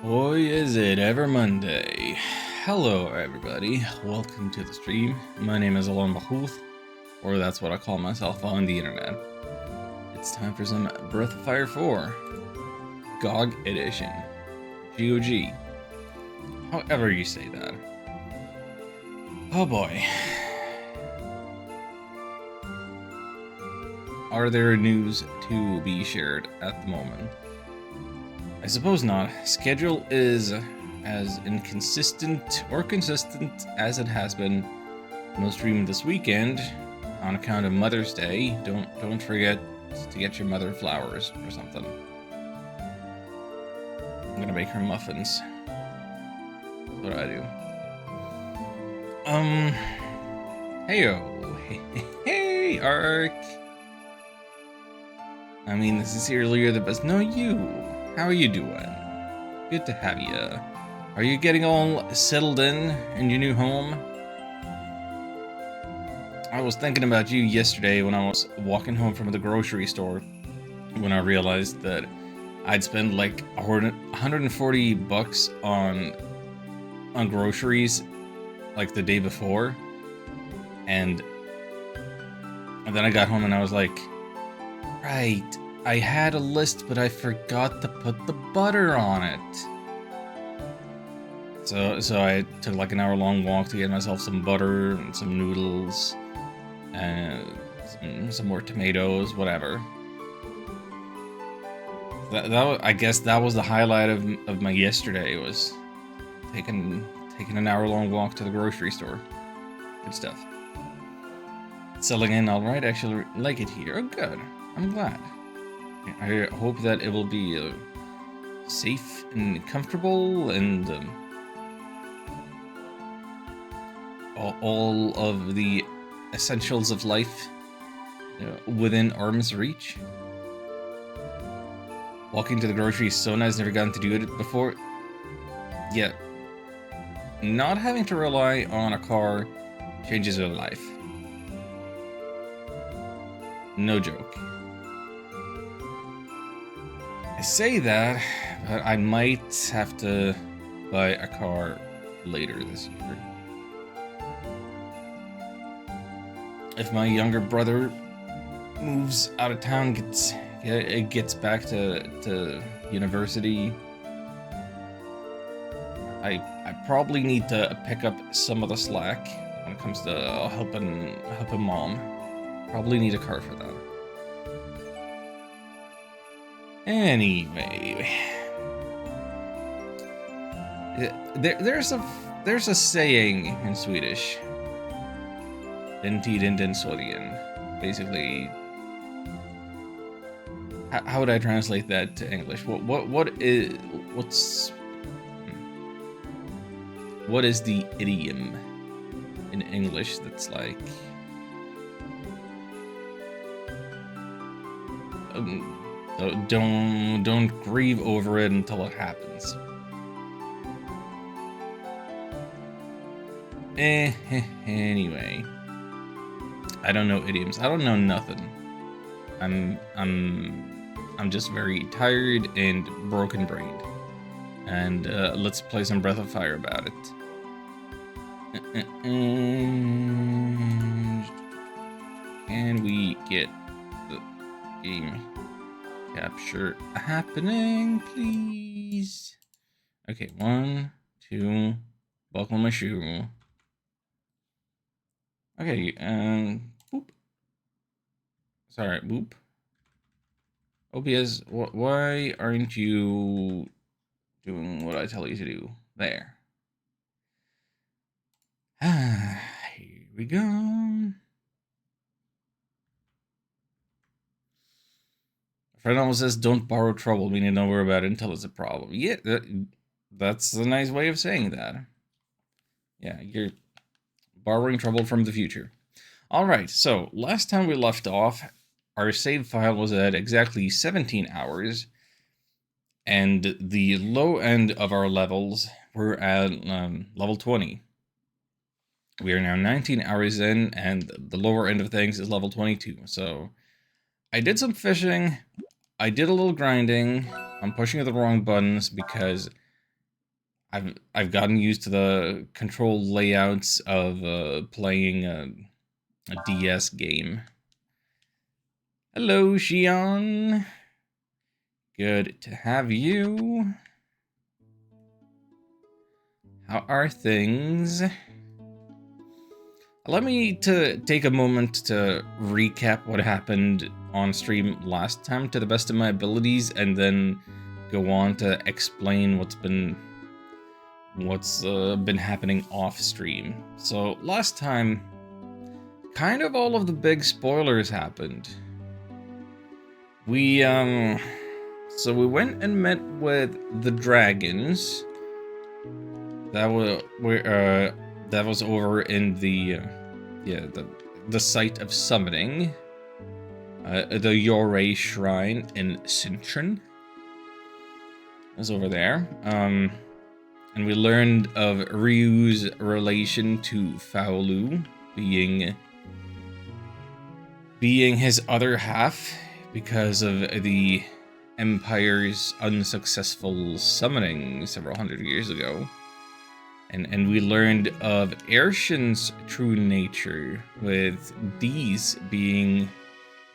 Boy, is it ever Monday. Hello, everybody. Welcome to the stream. My name is Alon Bahuth, or that's what I call myself on the internet. It's time for some Breath of Fire 4 GOG Edition. GOG. However you say that. Oh boy. Are there news to be shared at the moment? I suppose not. Schedule is as inconsistent or consistent as it has been. No stream this weekend on account of Mother's Day. Don't forget to get your mother flowers or something. I'm gonna make her muffins. That's what I do. Heyo. Hey, Ark. I mean, sincerely, you're the best. No, you. How are you doing? Good to have you. Are you getting all settled in your new home? I was thinking about you yesterday when I was walking home from the grocery store when I realized that I'd spent like $140 on groceries like the day before, and then I got home and I was like, right, I had a list, but I forgot to put the butter on it. So I took like an hour-long walk to get myself some butter and some noodles and some more tomatoes, whatever. I guess that was the highlight of my yesterday, was taking an hour-long walk to the grocery store. Good stuff. Settling in all right. Actually like it here. Oh, good. I'm glad. I hope that it will be safe and comfortable and all of the essentials of life within arm's reach. Walking to the grocery is so nice. Never gotten to do it before. Yeah. Not having to rely on a car changes your life. No joke. I say that, but I might have to buy a car later this year. If my younger brother moves out of town, gets back to university, I probably need to pick up some of the slack when it comes to helping mom. Probably need a car for that. Anyway, there's a saying in Swedish. Den tiden den sorgen. Basically, how would I translate that to English? What is the idiom in English that's like? Don't grieve over it until it happens. Anyway, I don't know idioms. I don't know nothing. I'm just very tired and broken-brained. And let's play some Breath of Fire about it. Can we get the game capture happening, please? Okay, 1, 2, buckle my shoe. Okay, boop. Sorry, boop. OBS, why aren't you doing what I tell you to do? There. Here we go. A friend almost says, don't borrow trouble. We need to know more about it until it's a problem. Yeah, that's a nice way of saying that. Yeah, you're borrowing trouble from the future. Alright, so last time we left off, our save file was at exactly 17 hours, and the low end of our levels were at level 20. We are now 19 hours in, and the lower end of things is level 22. So I did some fishing, I did a little grinding. I'm pushing the wrong buttons because I've gotten used to the control layouts of playing a DS game. Hello, Xion. Good to have you. How are things? Allow me to take a moment to recap what happened on stream last time to the best of my abilities, and then go on to explain what's been happening off stream. So last time, kind of all of the big spoilers happened. We so we went and met with the dragons. That was over in the the site of summoning, the Yorei Shrine in Sinchon. It was over there. And we learned of Ryu's relation to Faolu being his other half because of the Empire's unsuccessful summoning several hundred years ago. And we learned of Aershin's true nature, with Deez being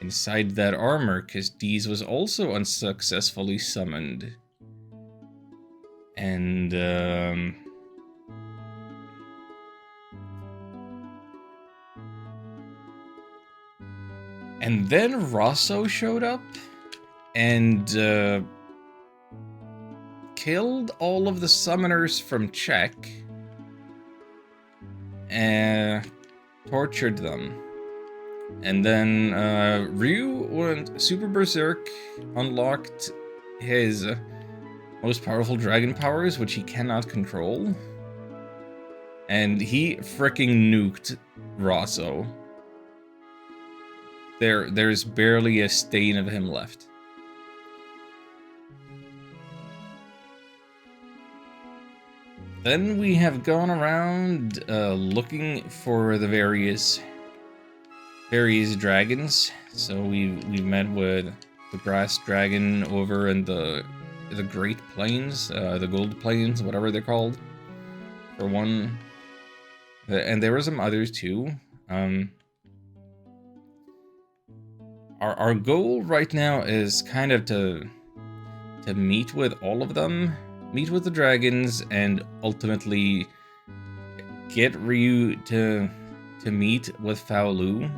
inside that armor, because Deez was also unsuccessfully summoned. And then Rosso showed up and killed all of the summoners from Czech and tortured them. And then Ryu went Super Berserk, unlocked his most powerful dragon powers, which he cannot control. And he fricking nuked Rosso. There's barely a stain of him left. Then we have gone around looking for the various dragons. So we've met with the grass dragon over in the Great Plains, the Gold Plains, whatever they're called, for one. And there were some others too. Our goal right now is kind of to meet with all of them, meet with the dragons, and ultimately get Ryu to meet with Faolu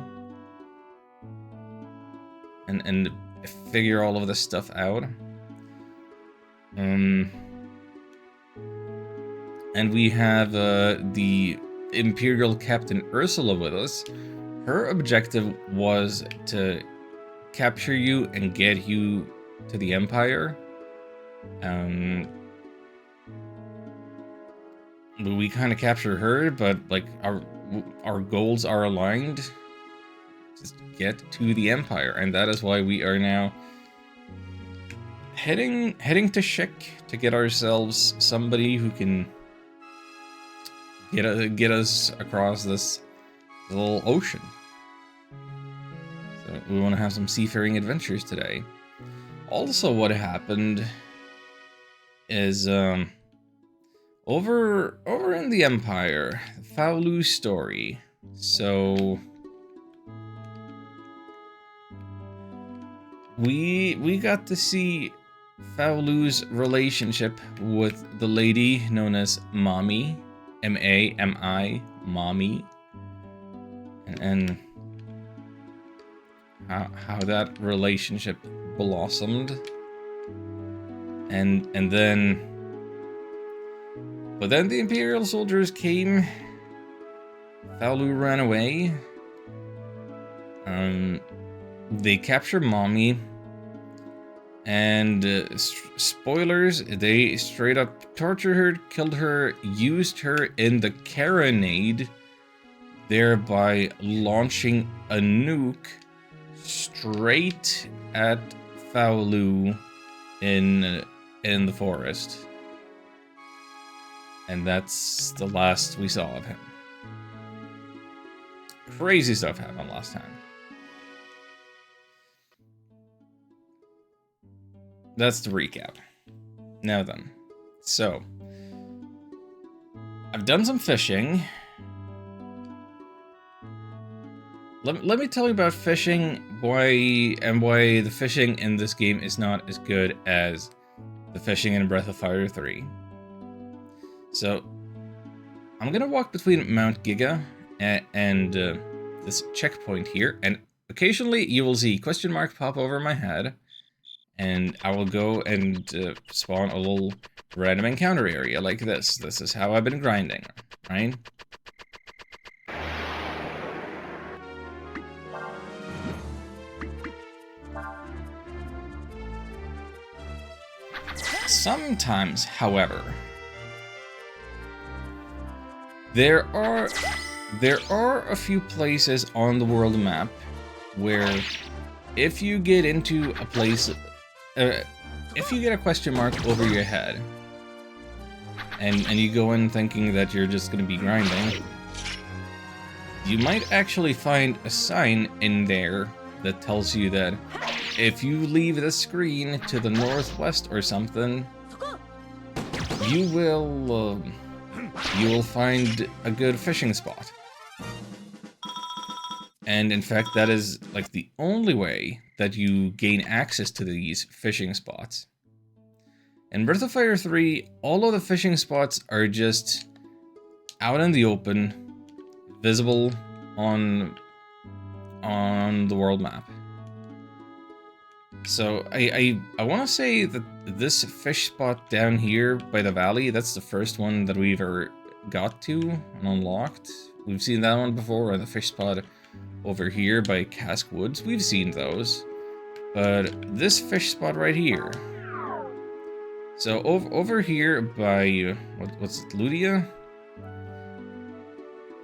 and figure all of this stuff out. And we have the Imperial Captain Ursula with us. Her objective was to capture you and get you to the Empire. We kind of capture her, but like our goals are aligned. Just get to the Empire, and that is why we are now heading to Shik to get ourselves somebody who can get us across this little ocean. So we want to have some seafaring adventures today. Also, what happened is over in the Empire, Faolu's story. So we got to see Faolu's relationship with the lady known as Mami, M-A-M-I, Mami, and how that relationship blossomed, and then the Imperial soldiers came. Faolu ran away. They captured Mommy, and spoilers, they straight up tortured her, killed her, used her in the carronade, thereby launching a nuke straight at Faolu in the forest. And that's the last we saw of him. Crazy stuff happened last time. That's the recap. Now then, so I've done some fishing. Let me tell you about fishing, why the fishing in this game is not as good as the fishing in Breath of Fire 3. So, I'm gonna walk between Mount Giga and this checkpoint here, and occasionally you will see question mark pop over my head, and I will go and spawn a little random encounter area like this. This is how I've been grinding, right? Sometimes, however, there are a few places on the world map where if you get into a place, if you get a question mark over your head, and you go in thinking that you're just gonna be grinding, you might actually find a sign in there that tells you that if you leave the screen to the northwest or something, you will find a good fishing spot. And in fact, that is like the only way that you gain access to these fishing spots. In Breath of Fire 3, all of the fishing spots are just out in the open, visible on the world map. So I want to say that this fish spot down here by the valley, that's the first one that we've ever got to and unlocked. We've seen that one before, or the fish spot over here by Cask Woods. We've seen those. But this fish spot right here. So over here by, what's it, Ludia?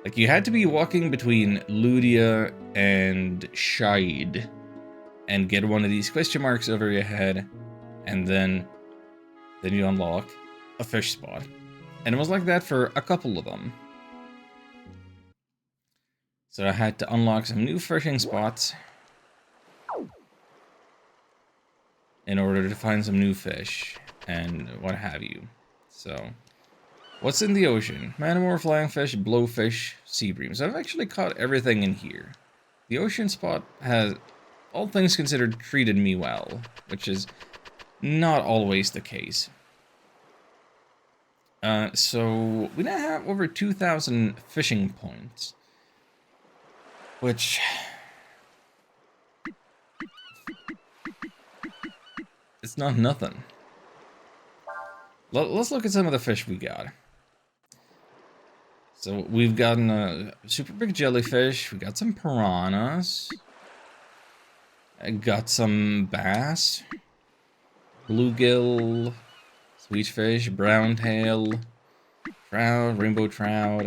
Like, you had to be walking between Ludia and Shide and get one of these question marks over your head, and then you unlock a fish spot. And it was like that for a couple of them. So I had to unlock some new fishing spots in order to find some new fish and what have you. So, what's in the ocean? Manamore, flying fish, blowfish, sea breams. I've actually caught everything in here. The ocean spot has, all things considered, treated me well, which is not always the case. So we now have over 2,000 fishing points, which it's not nothing. Let's look at some of the fish we got. So we've gotten a super big jellyfish, we got some piranhas, I got some bass, bluegill, sweetfish, browntail, trout, rainbow trout,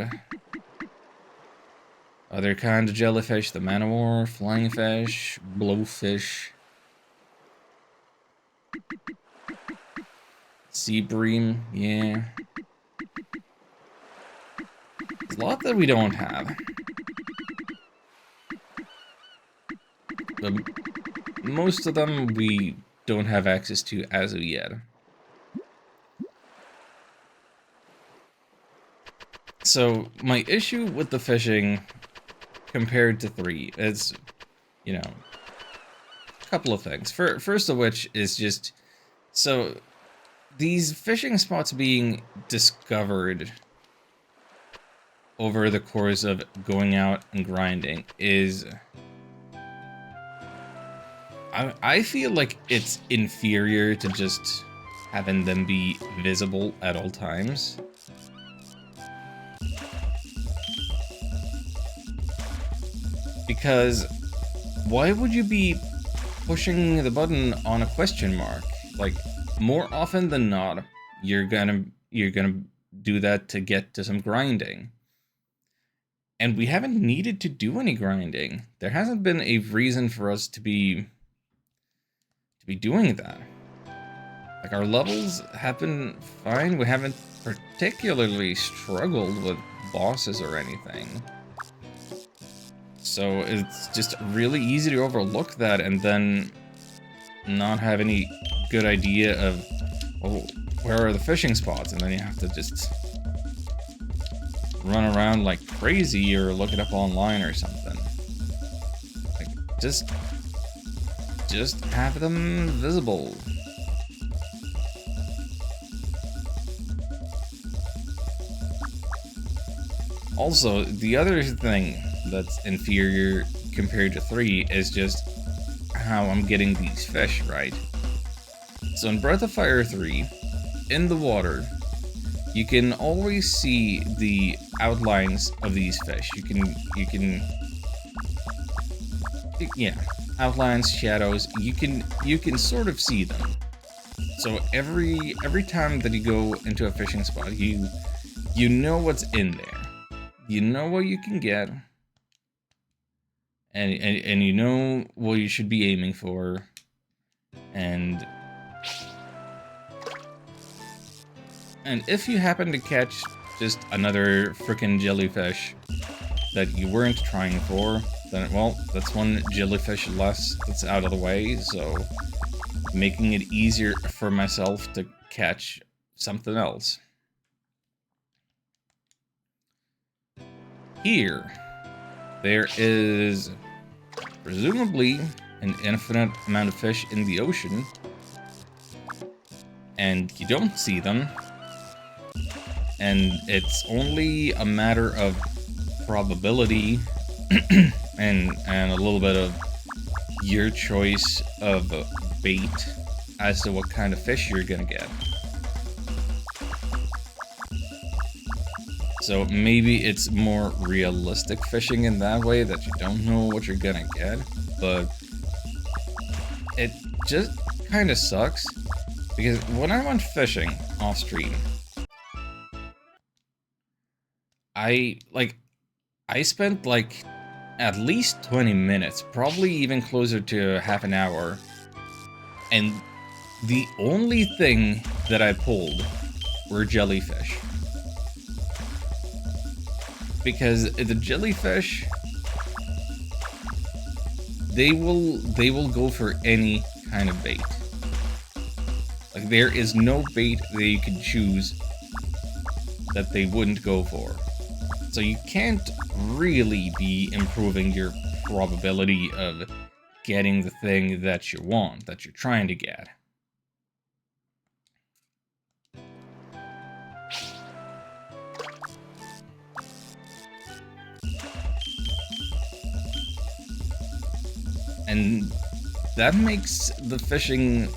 other kinds of jellyfish, the manowar, flying fish, blowfish, sea bream, yeah. There's a lot that we don't have. But most of them we don't have access to as of yet. So, my issue with the fishing compared to 3 is, you know, a couple of things. First of which is just, so, these fishing spots being discovered over the course of going out and grinding is, I feel like it's inferior to just having them be visible at all times. Because why would you be pushing the button on a question mark? Like, more often than not, you're gonna do that to get to some grinding. And we haven't needed to do any grinding. There hasn't been a reason for us to be doing that. Like, our levels have been fine. We haven't particularly struggled with bosses or anything. So it's just really easy to overlook that and then not have any good idea of, well, where are the fishing spots? And then you have to just run around like crazy or look it up online or something. Like, just have them visible. Also, the other thing that's inferior compared to 3 is just how I'm getting these fish, right? So in Breath of Fire 3, in the water, you can always see the outlines of these fish. Yeah, outlines, shadows, you can sort of see them. So every time that you go into a fishing spot, you know what's in there. You know what you can get. And you know what you should be aiming for. And if you happen to catch just another frickin' jellyfish that you weren't trying for, then, well, that's one jellyfish less that's out of the way, so making it easier for myself to catch something else. Here, there is presumably an infinite amount of fish in the ocean, and you don't see them, and it's only a matter of probability and a little bit of your choice of bait as to what kind of fish you're gonna get. So maybe it's more realistic fishing in that way, that you don't know what you're gonna get, but it just kind of sucks, because when I went fishing off stream, I spent like at least 20 minutes, probably even closer to half an hour, and the only thing that I pulled were jellyfish. Because the jellyfish, they will go for any kind of bait. Like, there is no bait that you can choose that they wouldn't go for. So you can't really be improving your probability of getting the thing that you want, that you're trying to get. And that makes the fishing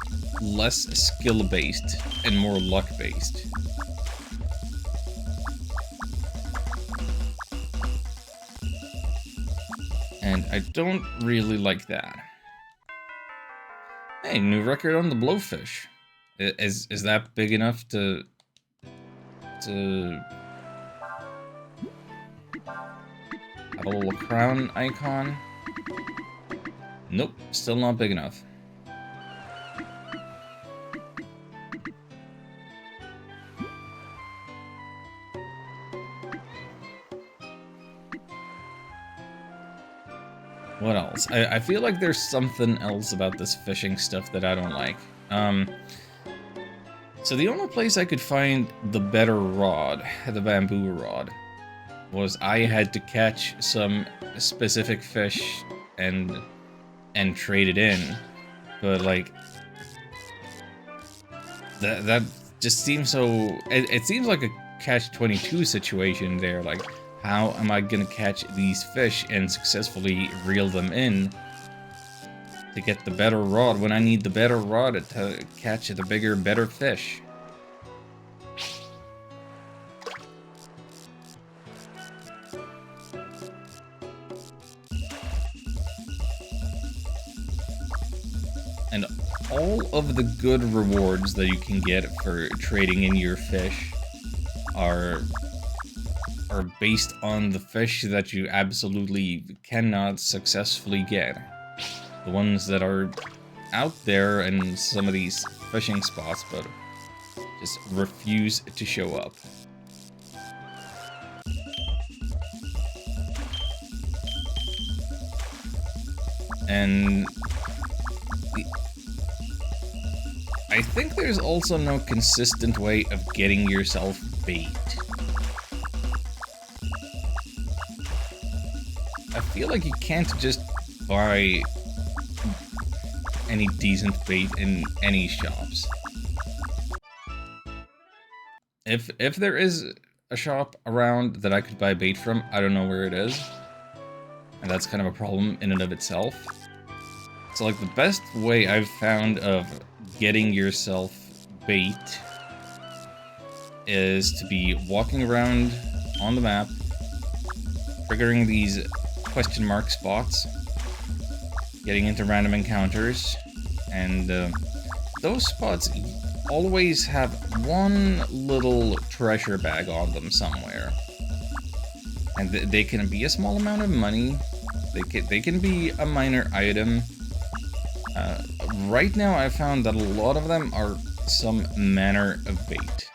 less skill-based and more luck-based. And I don't really like that. Hey, new record on the blowfish. Is that big enough to have a little crown icon? Nope, still not big enough. What else? I feel like there's something else about this fishing stuff that I don't like. So the only place I could find the better rod, the bamboo rod, was I had to catch some specific fish and trade it in. But like, that just seems so, it seems like a catch-22 situation there. Like, how am I gonna catch these fish and successfully reel them in to get the better rod when I need the better rod to catch the bigger, better fish? And all of the good rewards that you can get for trading in your fish are based on the fish that you absolutely cannot successfully get. The ones that are out there in some of these fishing spots, but just refuse to show up. And I think there's also no consistent way of getting yourself bait. feel like you can't just buy any decent bait in any shops. If there is a shop around that I could buy bait from, I don't know where it is. And that's kind of a problem in and of itself. So like the best way I've found of getting yourself bait is to be walking around on the map, triggering these question mark spots, getting into random encounters, and those spots always have one little treasure bag on them somewhere. And they can be a small amount of money, they can be a minor item. Right now I found that a lot of them are some manner of bait.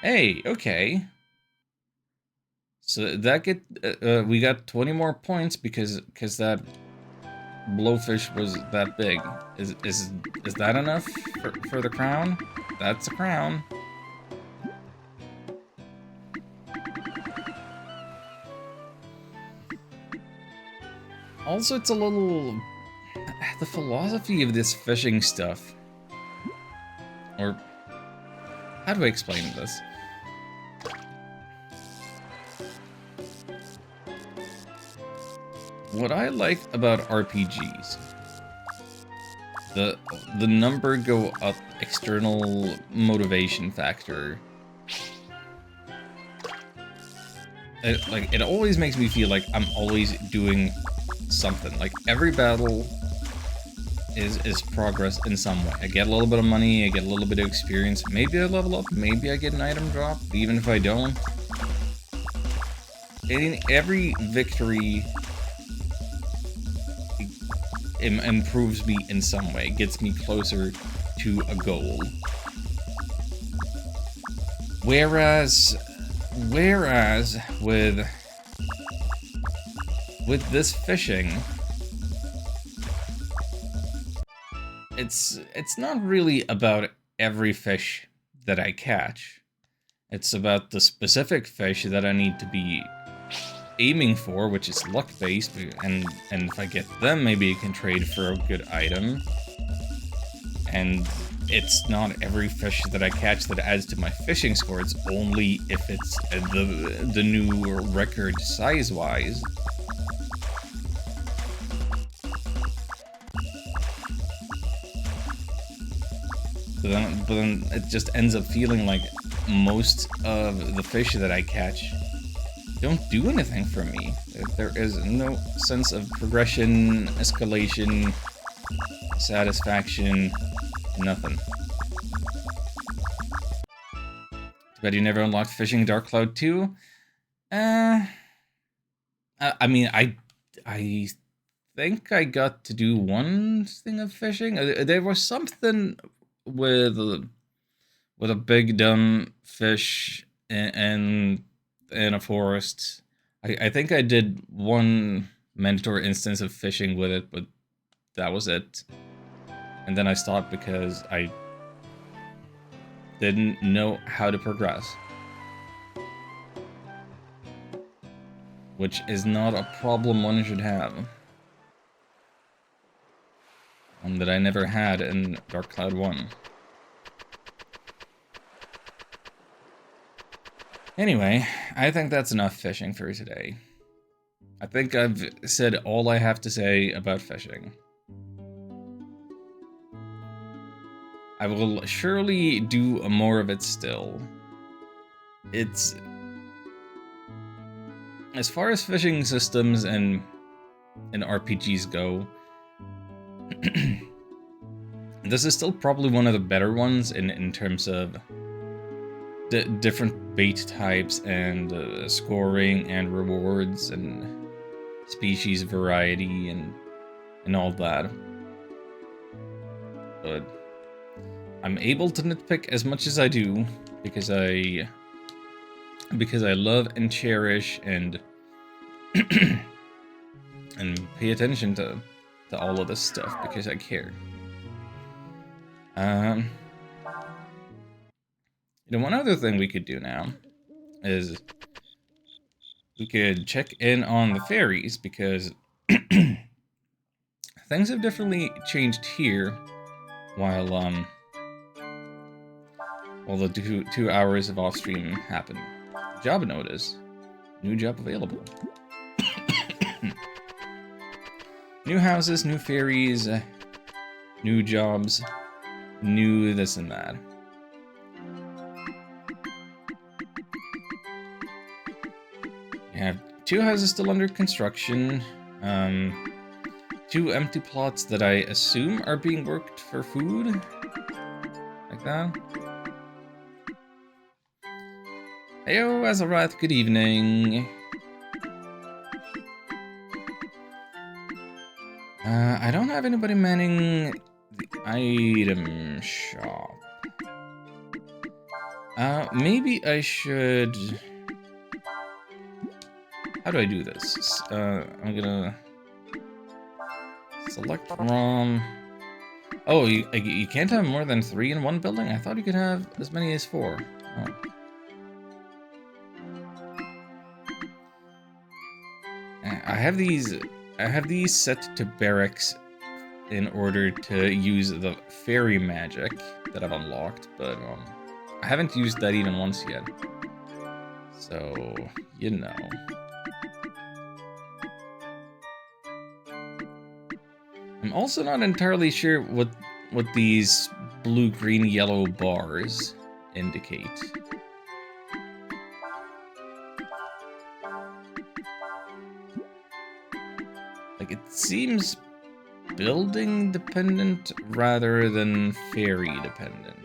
Hey, okay. So that we got 20 more points because that blowfish was that big. Is that enough for the crown? That's a crown. Also, it's a little... the philosophy of this fishing stuff. Or... how do I explain this? What I like about RPGs... the number go up external motivation factor... it always makes me feel like I'm always doing something. Like, every battle is progress in some way. I get a little bit of money, I get a little bit of experience, maybe I level up, maybe I get an item drop, even if I don't. In every victory improves me in some way, gets me closer to a goal. Whereas with this fishing, it's not really about every fish that I catch. It's about the specific fish that I need to be aiming for, which is luck-based, and if I get them, maybe I can trade for a good item. And it's not every fish that I catch that adds to my fishing score, it's only if it's the new record size-wise. But then it just ends up feeling like most of the fish that I catch don't do anything for me. There is no sense of progression, escalation, satisfaction, nothing. Too bad you never unlocked Fishing Dark Cloud 2. I mean, I think I got to do one thing of fishing. There was something with a big dumb fish in a forest. I think I did one mandatory instance of fishing with it, but that was it. And then I stopped because I didn't know how to progress. Which is not a problem one should have. One that I never had in Dark Cloud 1. Anyway, I think that's enough fishing for today. I think I've said all I have to say about fishing. I will surely do more of it still. It's... as far as fishing systems and RPGs go, this is still probably one of the better ones in terms of different bait types and scoring and rewards and species variety and all that. But I'm able to nitpick as much as I do because I love and cherish and and pay attention to all of this stuff because I care. You know, one other thing we could do now is we could check in on the ferries, because things have definitely changed here while the 2 hours of off stream happened. Job notice. New job available. New houses, new ferries, new jobs, new this and that. We have 2 houses still under construction. 2 empty plots that I assume are being worked for food. Like that. Heyo, Azarath, good evening. I don't have anybody manning the item shop. Maybe I should... How do I do this? I'm gonna... Select from... Oh, you can't have more than 3 in one building? I thought you could have as many as 4. Oh. I have these set to barracks in order to use the fairy magic that I've unlocked, but I haven't used that even once yet. So, you know. I'm also not entirely sure what these blue, green, yellow bars indicate. Like, it seems building dependent rather than fairy dependent.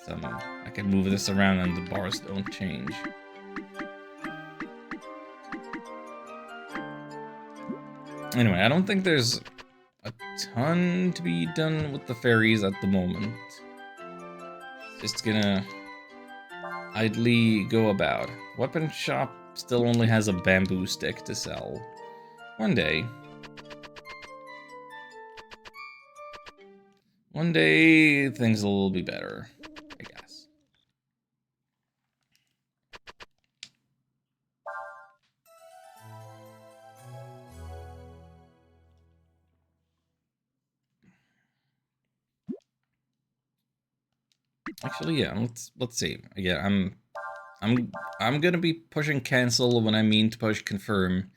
I can move this around and the bars don't change. Anyway, I don't think there's a ton to be done with the fairies at the moment. Just gonna idly go about. Weapon shop still only has a bamboo stick to sell. One day things will be better, I guess. Actually, yeah, let's see. Again, I'm gonna be pushing cancel when I mean to push confirm,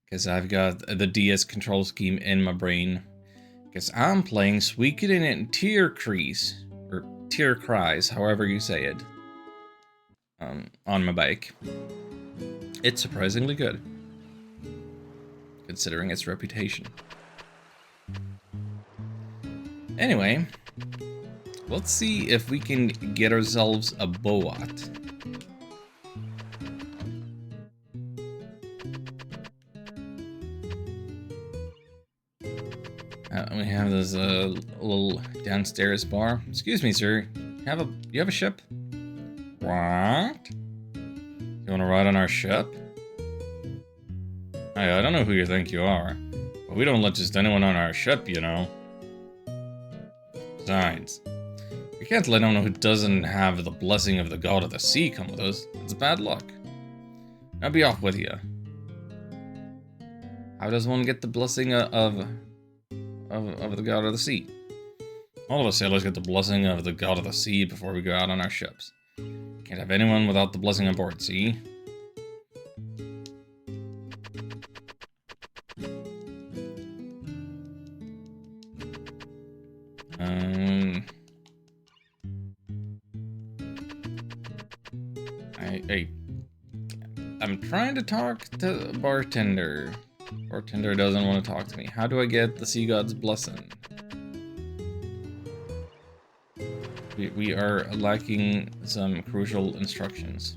because I've got the DS control scheme in my brain. Because I'm playing Suikoden and Tear Crease, or Tear Cries, however you say it, on my bike. It's surprisingly good, considering its reputation. Anyway, let's see if we can get ourselves a Boat. We have this little downstairs bar. Excuse me, sir. You have a ship? What? You want to ride on our ship? I don't know who you think you are, but we don't let just anyone on our ship, you know. Besides, we can't let anyone who doesn't have the blessing of the god of the sea come with us. It's bad luck. Now be off with you. How does one get the blessing of the god of the sea? All of us sailors get the blessing of the god of the sea before we go out on our ships. Can't have anyone without the blessing on board, see? I'm trying to talk to the bartender. Bartender doesn't want to talk to me. How do I get the sea god's blessing? We are lacking some crucial instructions.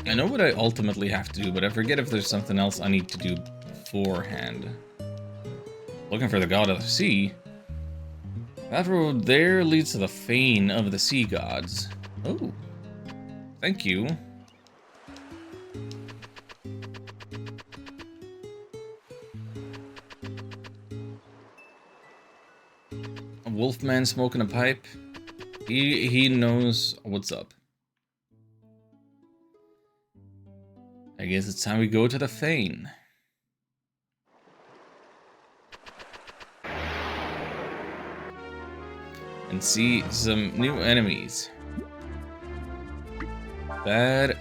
I know what I ultimately have to do, but I forget if there's something else I need to do beforehand. Looking for the god of the sea? That road there leads to the fane of the sea gods. Oh, thank you. Wolfman smoking a pipe. He knows what's up. I guess it's time we go to the Fane. And see some new enemies. Bad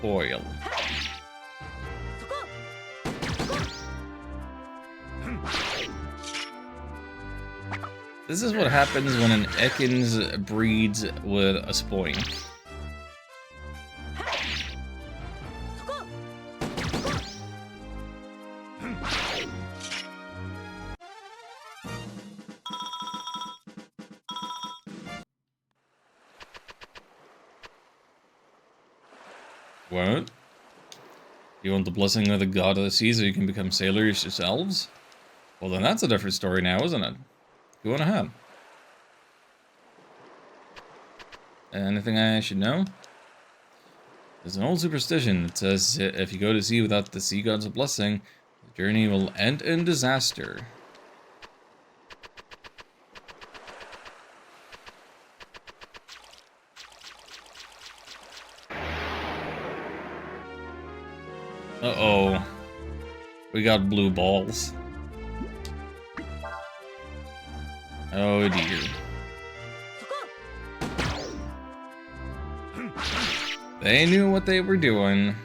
oil. This is what happens when an Ekans breeds with a Spoink. What? You want the blessing of the god of the sea so you can become sailors yourselves? Well, then that's a different story now, isn't it? Go on ahead. Anything I should know? There's an old superstition that says if you go to sea without the sea god's blessing, the journey will end in disaster. Uh-oh. We got blue balls. Oh dear. They knew what they were doing.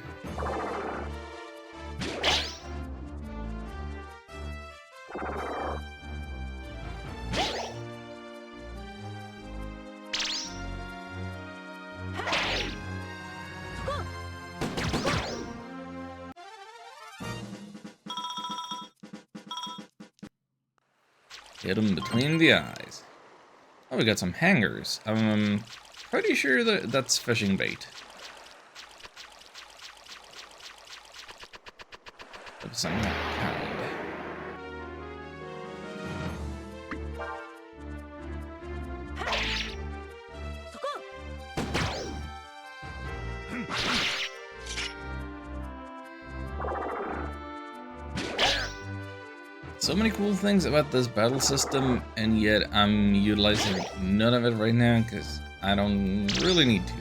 Hit him between the eyes. Oh, we got some hangers. I'm pretty sure that that's fishing bait. Of some kind. So many cool things about this battle system, and yet I'm utilizing none of it right now because I don't really need to.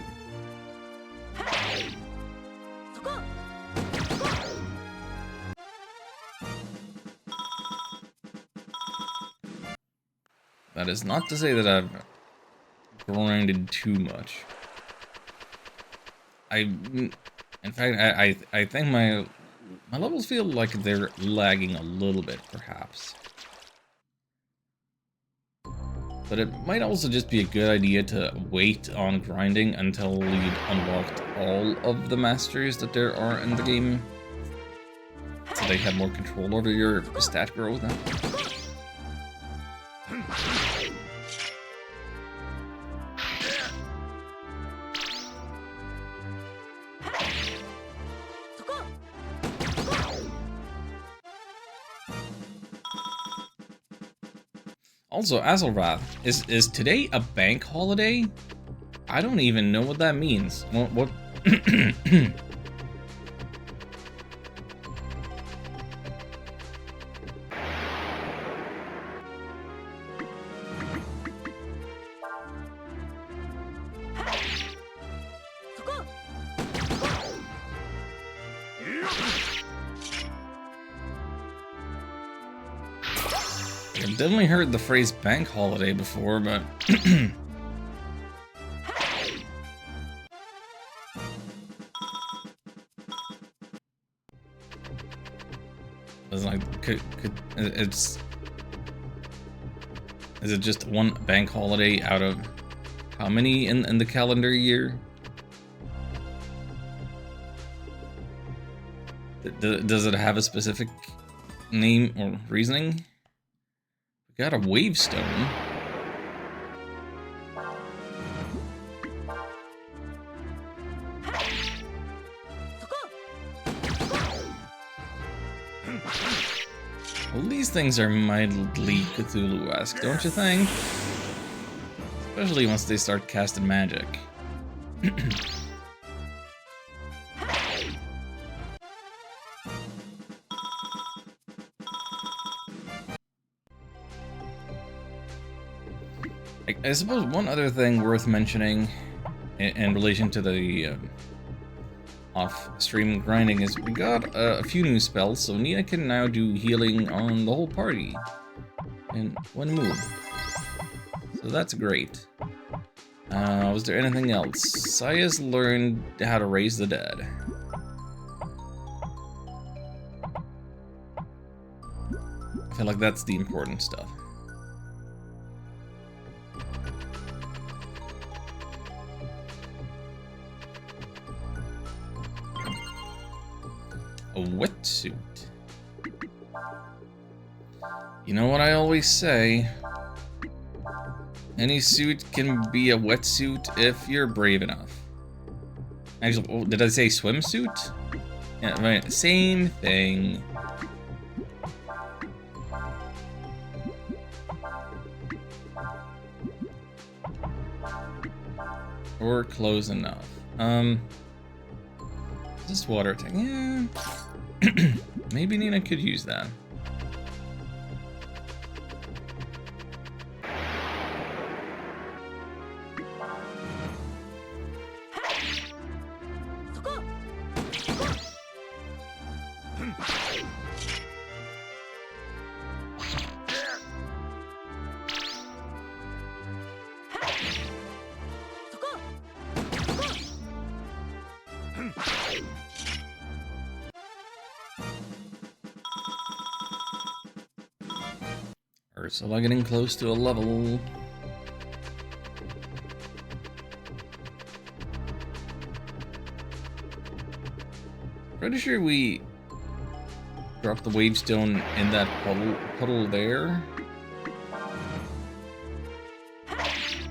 That is not to say that I've grinded too much. In fact, I think my levels feel like they're lagging a little bit, perhaps. But it might also just be a good idea to wait on grinding until you've unlocked all of the masters that there are in the game. So they have more control over your stat growth now. Also, Azelrath, is today a bank holiday? I don't even know what that means. What? I've definitely heard the phrase bank holiday before, but it's like, is it just one bank holiday out of how many in the calendar year? Does it have a specific name or reasoning? We got a wavestone. Well, these things are mildly Cthulhu-esque, don't you think? Especially once they start casting magic. I suppose one other thing worth mentioning in relation to the off-stream grinding is we got a few new spells, so Nina can now do healing on the whole party in one move. So that's great. Was there anything else? Saya's learned how to raise the dead. I feel like that's the important stuff. A wetsuit. You know what I always say? Any suit can be a wetsuit if you're brave enough. Actually, oh, did I say swimsuit? Yeah, right. Same thing. Or close enough. This water tank. Yeah. Maybe Nina could use that. Ursula getting close to a level. Pretty sure we dropped the wavestone in that puddle there.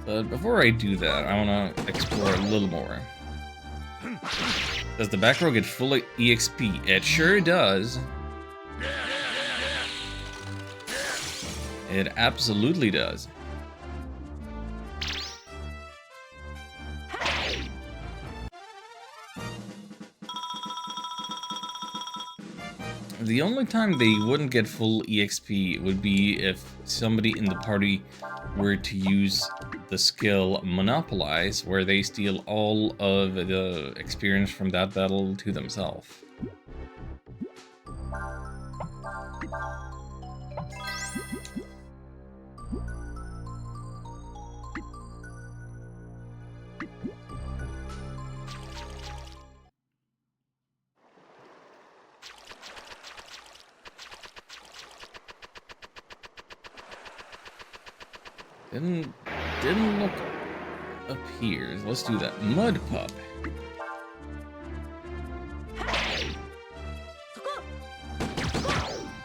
But before I do that, I want to explore a little more. Does the back row get full EXP? It sure does. It absolutely does. The only time they wouldn't get full EXP would be if somebody in the party were to use the skill Monopolize, where they steal all of the experience from that battle to themselves. Didn't look up here. Let's do that. Mud pup.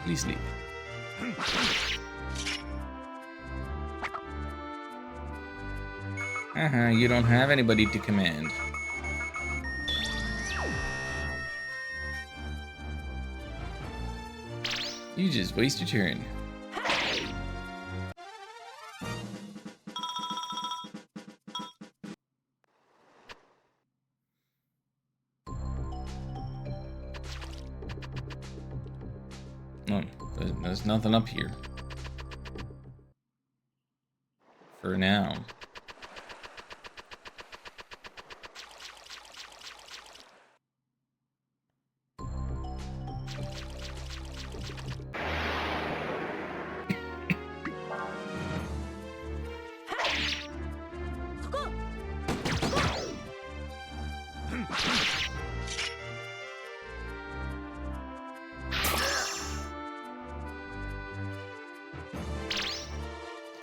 Please leave. You don't have anybody to command. You just waste your turn. No, there's nothing up here. For now.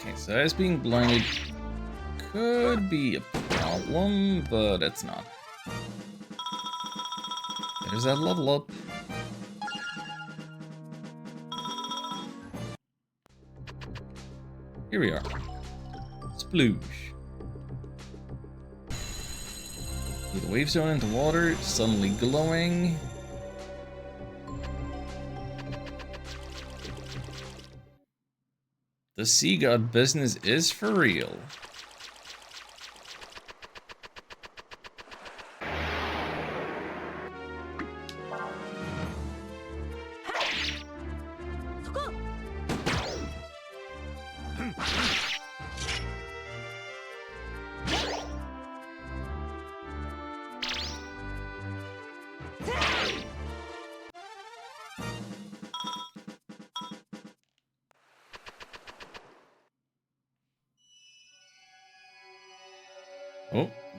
Okay, so as being blinded could be a problem, but it's not. There's that level up. Here we are. Sploosh. With the wavestone into water, suddenly glowing. The sea god business is for real.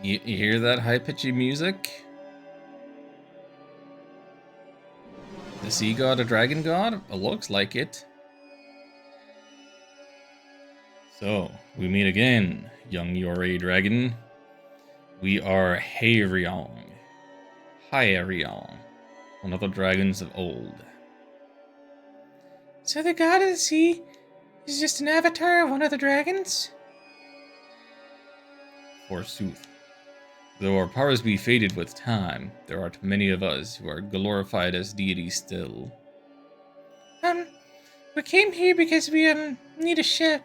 You hear that high-pitchy music? The sea god, a dragon god? It looks like it. So, we meet again, young Yori dragon. We are Haerion. Haerion, one of the dragons of old. So the god of the sea is just an avatar of one of the dragons? Forsooth. Though our powers be faded with time, there are many of us who are glorified as deities still. We came here because we, need a ship.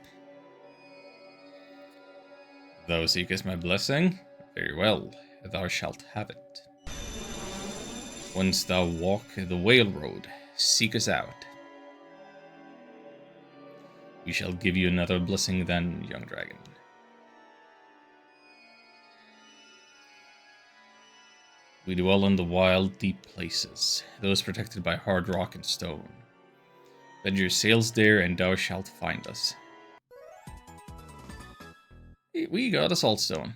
Thou seekest my blessing? Very well, thou shalt have it. Once thou walk the whale road, seek us out. We shall give you another blessing then, young dragon. We dwell in the wild, deep places, those protected by hard rock and stone. Bend your sails there, and thou shalt find us. We got a salt stone.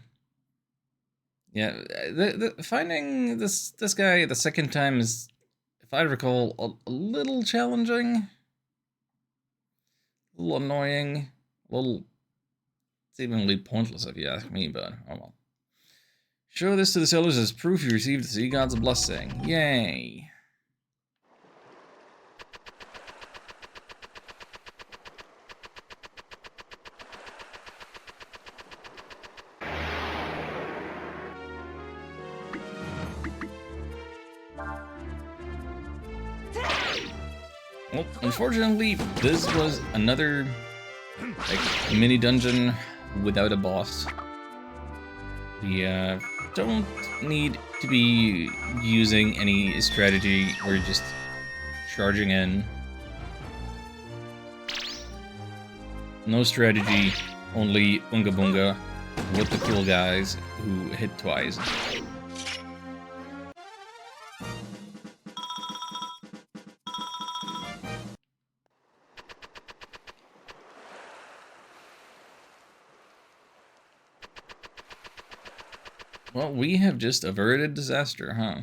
Yeah, finding this guy the second time is, if I recall, a little challenging, a little annoying, a little seemingly pointless if you ask me, but oh well. Show this to the sailors as proof you received the sea god's blessing. Yay! Well, unfortunately, this was another mini dungeon without a boss. We don't need to be using any strategy. We're just charging in. No strategy, only Unga Bunga with the cool guys who hit twice. Well, we have just averted disaster, huh?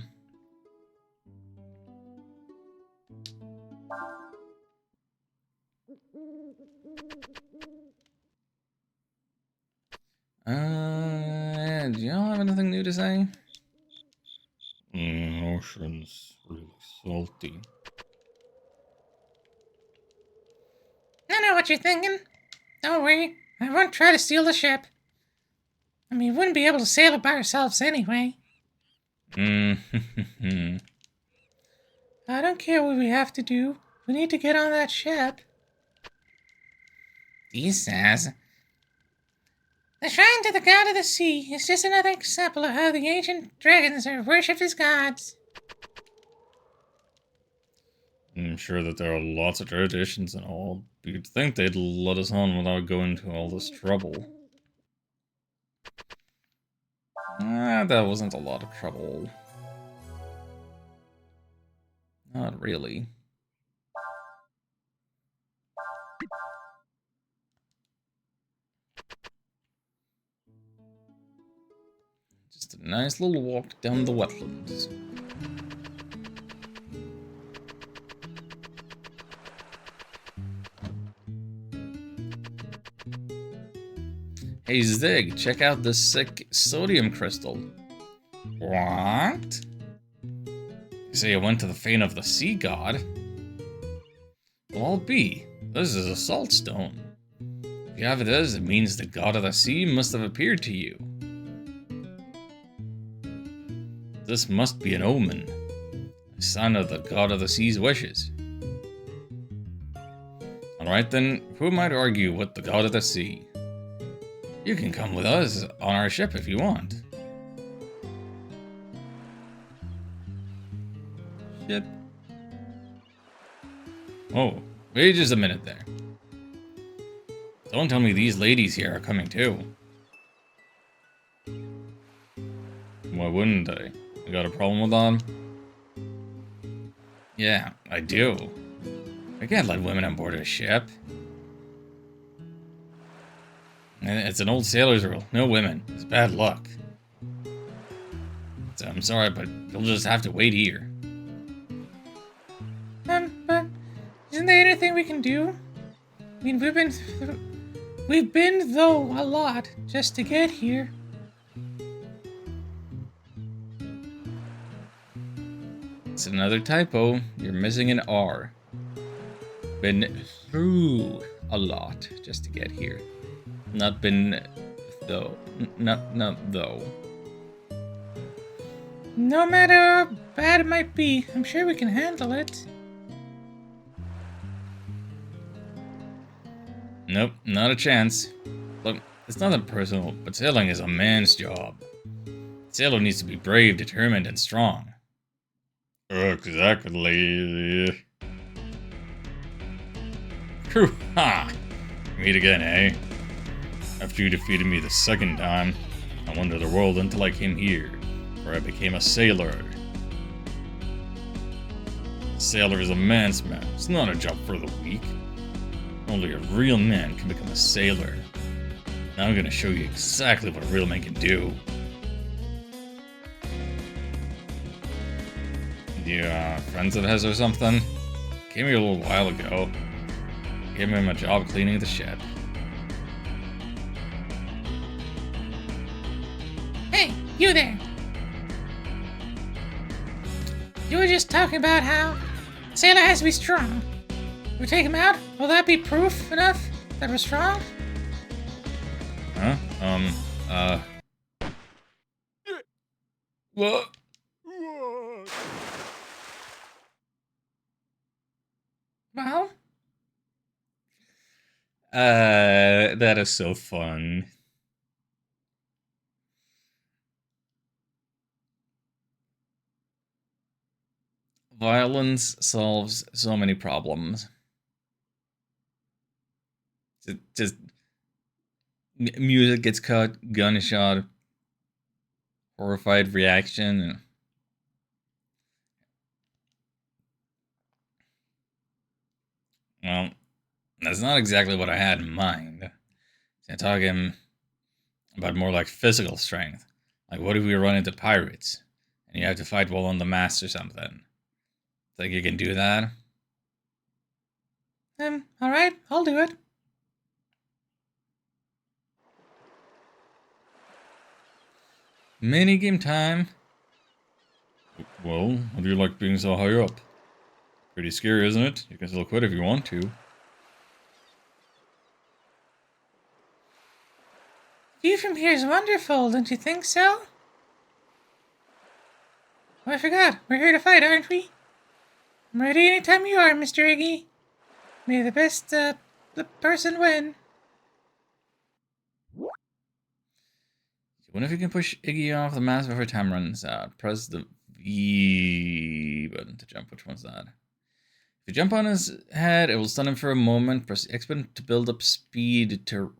Do y'all have anything new to say? Ocean's really salty. I know what you're thinking. Don't worry, I won't try to steal the ship. I mean, we wouldn't be able to sail it by ourselves anyway. I don't care what we have to do. We need to get on that ship. He says. The shrine to the god of the sea is just another example of how the ancient dragons are worshipped as gods. I'm sure that there are lots of traditions and all. You'd think they'd let us on without going to all this trouble. That wasn't a lot of trouble. Not really. Just a nice little walk down the wetlands. Hey Zig, check out this sick sodium crystal. What? You say I went to the fane of the sea god? Well, I'll be. This is a salt stone. If you have this, it means the god of the sea must have appeared to you. This must be an omen. A sign of the god of the sea's wishes. Alright then, who am I to argue with the god of the sea? You can come with us on our ship if you want. Ship? Oh, wait just a minute there. Don't tell me these ladies here are coming too. Why wouldn't they? You got a problem with them? Yeah, I do. I can't let women on board a ship. It's an old sailor's rule. No women. It's bad luck. I'm sorry, but you'll just have to wait here. But isn't there anything we can do? I mean, we've been though a lot just to get here. It's another typo. You're missing an R. Been through a lot just to get here. Not been though. Not though. No matter how bad it might be, I'm sure we can handle it. Nope, not a chance. Look, it's nothing personal, but sailing is a man's job. A sailor needs to be brave, determined, and strong. Exactly. Ha! Meet again, eh? After you defeated me the second time, I wandered the world until I came here, where I became a sailor. A sailor is a man's man. It's not a job for the weak. Only a real man can become a sailor. Now I'm gonna show you exactly what a real man can do. You, friends of his or something? Came here a little while ago. Gave him a job cleaning the shed. Hey, you there! You were just talking about how a sailor has to be strong. We take him out? Will that be proof enough that we're strong? Huh? What? Well, That is so fun. Violence solves so many problems. Just music gets cut, gunshot, horrified reaction. Well, that's not exactly what I had in mind. I'm talking about more like physical strength. Like, what if we run into pirates and you have to fight while on the mast or something? Think you can do that? alright, I'll do it. Minigame time. Well, how do you like being so high up? Pretty scary, isn't it? You can still quit if you want to. View from here is wonderful, don't you think so? Oh, I forgot. We're here to fight, aren't we? I'm ready anytime you are, Mr. Iggy. May the best, the person win. I wonder if you can push Iggy off the mast before time runs out. Press the V button to jump. Which one's that? If you jump on his head, it will stun him for a moment. Press X button to build up speed to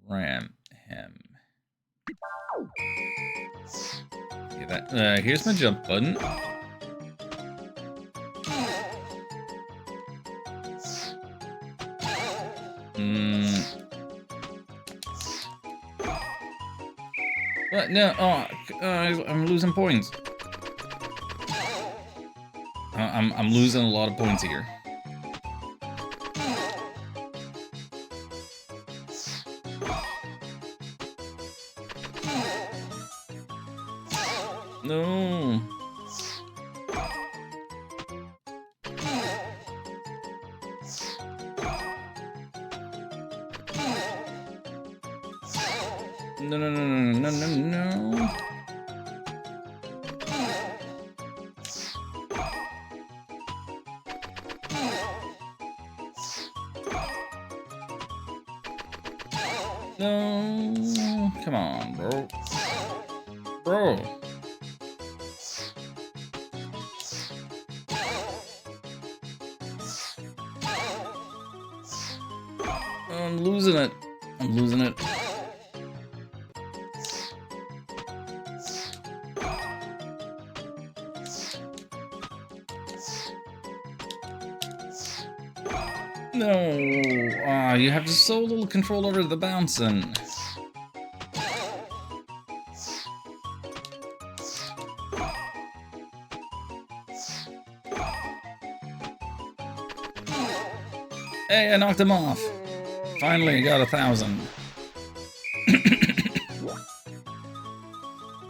ram him. See that? Here's my jump button. What? No, I'm losing points. I'm losing a lot of points here. No. No, no, no, no, no, no, no. No. Come on, bro. Bro. I'm losing it. I'm losing it. No. You have so little control over the bouncing. Hey, I knocked him off. Finally, got 1,000.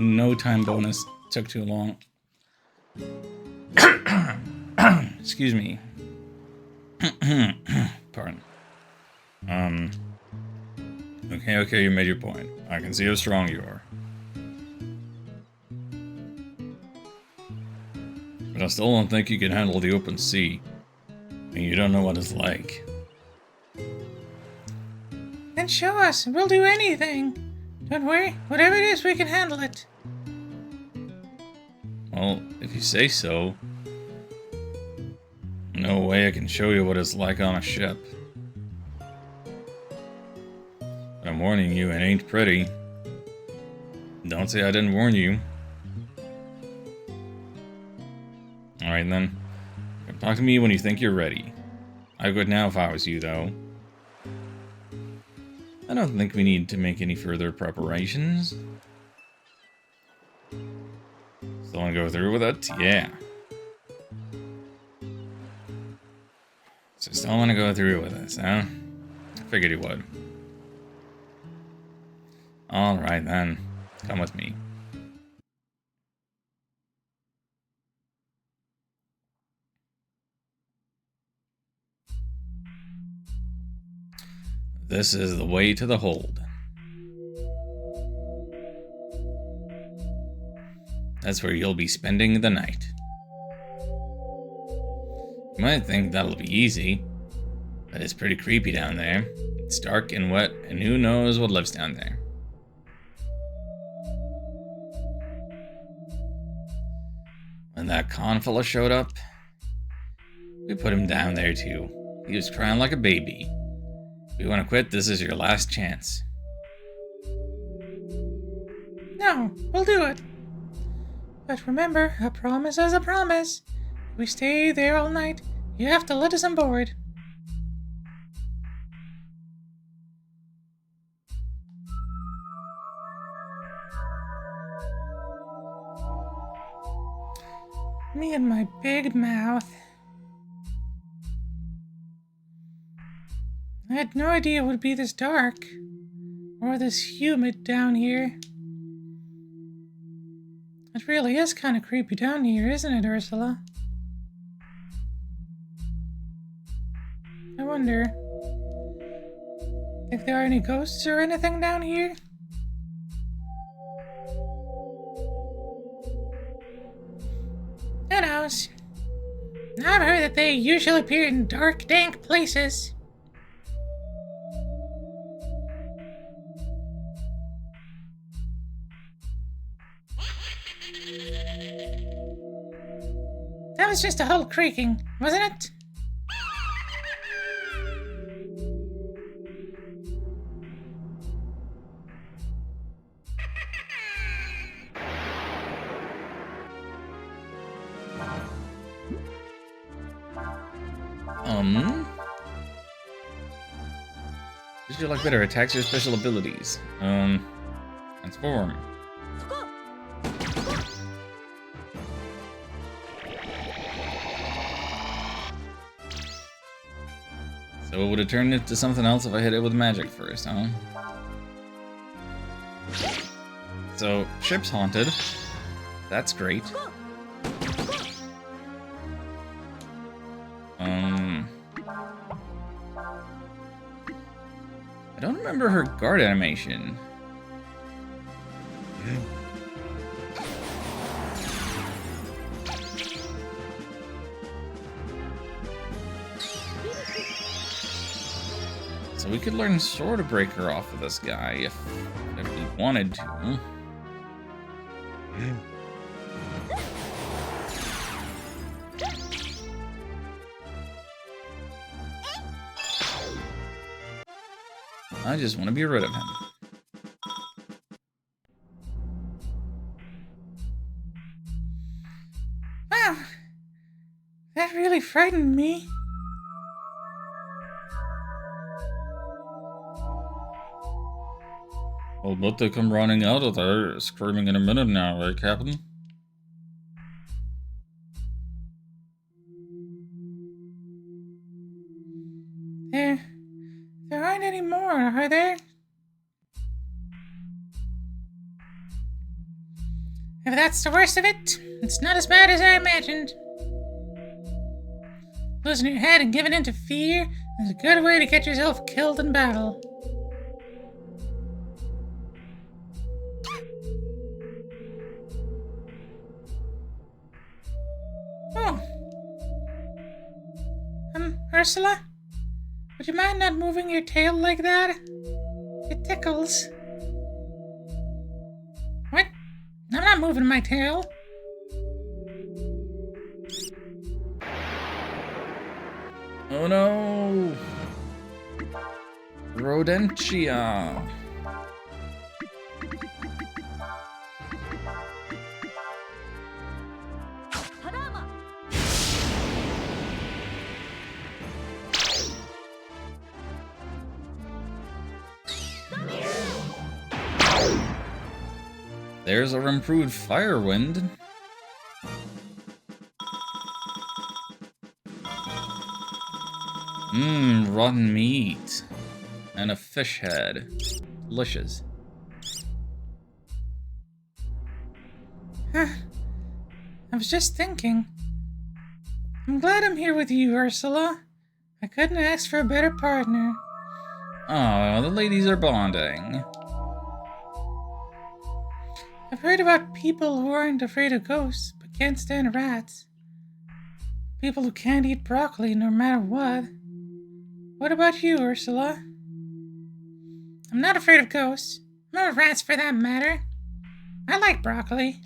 No time bonus. Took too long. Excuse me. Pardon. Okay, you made your point. I can see how strong you are. But I still don't think you can handle the open sea. And you don't know what it's like. Then show us, and we'll do anything. Don't worry, whatever it is, we can handle it. Well, if you say so. No way I can show you what it's like on a ship. But I'm warning you, it ain't pretty. Don't say I didn't warn you. Alright then. Talk to me when you think you're ready. I would now if I was you, though. I don't think we need to make any further preparations. Still wanna go through with it? Yeah. So still wanna go through with this, huh? I figured you would. Alright then. Come with me. This is the way to the hold. That's where you'll be spending the night. You might think that'll be easy, but it's pretty creepy down there. It's dark and wet, and who knows what lives down there. When that con fella showed up, we put him down there too. He was crying like a baby. If you want to quit, this is your last chance. No, we'll do it. But remember, a promise is a promise. If we stay there all night, you have to let us on board. Me and my big mouth. I had no idea it would be this dark. Or this humid down here. It really is kind of creepy down here, isn't it, Ursula? I wonder if there are any ghosts or anything down here? Who knows? I've heard that they usually appear in dark, dank places. That was just a hull creaking, wasn't it? Would you like better attacks or special abilities? Transform. So it would have turned into something else if I hit it with magic first, huh? So, ship's haunted. That's great. I don't remember her guard animation. So we could learn Sword Breaker off of this guy if we wanted to. I just want to be rid of him. Wow, that really frightened me. I'll bet they come running out of there, screaming in a minute now, right, Captain? There aren't any more, are there? If that's the worst of it, it's not as bad as I imagined. Losing your head and giving in to fear is a good way to get yourself killed in battle. Oh. Ursula? Would you mind not moving your tail like that? It tickles. What? I'm not moving my tail. Oh no! Rodentia! There's our improved Firewind. Rotten meat. And a fish head. Delicious. I was just thinking. I'm glad I'm here with you, Ursula. I couldn't ask for a better partner. Oh, the ladies are bonding. I've heard about people who aren't afraid of ghosts, but can't stand rats. People who can't eat broccoli no matter what. What about you, Ursula? I'm not afraid of ghosts, nor rats for that matter. I like broccoli.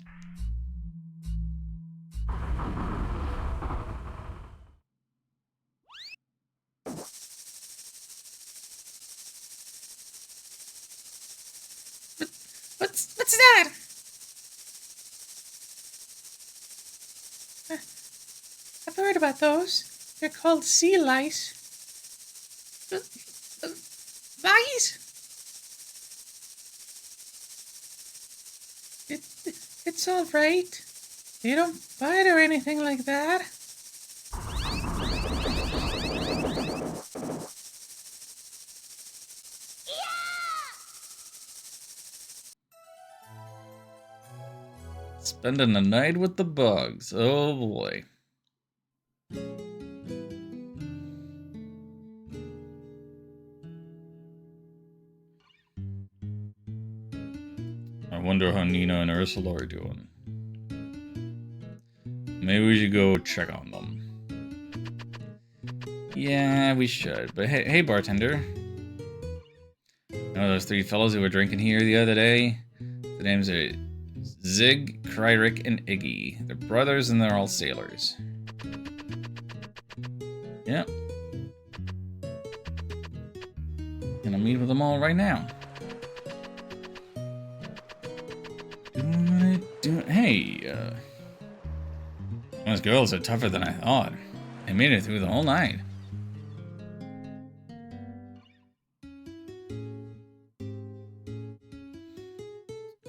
What's that? I've heard about those. They're called sea lice. Lice? It's all right. They don't bite or anything like that. Spending the night with the bugs. Oh boy. I wonder how Nina and Ursula are doing. Maybe we should go check on them. Yeah, we should. But hey, bartender. You know those three fellows who were drinking here the other day? The names are Zig, Kryrik, and Iggy. They're brothers and they're all sailors. Yep. Gonna meet with them all right now. Hey, those girls are tougher than I thought. They made it through the whole night.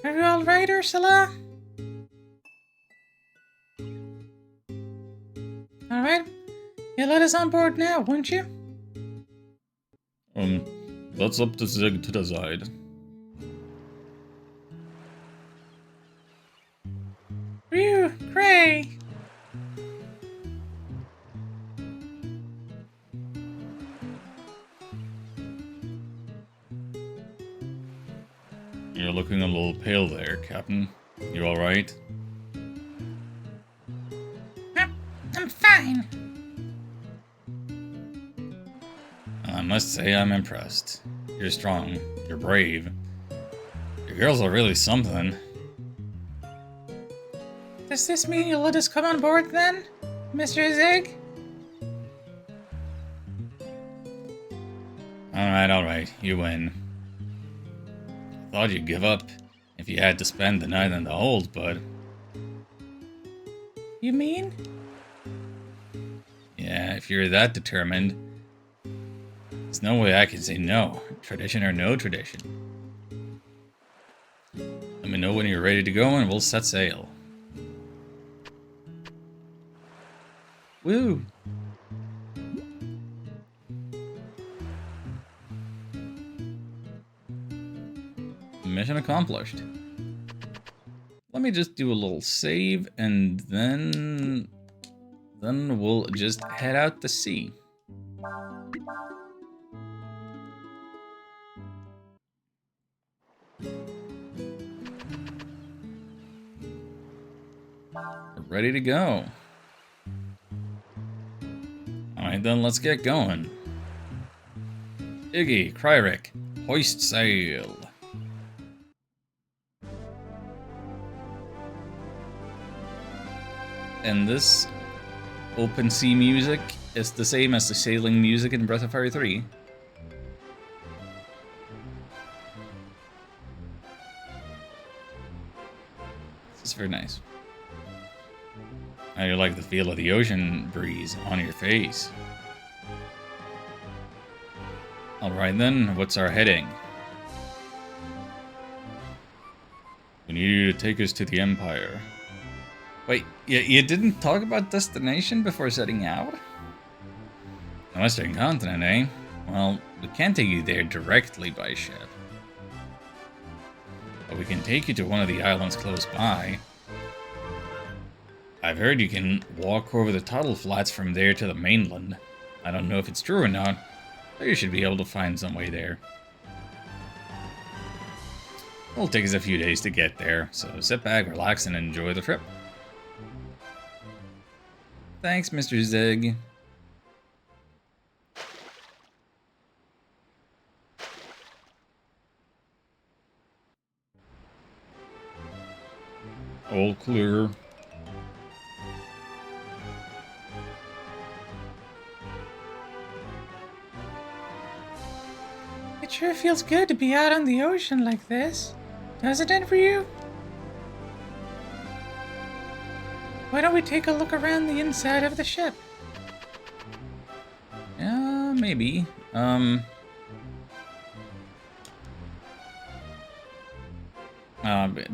Are you all right, Ursula? All right. You'll let us on board now, won't you? That's up to Zig to decide. Phew, Gray. You're looking a little pale there, Captain. You alright? I'm fine. I must say I'm impressed. You're strong. You're brave. Your girls are really something. Does this mean you'll let us come on board then, Mr. Zig? Alright. You win. I thought you'd give up if you had to spend the night in the hold, but... You mean? Yeah, if you're that determined, there's no way I can say no, tradition or no tradition. Let me know when you're ready to go and we'll set sail. Woo! mission accomplished. Let me just do a little save, and then we'll just head out to sea. We're ready to go. Alright then, let's get going. Iggy, Kryrik, hoist sail. And this open sea music is the same as the sailing music in Breath of Fire 3. This is very nice. I like the feel of the ocean breeze on your face. Alright then, what's our heading? We need you to take us to the Empire. Wait, you didn't talk about destination before setting out? The Western Continent, eh? Well, we can't take you there directly by ship. But we can take you to one of the islands close by. I've heard you can walk over the tidal flats from there to the mainland. I don't know if it's true or not, but you should be able to find some way there. It'll take us a few days to get there, so sit back, relax, and enjoy the trip. Thanks, Mr. Zig. All clear. It sure feels good to be out on the ocean like this. Doesn't it for you? Why don't we take a look around the inside of the ship? Yeah, maybe.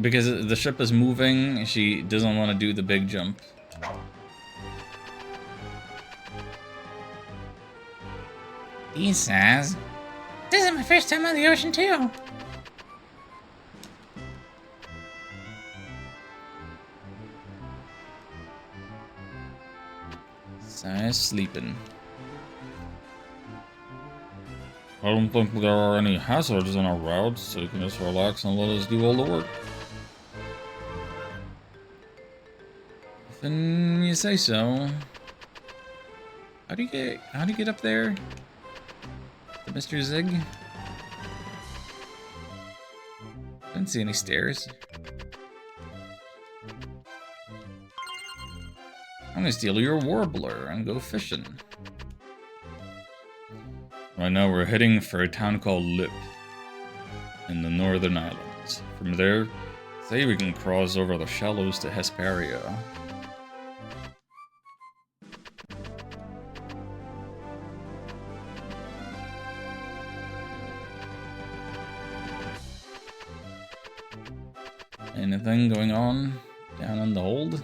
Because the ship is moving, she doesn't want to do the big jump. He says, "This is my first time on the ocean too." Si's sleeping. I don't think there are any hazards in our route, so you can just relax and let us do all the work. Then you say so. How do you get up there? To Mr. Zig? I didn't see any stairs. I'm gonna steal your warbler and go fishing. Right now we're heading for a town called Lip in the Northern Islands. From there, say we can cross over the shallows to Hesperia. Anything going on down in the hold?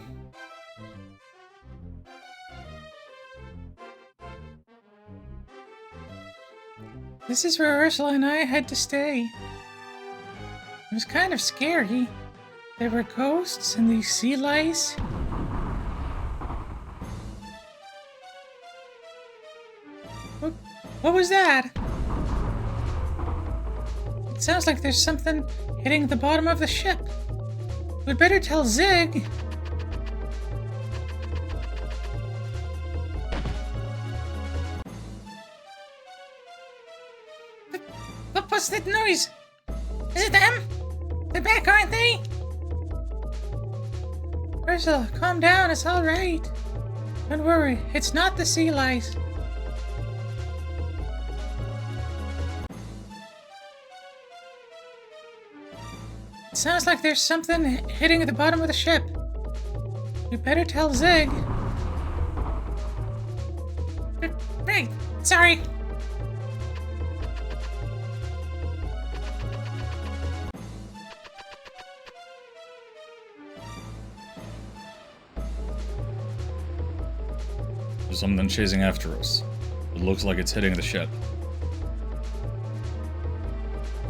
This is where Ursula and I had to stay. It was kind of scary. There were ghosts and these sea lice. What was that? It sounds like there's something hitting the bottom of the ship. We'd better tell Zig. What's that noise? Is it them? They're back, aren't they? Ursula, calm down, it's alright. Don't worry, it's not the sea lice. It sounds like there's something hitting at the bottom of the ship. We better tell Zig. Right, sorry. There's something chasing after us. It looks like it's hitting the ship.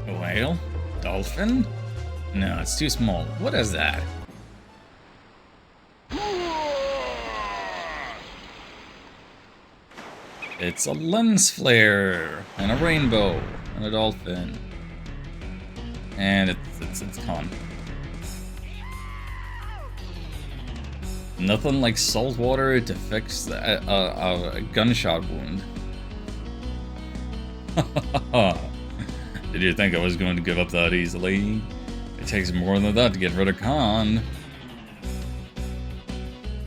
A whale? Dolphin? No, it's too small. What is that? It's a lens flare and a rainbow and a dolphin. And it's gone. Nothing like salt water to fix a gunshot wound. Did you think I was going to give up that easily? It takes more than that to get rid of Khan.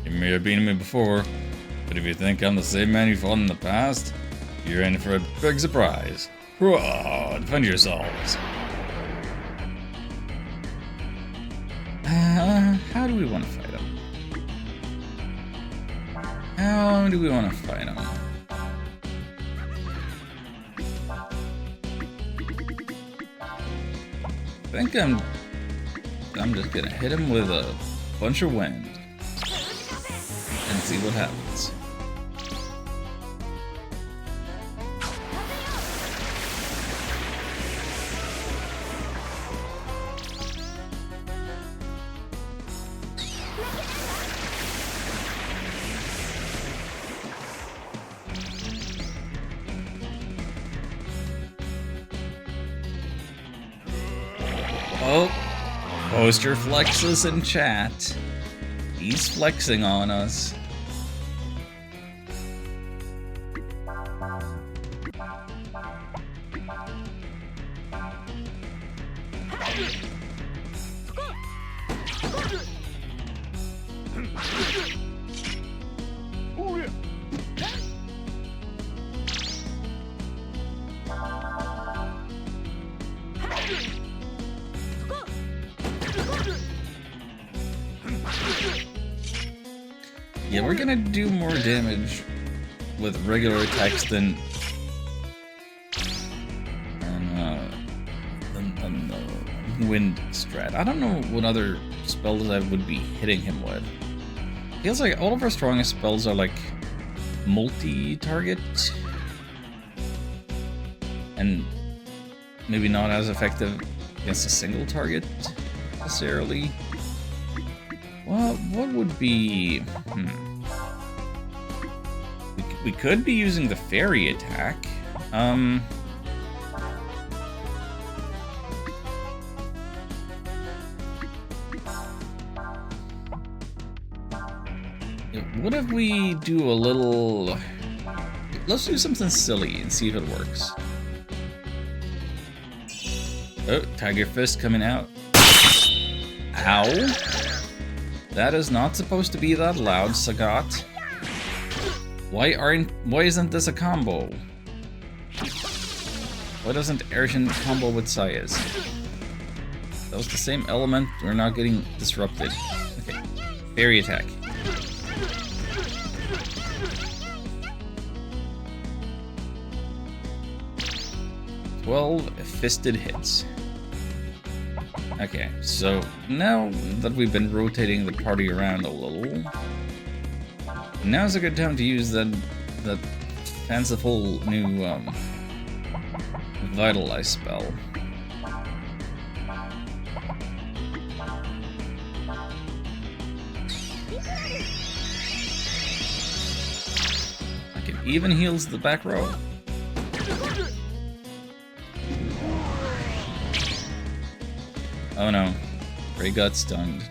You may have beaten me before, but if you think I'm the same man you fought in the past, you're in for a big surprise. Hurrah! Defend yourselves. How do we want to fight him? How do we want to fight him? I think I'm just gonna hit him with a bunch of wind and see what happens. Oh, poster flexes in chat. He's flexing on us. Yeah, we're gonna do more damage with regular attacks than the wind strat. I don't know what other spells I would be hitting him with. Feels like all of our strongest spells are like multi-target and maybe not as effective against a single target necessarily. Well, what would be... We could be using the fairy attack. What if we do a little... Let's do something silly and see if it works. Oh, Tiger Fist coming out. Ow. That is not supposed to be that loud, Sagat. Why isn't this a combo? Why doesn't Ershin combo with Sayas? That was the same element, we're not getting disrupted. Okay, fairy attack. Fisted hits. Okay, so now that we've been rotating the party around a little, now's a good time to use that fanciful new Vitalize spell. Okay, even heals the back row. Oh no, Ray got stunned.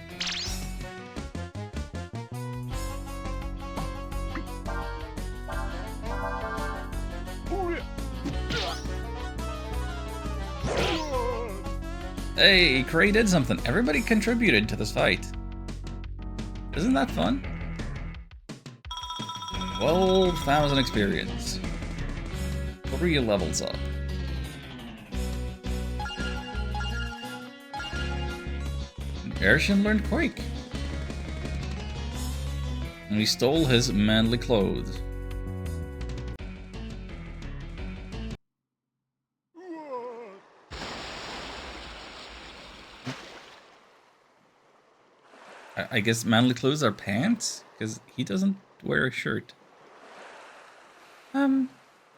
Hey, Cray did something. Everybody contributed to this fight. Isn't that fun? 12,000 experience. 3 levels up. Ershin learned Quake. And we stole his manly clothes. I guess manly clothes are pants? Because he doesn't wear a shirt.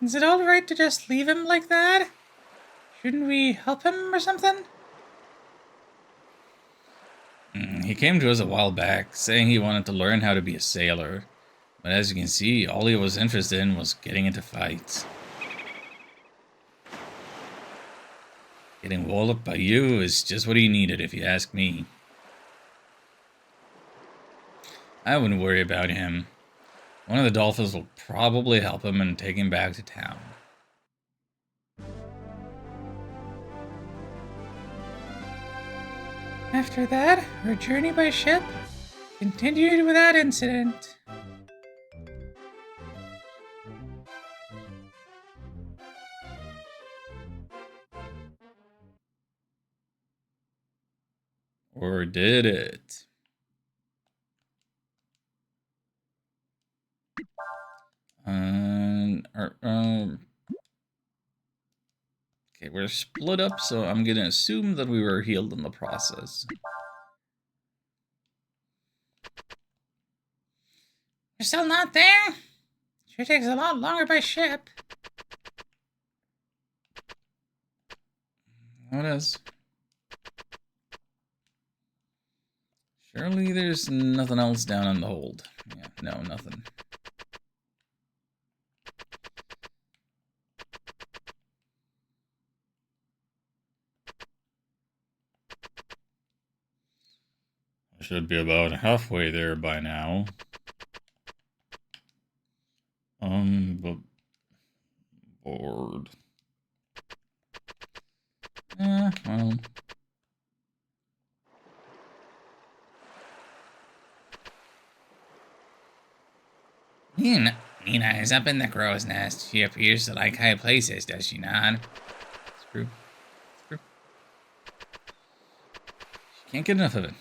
Is it alright to just leave him like that? Shouldn't we help him or something? He came to us a while back, saying he wanted to learn how to be a sailor. But as you can see, all he was interested in was getting into fights. Getting walled up by you is just what he needed, if you ask me. I wouldn't worry about him. One of the dolphins will probably help him and take him back to town. After that, our journey by ship continued without incident. Or did it? Okay, we're split up, so I'm gonna assume that we were healed in the process. You're still not there? Sure takes a lot longer by ship. What is? Surely there's nothing else down in the hold. Yeah, no, nothing. I should be about halfway there by now. But bored. Well. Nina is up in the crow's nest. She appears to like high places, does she not? It's true. It's true. She can't get enough of it.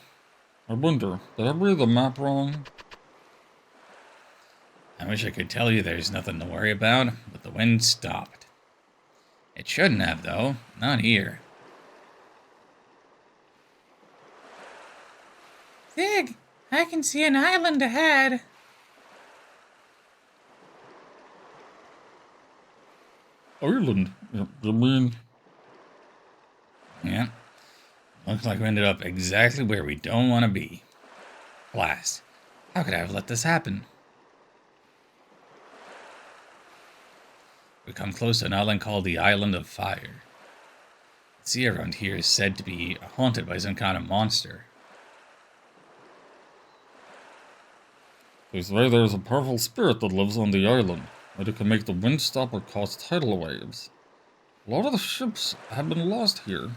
I wonder, did I read the map wrong? I wish I could tell you there's nothing to worry about, but the wind stopped. It shouldn't have, though. Not here. Zig, I can see an island ahead. Ireland? You mean? Yeah. Looks like we ended up exactly where we don't want to be. Blast. How could I have let this happen? We come close to an island called the Island of Fire. The sea around here is said to be haunted by some kind of monster. They say there's a powerful spirit that lives on the island, and it can make the wind stop or cause tidal waves. A lot of the ships have been lost here.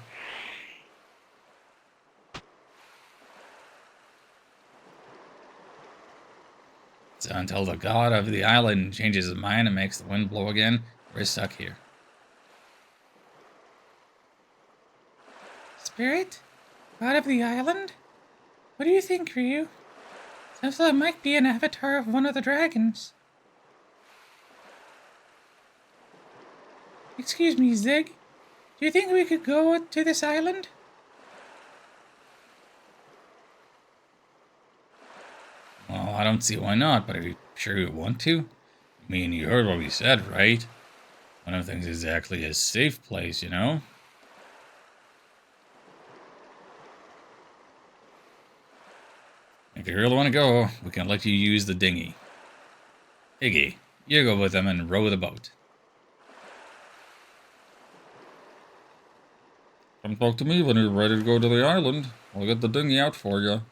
So until the god of the island changes his mind and makes the wind blow again, we're stuck here. Spirit? God of the island? What do you think, Ryu? Sounds like it might be an avatar of one of the dragons. Excuse me, Zig. Do you think we could go to this island? Well, I don't see why not, but are you sure you want to? I mean, you heard what we said, right? One of the things exactly a safe place, you know? If you really want to go, we can let you use the dinghy. Iggy, you go with them and row the boat. Come talk to me when you're ready to go to the island. I'll get the dinghy out for you.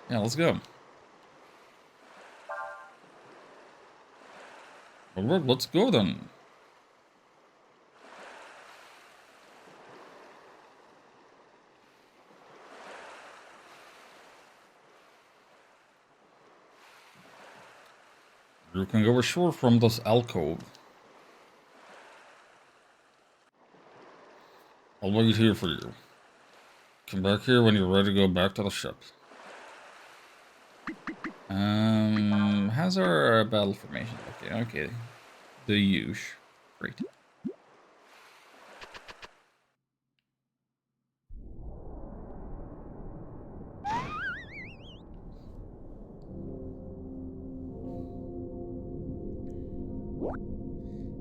Yeah, let's go. Alright, let's go then. You can go ashore from this alcove. I'll wait here for you. Come back here when you're ready to go back to the ship. How's our battle formation looking? Okay. The usual. Great.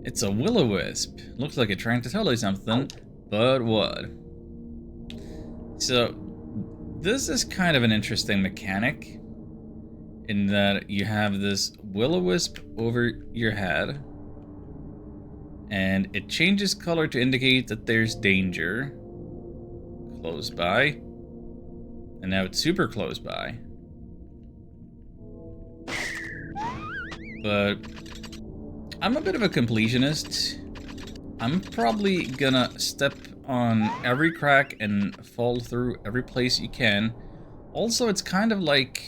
It's a will-o-wisp. Looks like it's trying to tell you something, but what? So, this is kind of an interesting mechanic in that you have this will-o-wisp over your head, and it changes color to indicate that there's danger close by, and now it's super close by. But I'm a bit of a completionist. I'm probably gonna step on every crack and fall through every place you can. Also, it's kind of like...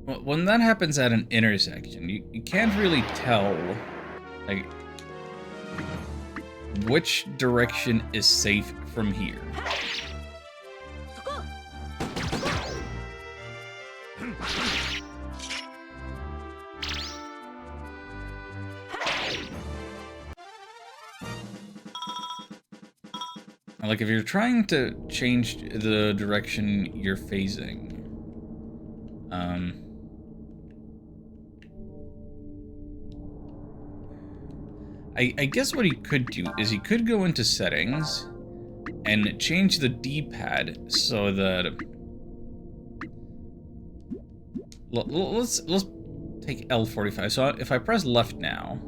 well, when that happens at an intersection, you can't really tell, like, which direction is safe from here. Like, if you're trying to change the direction you're phasing, I guess what he could do is he could go into settings and change the D-pad so that... let's take L45. So if I press left now,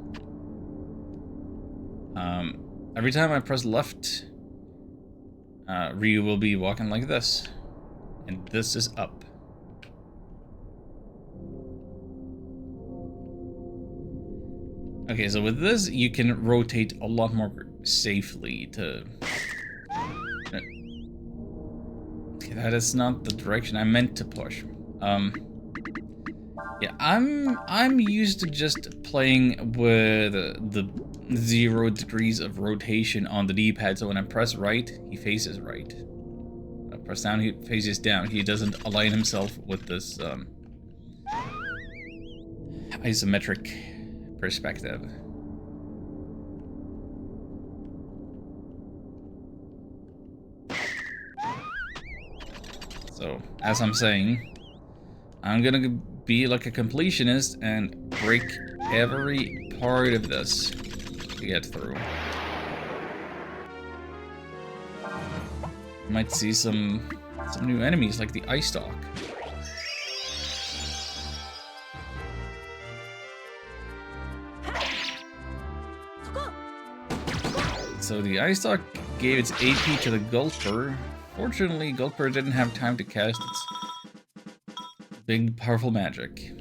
every time I press left, Ryu will be walking like this, and this is up. Okay, so with this, you can rotate a lot more safely to... okay, that is not the direction I meant to push. Yeah, I'm used to just playing with the 0 degrees of rotation on the D-pad, so when I press right, he faces right. When I press down, he faces down. He doesn't align himself with this isometric perspective. So, as I'm saying, I'm gonna be like a completionist and break every part of this to get through. You might see some new enemies like the ice stalk. So the ice stalk gave its AP to the Gulper. Fortunately, Gulper didn't have time to cast its big, powerful magic.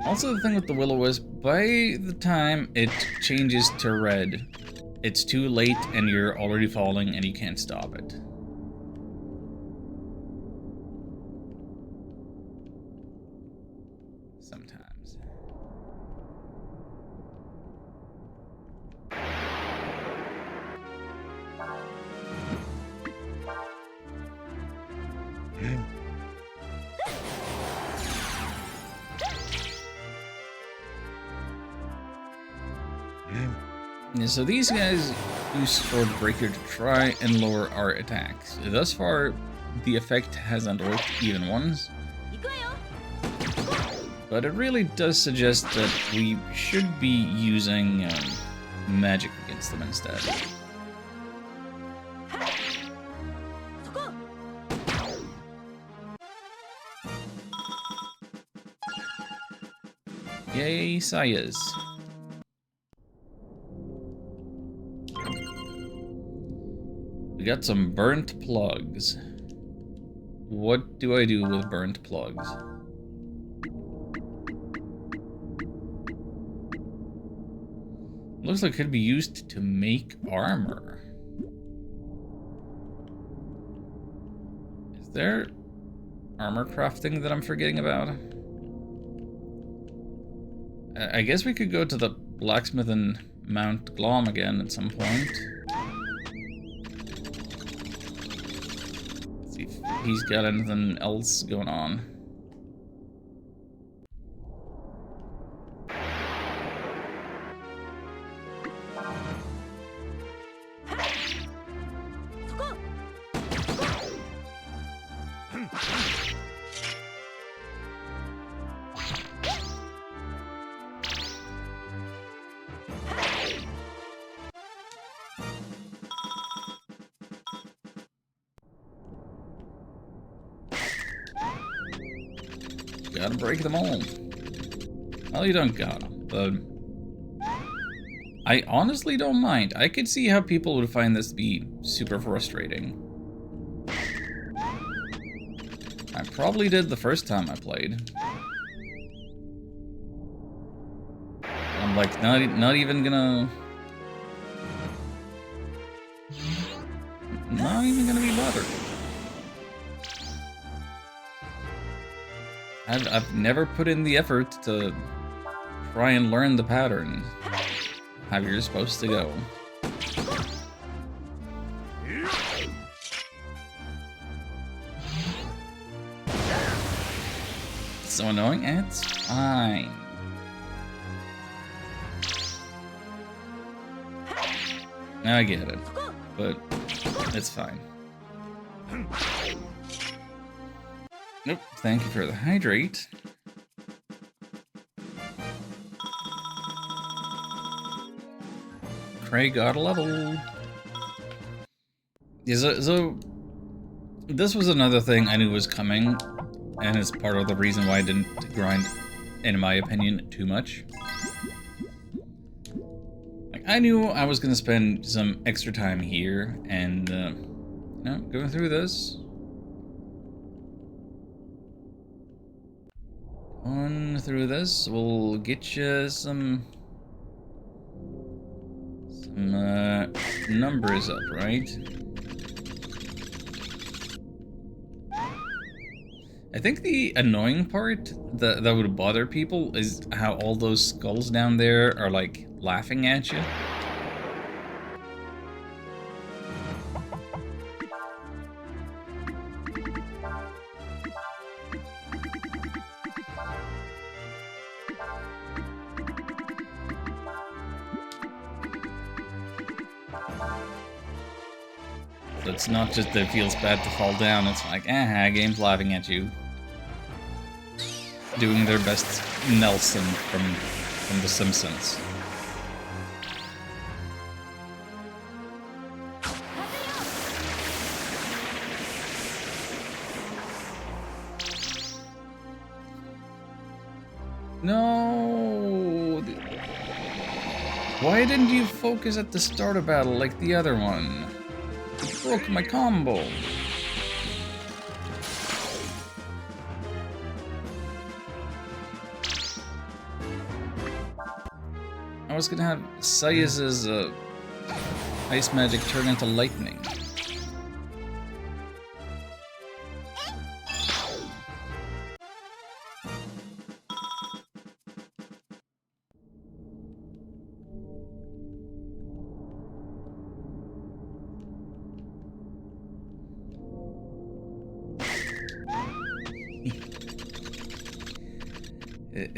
Also, the thing with the will-o-wisp, by the time it changes to red, it's too late and you're already falling and you can't stop it. Sometimes. Yeah, so these guys use Sword Breaker to try and lower our attacks. Thus far, the effect hasn't worked even once. But it really does suggest that we should be using magic against them instead. Yay, Sayas. We got some burnt plugs. What do I do with burnt plugs? Looks like it could be used to make armor. Is there armor crafting that I'm forgetting about? I guess we could go to the blacksmith and Mount Glom again at some point. See if he's got anything else going on. gotta break them all. Well, you don't gotta, but I honestly don't mind. I could see how people would find this to be super frustrating. I probably did the first time I played. I'm like, not even gonna be bothered. I've never put in the effort to try and learn the pattern. How you're supposed to go. So annoying, it's fine. I get it, but it's fine. Nope, thank you for the hydrate. Craig got a level. Yeah, so this was another thing I knew was coming, and it's part of the reason why I didn't grind, in my opinion, too much. Like, I knew I was gonna spend some extra time here, and you know, going through this. Going through this will get you some numbers up, right? I think the annoying part that would bother people is how all those skulls down there are like laughing at you. So it's not just that it feels bad to fall down, it's like, game's laughing at you. Doing their best Nelson from The Simpsons. No! Why didn't you focus at the start of battle like the other one? It broke my combo. I was gonna have Sayez's ice magic turn into lightning.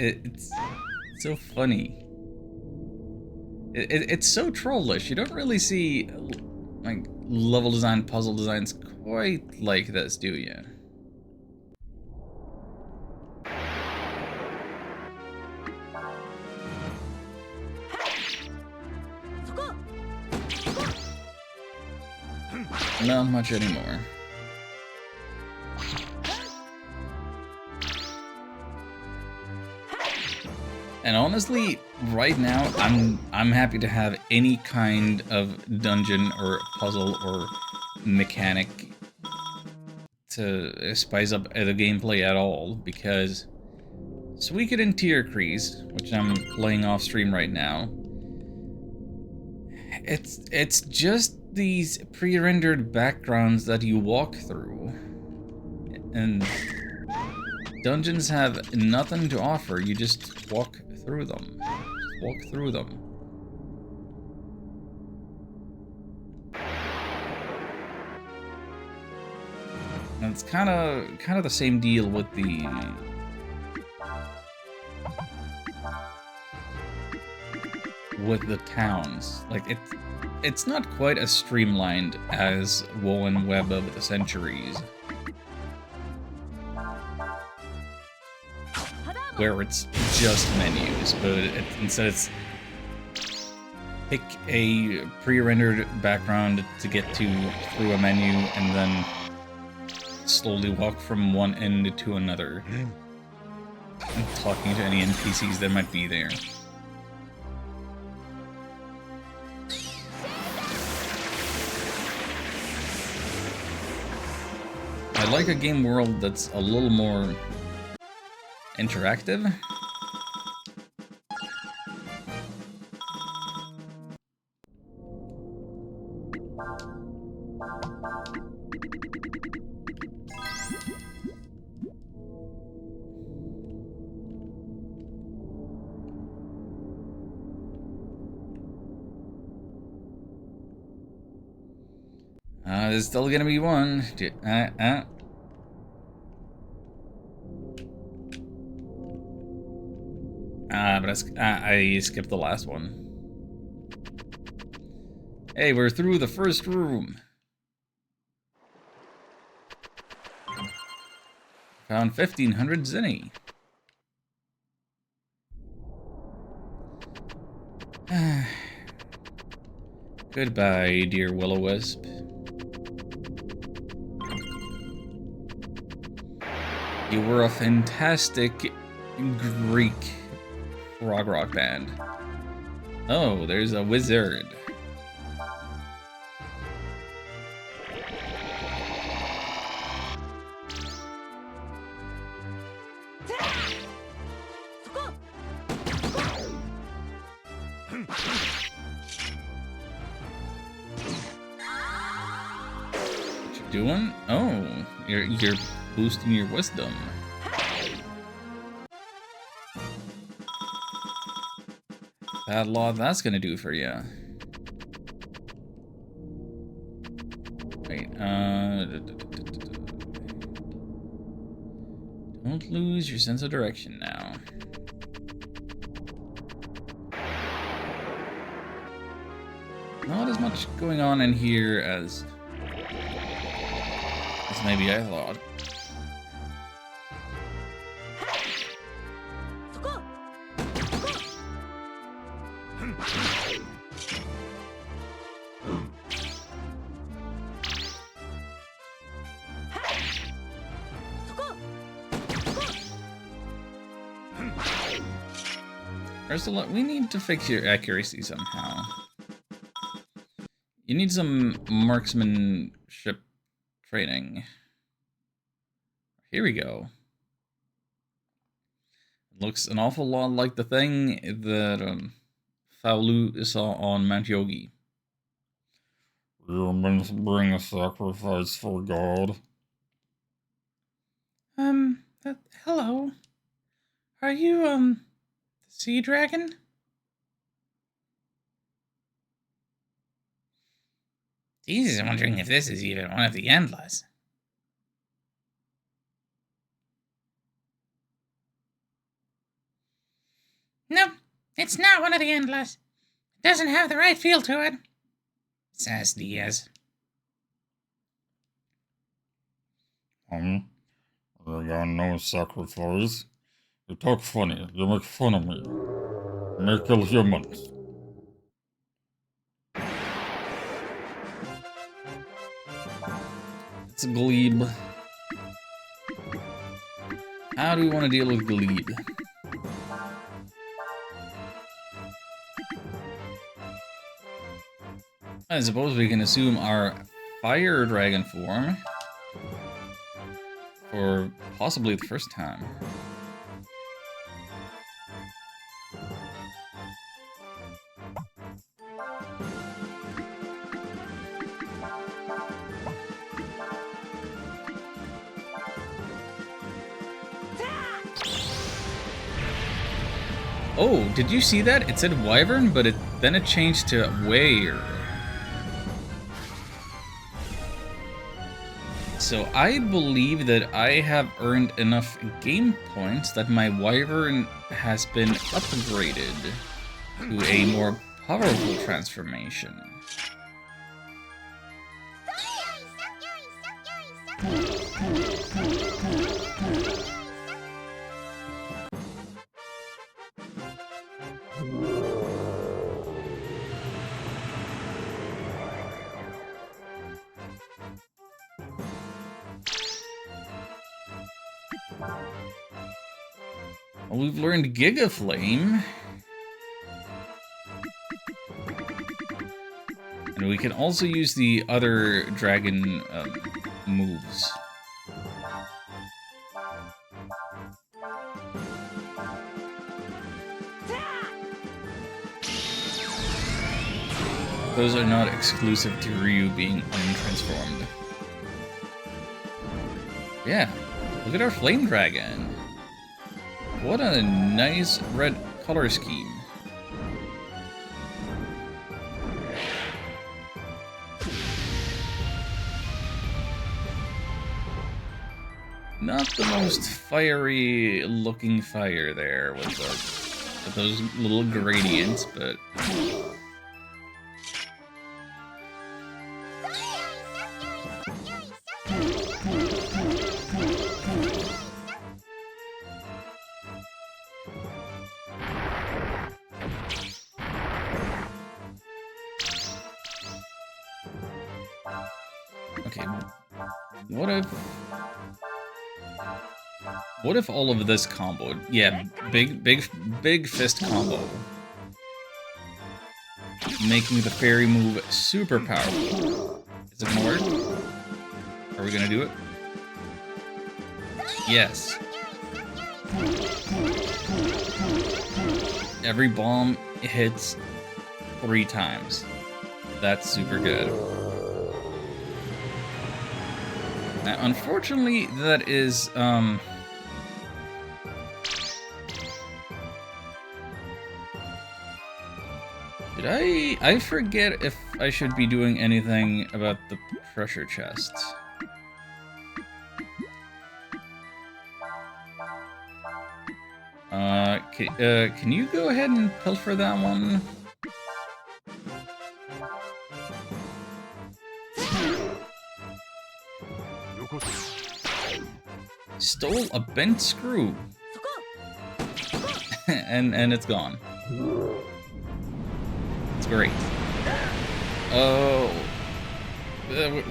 It's so funny. It's so trollish. You don't really see like level design, puzzle designs quite like this, do you? Not much anymore. And honestly, right now, I'm happy to have any kind of dungeon or puzzle or mechanic to spice up the gameplay at all, because Suikoden Tier Crease, which I'm playing off stream right now, it's just these pre-rendered backgrounds that you walk through, and dungeons have nothing to offer. You just walk through them. Just walk through them. And it's kind of the same deal with the towns. Like it's not quite as streamlined as Woven Web of the Centuries, where it's just menus, but instead it's pick a pre-rendered background to get to through a menu and then slowly walk from one end to another. and talking to any NPCs that might be there. I like a game world that's a little more interactive. There's still gonna be one. But I skipped the last one. Hey, we're through the first room. Found 1,500 zinni. Goodbye, dear Will-O-Wisp. You were a fantastic Greek prog rock band. Oh, there's a wizard. What you doing? Oh, you're boosting your wisdom. Bad law that's gonna do for you. Wait, don't lose your sense of direction now. Not as much going on in here as maybe I thought. Ursula, we need to fix your accuracy somehow. You need some marksmanship training. Here we go. Looks an awful lot like the thing that Faulu saw on Mount Yogi. You meant to bring a sacrifice for God. Hello. Are you, the sea dragon? Jesus, I'm wondering if this is even one of the endless. Nope, it's not one of the endless. It doesn't have the right feel to it. Says Diaz. I got no sacrifice. You talk funny. You make fun of me. You may kill humans. It's a glebe. How do we want to deal with glebe? I suppose we can assume our fire dragon form for possibly the first time. Oh, did you see that? It said wyvern, but then it changed to were. So I believe that I have earned enough game points that my wyvern has been upgraded to a more powerful transformation. Well, we've learned Giga Flame. And we can also use the other dragon moves. Those are not exclusive to Ryu being untransformed. Yeah, look at our flame dragon. What a nice red color scheme. Not the most fiery looking fire there with those little gradients, but okay. What if all of this comboed? Yeah, big fist combo. Making the fairy move super powerful. Is it gonna work? Are we gonna do it? Yes. Every bomb hits 3 times. That's super good. Now, unfortunately, that is, Did I forget if I should be doing anything about the pressure chest. Can you go ahead and pilfer that one? Stole a bent screw. and it's gone. It's great. Oh,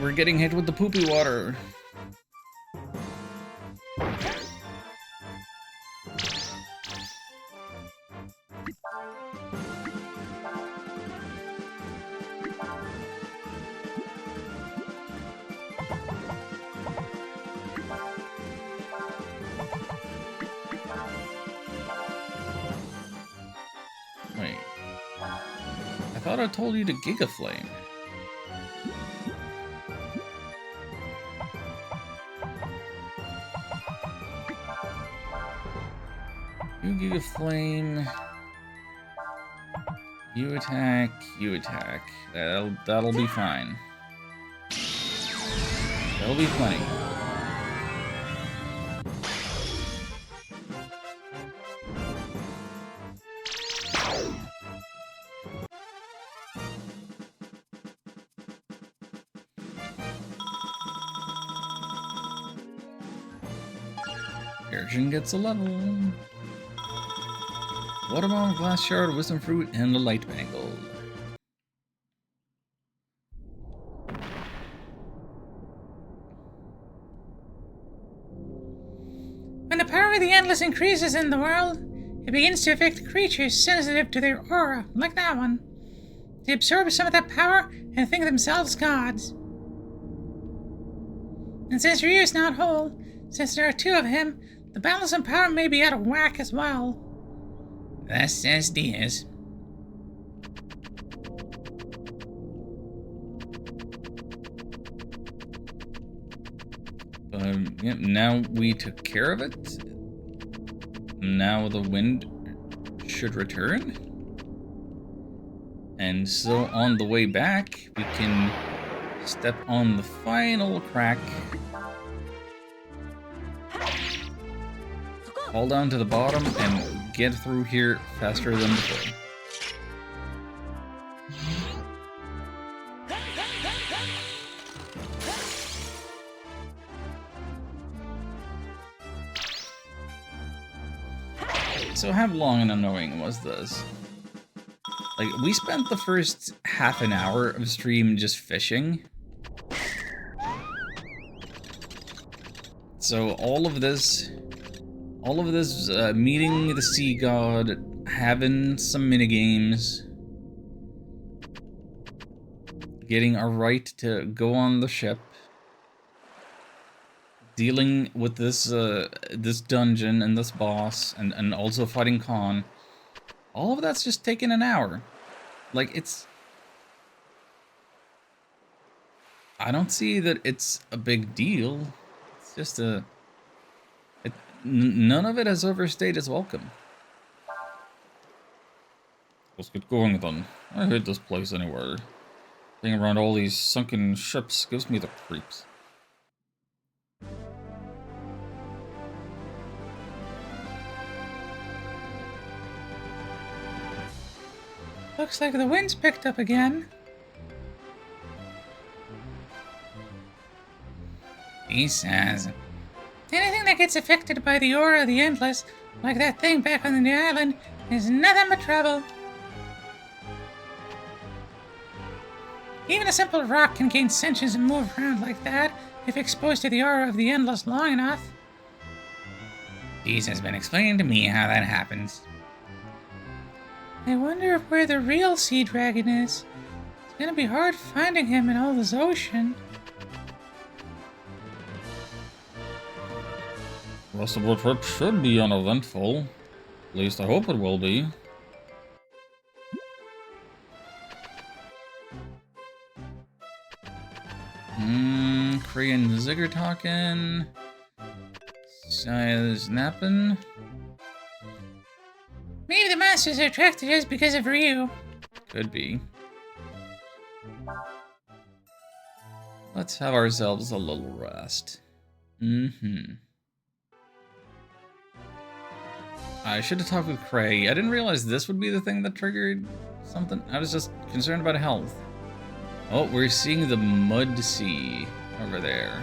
we're getting hit with the poopy water. Wait. I thought I told you to Giga Flame. You Giga Flame. You attack. You attack. That'll be fine. That'll be plenty. Urchin gets a level. Watermelon, glass shard, wisdom fruit, and the light bangle. When the power of the Endless increases in the world, it begins to affect creatures sensitive to their aura, like that one. They absorb some of that power and think of themselves gods. And since Ryu is not whole, since there are 2 of him, the balance of power may be out of whack as well. That says Diaz. Yeah, now we took care of it. Now the wind should return. And so on the way back, we can step on the final crack. Fall down to the bottom and get through here faster than before. So how long and annoying was this? Like, we spent the first half an hour of stream just fishing. So all all of this meeting the sea god, having some minigames, getting our right to go on the ship, dealing with this this dungeon and this boss, and also fighting Khan. All of that's just taking an hour. Like, it's... I don't see that it's a big deal. It's just a... none of it has overstayed its welcome. Let's get going then. I hate this place anyway. Being around all these sunken ships gives me the creeps. Looks like the wind's picked up again. He says, Anything that gets affected by the aura of the Endless, like that thing back on the island, is nothing but trouble. Even a simple rock can gain sentience and move around like that if exposed to the aura of the Endless long enough. Peace has been explaining to me how that happens. I wonder where the real sea dragon is. It's gonna be hard finding him in all this ocean. The rest of our trip should be uneventful. At least I hope it will be. Kree and Zigger talking. Saya's napping. Maybe the masters are attracted to us because of Ryu. Could be. Let's have ourselves a little rest. I should have talked with Cray. I didn't realize this would be the thing that triggered something. I was just concerned about health. Oh, we're seeing the Mud Sea over there.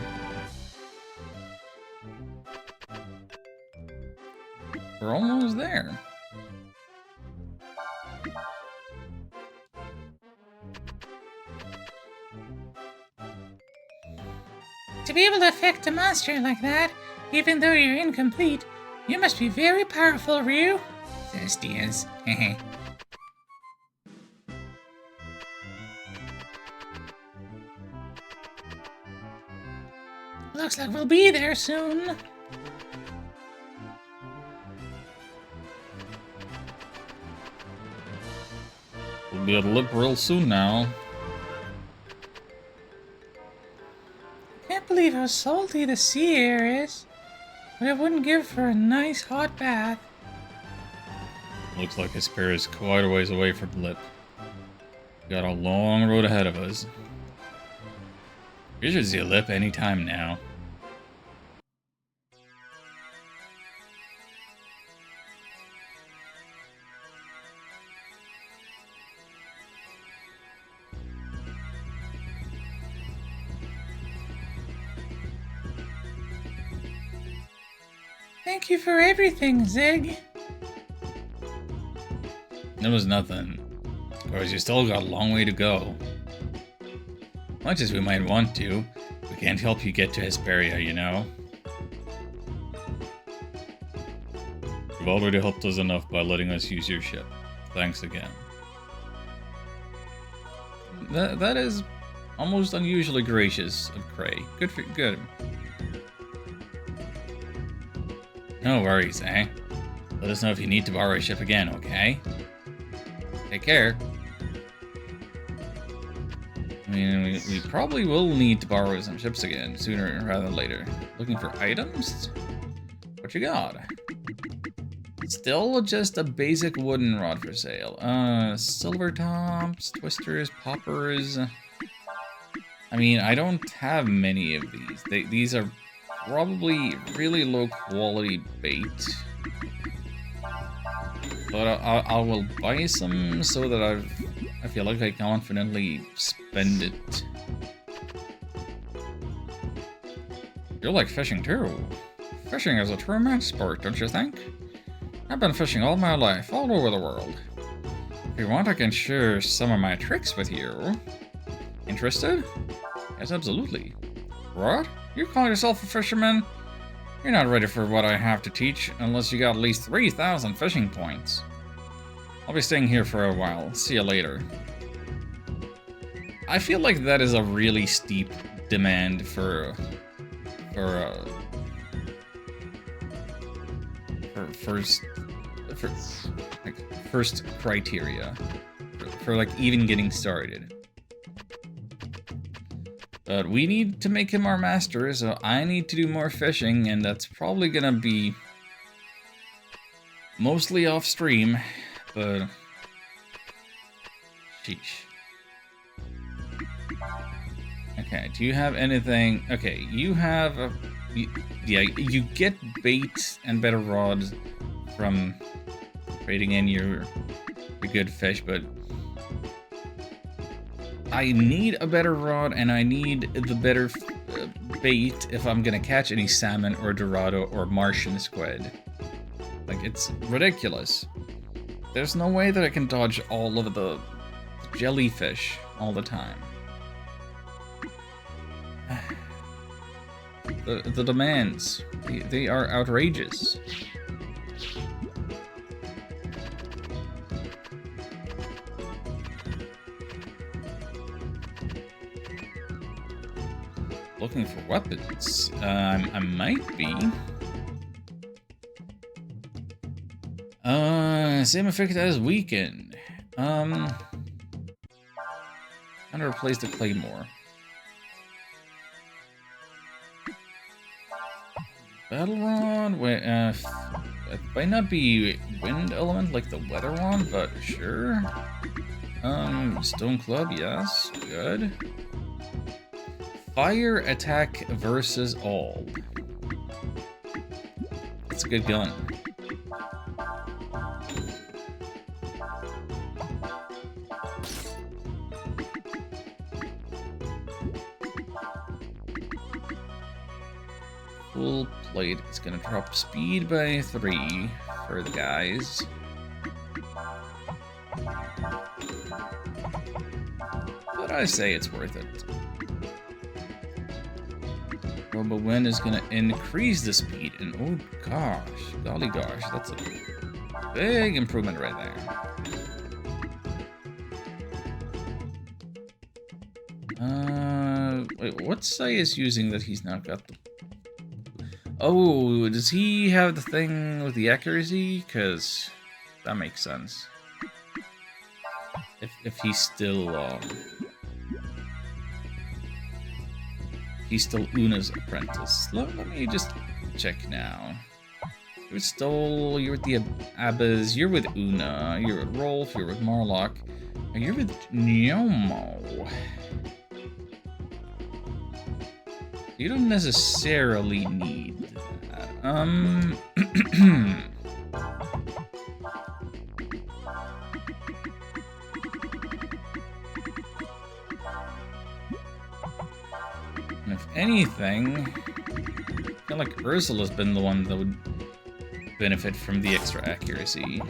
We're almost there. To be able to affect a monster like that, even though you're incomplete, you must be very powerful, Ryu. Says Diaz. Hehe. Looks like we'll be there soon. We'll be at Lip real soon now. Can't believe how salty the sea air is. But I wouldn't give for a nice hot bath. Looks like Hesperia's quite a ways away from Lip. Got a long road ahead of us. We should see Lip anytime now. Thank you for everything, Zig. It was nothing. Of course, you still got a long way to go. Much as we might want to, we can't help you get to Hesperia, you know? You've already helped us enough by letting us use your ship. Thanks again. That is almost unusually gracious of Cray. Good. No worries, eh? Let us know if you need to borrow a ship again, okay? Take care. I mean, we probably will need to borrow some ships again, sooner rather than later. Looking for items? What you got? Still just a basic wooden rod for sale. Silver tops, twisters, poppers. I mean, I don't have many of these. These are probably really low quality bait. But I will buy some so that I feel like I confidently spend it. You like fishing too. Fishing is a true man's sport, don't you think? I've been fishing all my life, all over the world. If you want, I can share some of my tricks with you. Interested? Yes, absolutely. What? You call yourself a fisherman? You're not ready for what I have to teach unless you got at least 3,000 fishing points. I'll be staying here for a while. See you later. I feel like that is a really steep demand for first criteria for like even getting started. But we need to make him our master, so I need to do more fishing, and that's probably gonna be mostly off stream, but sheesh. Okay, do you have anything? Okay, you have a... Yeah, you get bait and better rods from trading in your good fish, but I need a better rod and I need the better bait if I'm gonna catch any salmon or dorado or Martian squid. Like, it's ridiculous. There's no way that I can dodge all of the jellyfish all the time. The demands, they are outrageous. Looking for weapons. I might be. Same effect as weakened. I'm gonna replace the claymore. Battle rod? Wait, it might not be wind element like the weather one, but sure. Stone club, yes, good. Fire attack versus all. That's a good gun. Full plate is gonna drop speed by 3 for the guys. But I say it's worth it. Robo Wind is gonna increase the speed, and oh gosh, golly gosh, that's a big improvement right there. Wait, what's Sayus using that he's not got the... Oh, does he have the thing with the accuracy? Because that makes sense. If he's still Una's apprentice. Let me just check now. You're with the Abbas, you're with Una, you're with Rolf, you're with Marlock, and you're with Nyomo. You don't necessarily need that. If anything, I feel like Ursula's been the one that would benefit from the extra accuracy.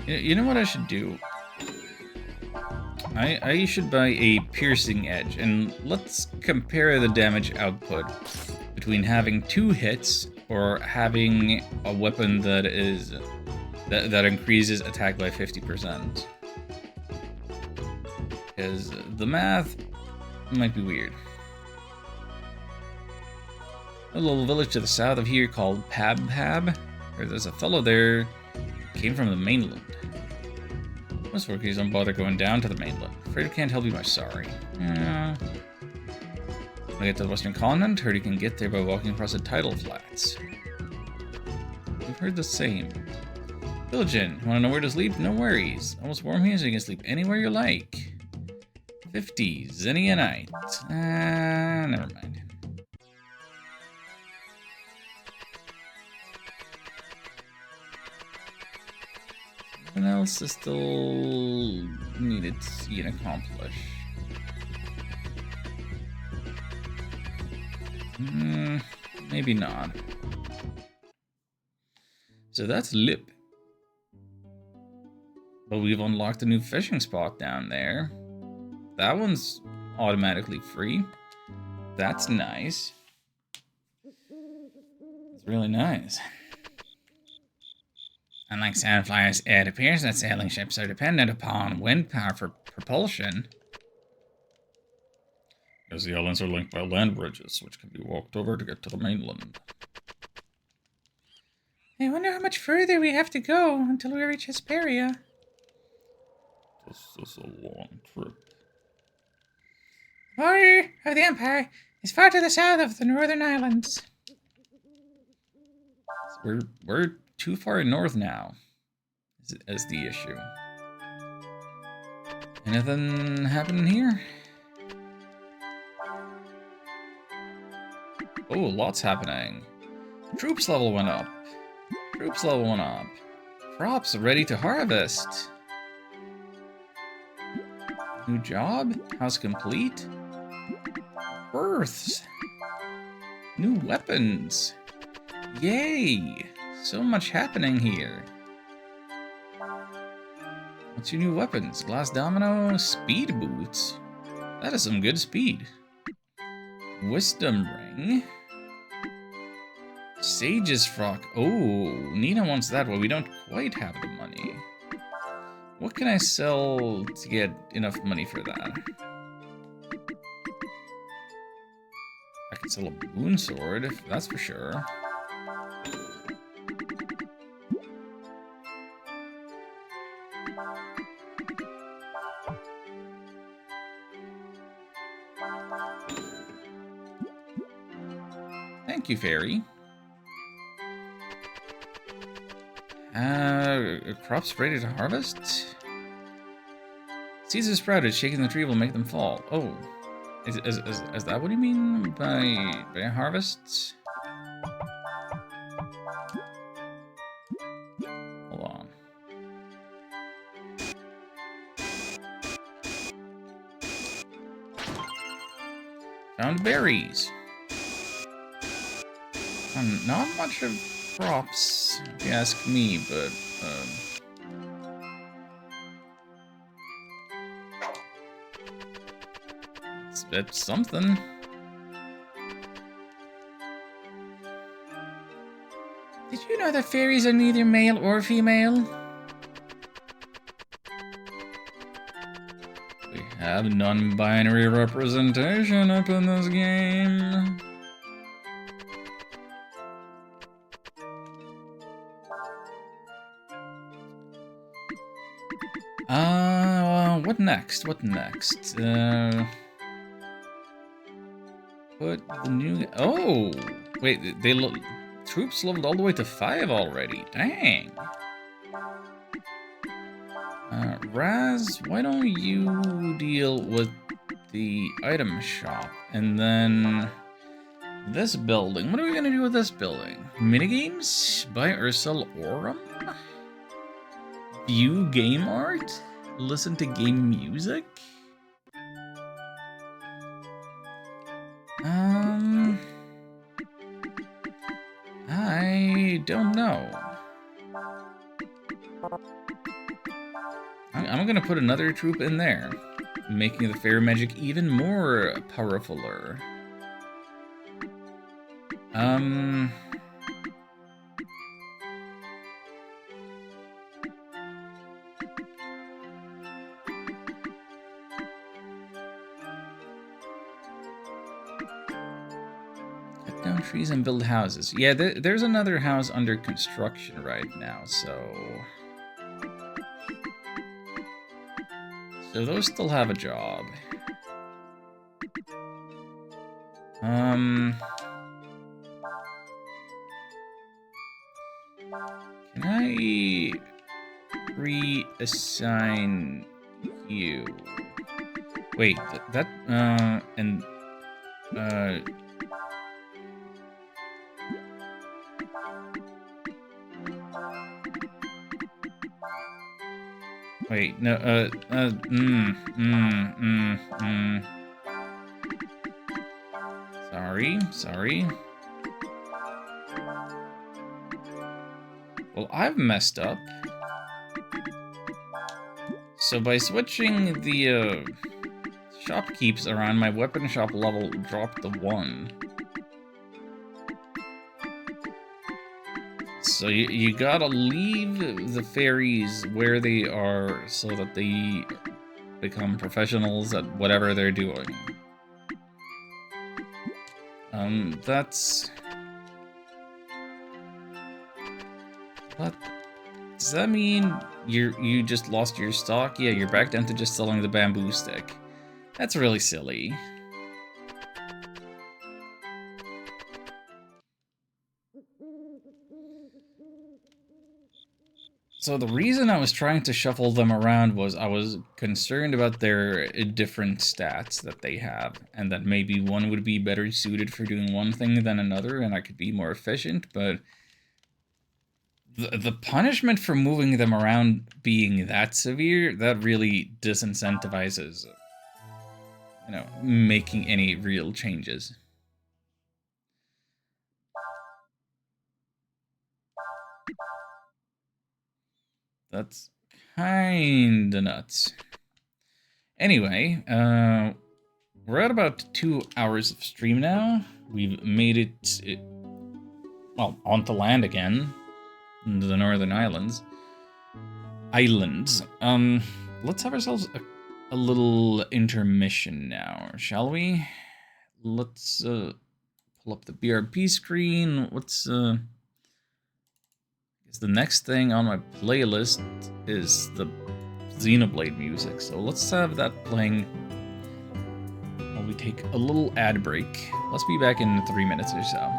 You know what I should do? I should buy a piercing edge, and let's compare the damage output between having 2 hits or having a weapon that increases attack by 50%. Because the math might be weird. A little village to the south of here called Pab. There's a fellow there, came from the mainland. Most workers don't bother going down to the mainland. Afraid I can't help you much, sorry. Yeah. When I get to the western continent, heard you can get there by walking across the tidal flats. We've heard the same. Village Inn, wanna know where to sleep? No worries. Almost warm here, so you can sleep anywhere you like. 50 Zinnia night. Never mind. What else is still needed to see and accomplish? Maybe not. So that's Lip. But we've unlocked a new fishing spot down there. That one's automatically free. That's nice. It's really nice. Unlike sandflies, it appears that sailing ships are dependent upon wind power for propulsion. As the islands are linked by land bridges, which can be walked over to get to the mainland. I wonder how much further we have to go until we reach Hesperia. This is a long trip. The border of the Empire is far to the south of the Northern Islands. So we're too far north now, is the issue. Anything happening here? Oh, lots happening. Troops level went up. Troops level went up. Crops ready to harvest. New job? House complete? Births. New weapons. Yay! So much happening here. What's your new weapons? Glass domino, speed boots. That is some good speed. Wisdom ring. Sage's frock. Oh, Nina wants that, but we don't quite have the money. What can I sell to get enough money for that? I can sell a boon sword, that's for sure. Thank you, Fairy. Crops ready to harvest? Seeds are sprouted, shaking the tree will make them fall. Oh, is that what you mean by harvest? Hold on. Found berries. Not much of crops, if you ask me, but it's something. Did you know that fairies are neither male or female? We have non-binary representation up in this game. What next? What next? Put the new... Oh! Wait, troops leveled all the way to 5 already. Dang. Raz, why don't you deal with the item shop? And then... this building. What are we gonna do with this building? Minigames? Buy or sell Aurum? View game art? Listen to game music? I don't know. I'm gonna put another troop in there, making the fairy magic even more powerfuler. Cut down trees and build houses. Yeah, there's another house under construction right now, so those still have a job. Can I reassign you? Wait, Wait, no, Sorry. Well, I've messed up. So by switching the, shopkeeps around, my weapon shop level dropped to 1. So you gotta leave the fairies where they are so that they become professionals at whatever they're doing. That's... What? Does that mean you just lost your stock? Yeah, you're back down to just selling the bamboo stick. That's really silly. So the reason I was trying to shuffle them around was I was concerned about their different stats that they have, and that maybe one would be better suited for doing one thing than another, and I could be more efficient, but the punishment for moving them around being that severe, that really disincentivizes, you know, making any real changes. That's kinda nuts. Anyway, we're at about 2 hours of stream now. We've made it, well, onto land again, into the Northern Islands. Let's have ourselves a little intermission now, shall we? Let's, pull up the BRB screen. What's, is the next thing on my playlist is the Xenoblade music, so let's have that playing while we take a little ad break. Let's be back in 3 minutes or so.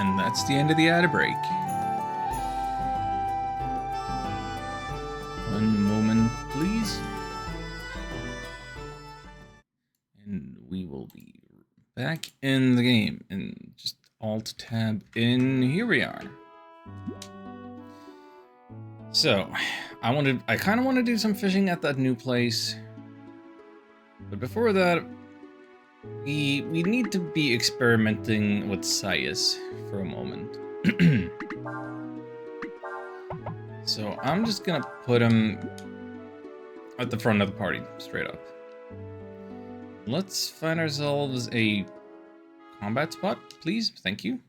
And that's the end of the ad break. One moment, please. And we will be back in the game. And just Alt Tab in. Here we are. So, I kind of want to do some fishing at that new place. But before that, we need to be experimenting with Sias for a moment. So I'm just gonna put him at the front of the party, straight up. Let's find ourselves a combat spot, please. Thank you.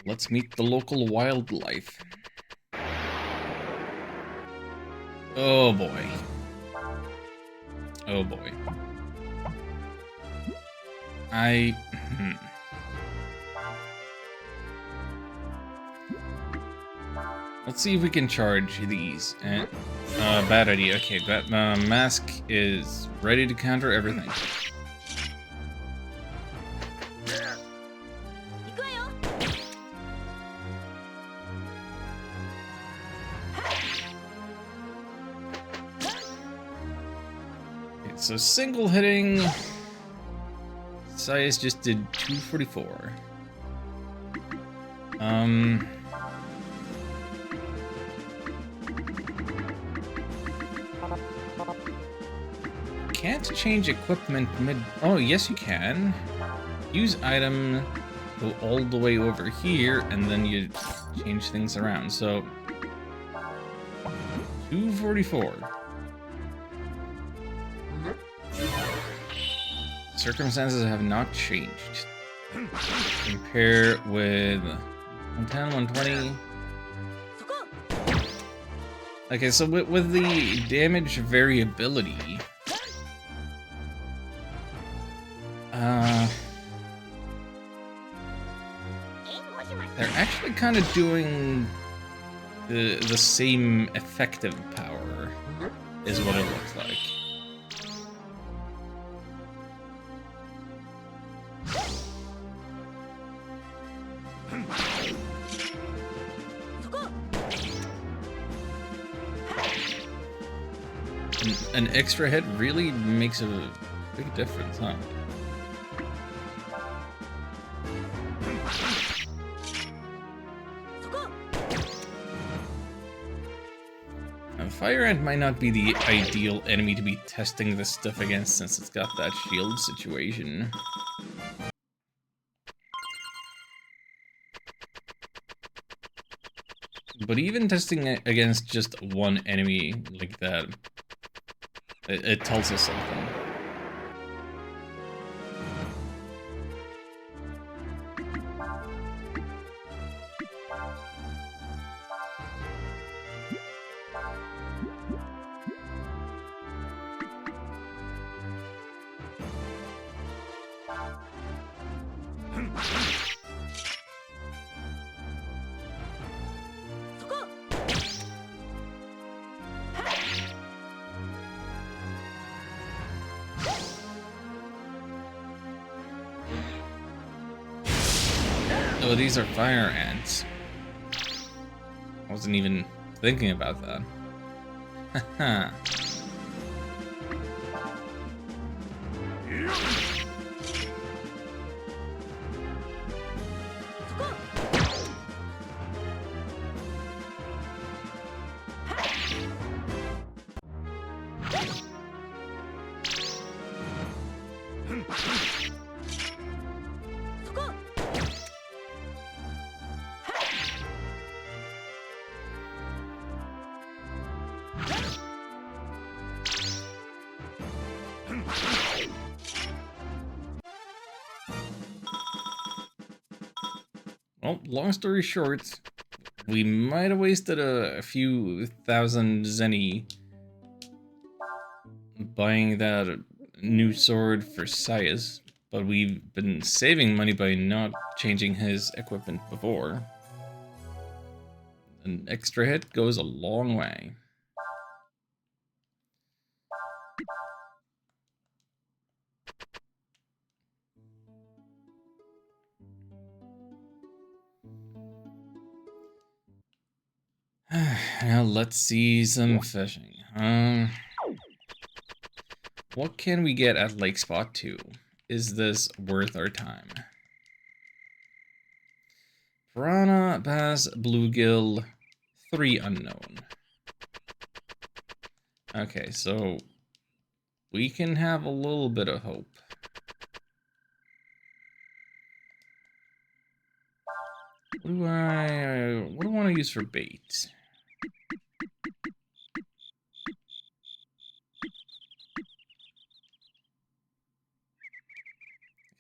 Let's meet the local wildlife. Oh boy. Oh boy. Let's see if we can charge these. Bad idea. Okay, that mask is ready to counter everything. Okay, so single hitting. Sias just did 244. Can't change equipment mid. Oh, yes, you can. Use item, go all the way over here, and then you change things around. So, 244. Circumstances have not changed. Compare with 110, 120. Okay, so with the damage variability, they're actually kind of doing the same effective power, is what it looks like. An extra hit really makes a big difference, huh? Now, Fire Ant might not be the ideal enemy to be testing this stuff against since it's got that shield situation. But even testing it against just one enemy like that, it tells us something. Oh, these are fire ants. I wasn't even thinking about that. Haha. Well, long story short, we might have wasted a few thousand zenny buying that new sword for Sias, but we've been saving money by not changing his equipment before. An extra hit goes a long way. Now let's see some fishing. What can we get at Lake Spot 2? Is this worth our time? Piranha, bass, bluegill, 3 unknown. Okay, so we can have a little bit of hope. What do I want to use for bait?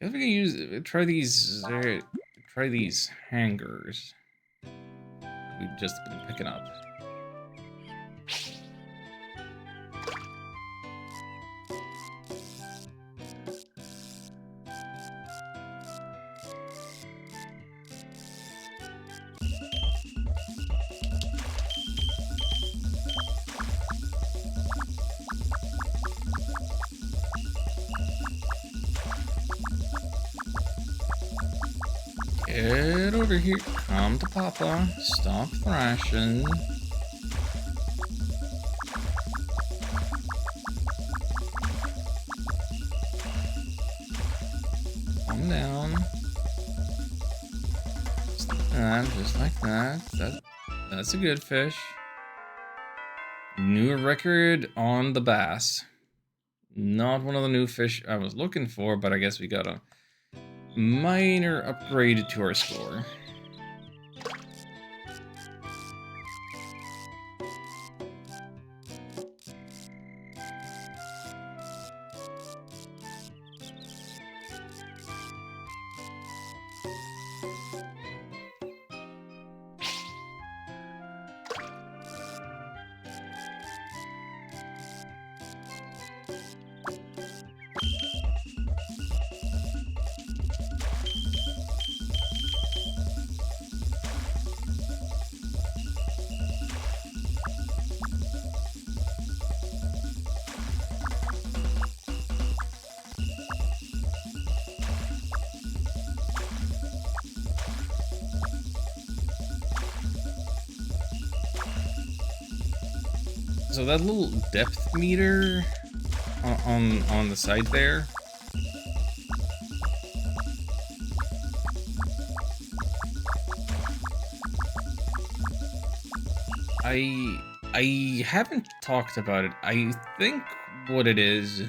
I guess we can use try these hangers we've just been picking up. Get over here. Come to Papa. Stop thrashing. Calm down. Just like that. That's a good fish. New record on the bass. Not one of the new fish I was looking for, but I guess we got a minor upgrade to our score. So that little depth meter on the side there, I haven't talked about it. I think what it is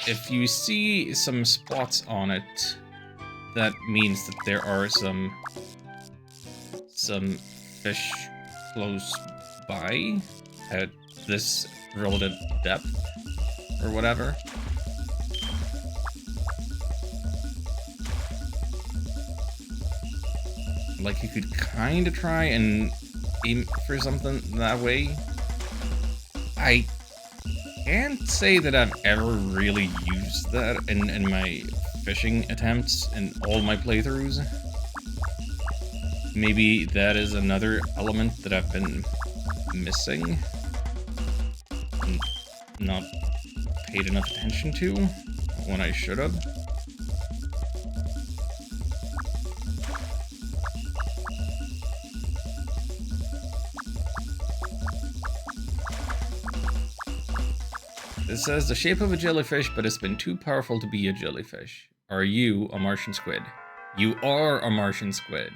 if you see some spots on it, that means that there are some fish close by at this relative depth or whatever. Like you could kind of try and aim for something that way. I can't say that I've ever really used that in my fishing attempts in all my playthroughs. Maybe that is another element that I've been missing and not paid enough attention to when I should have. It says the shape of a jellyfish, but it's been too powerful to be a jellyfish. Are you a Martian squid? You are a Martian squid.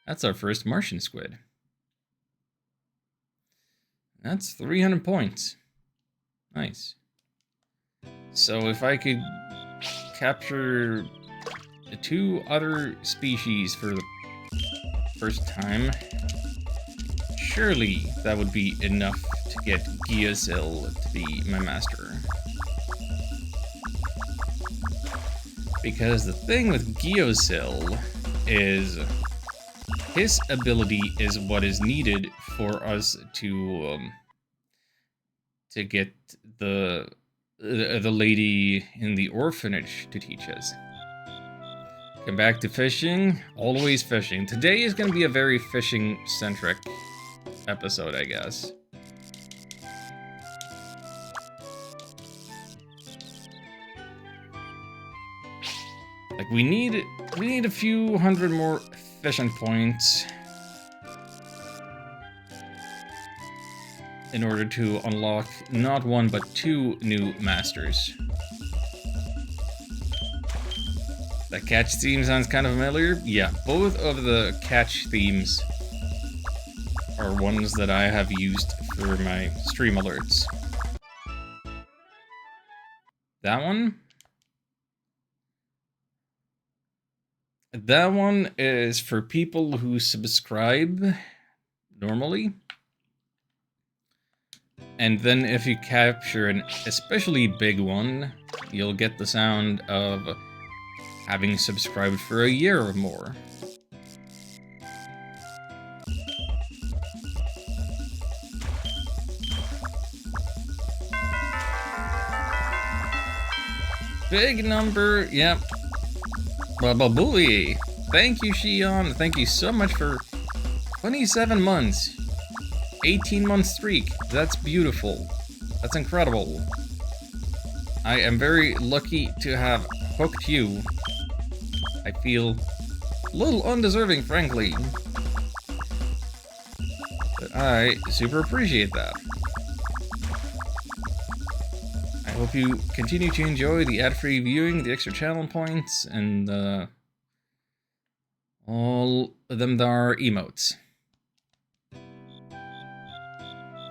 That's our first Martian squid. That's 300 points. Nice. So if I could capture the 2 other species for the first time, surely that would be enough to get Geosil to be my master. Because the thing with Geosil is his ability is what is needed for us to get the lady in the orphanage to teach us. Come back to fishing. Always fishing. Today is going to be a very fishing-centric episode, I guess. Like we need a few hundred more efficient points in order to unlock not one but 2 new masters. That catch theme sounds kind of familiar. Yeah, both of the catch themes are ones that I have used for my stream alerts. That one? That one is for people who subscribe normally. And then if you capture an especially big one, you'll get the sound of having subscribed for a year or more. Big number, yep. Bully. Thank you, Shion. Thank you so much for 27 months. 18-month streak. That's beautiful. That's incredible. I am very lucky to have hooked you. I feel a little undeserving, frankly. But I super appreciate that. I hope you continue to enjoy the ad-free viewing, the extra channel points, and all of them that are emotes.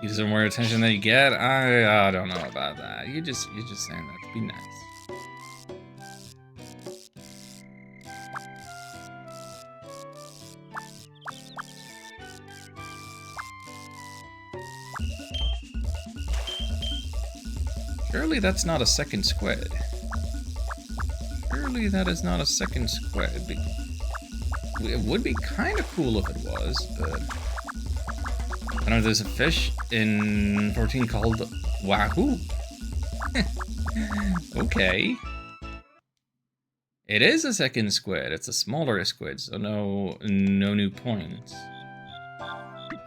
You deserve more attention than you get. I don't know about that. You're just saying that to be nice. Surely that's not a second squid. Surely that is not a second squid. It would be kind of cool if it was, but... I know there's a fish in 14 called Wahoo. Okay. It is a second squid. It's a smaller squid, so no new points.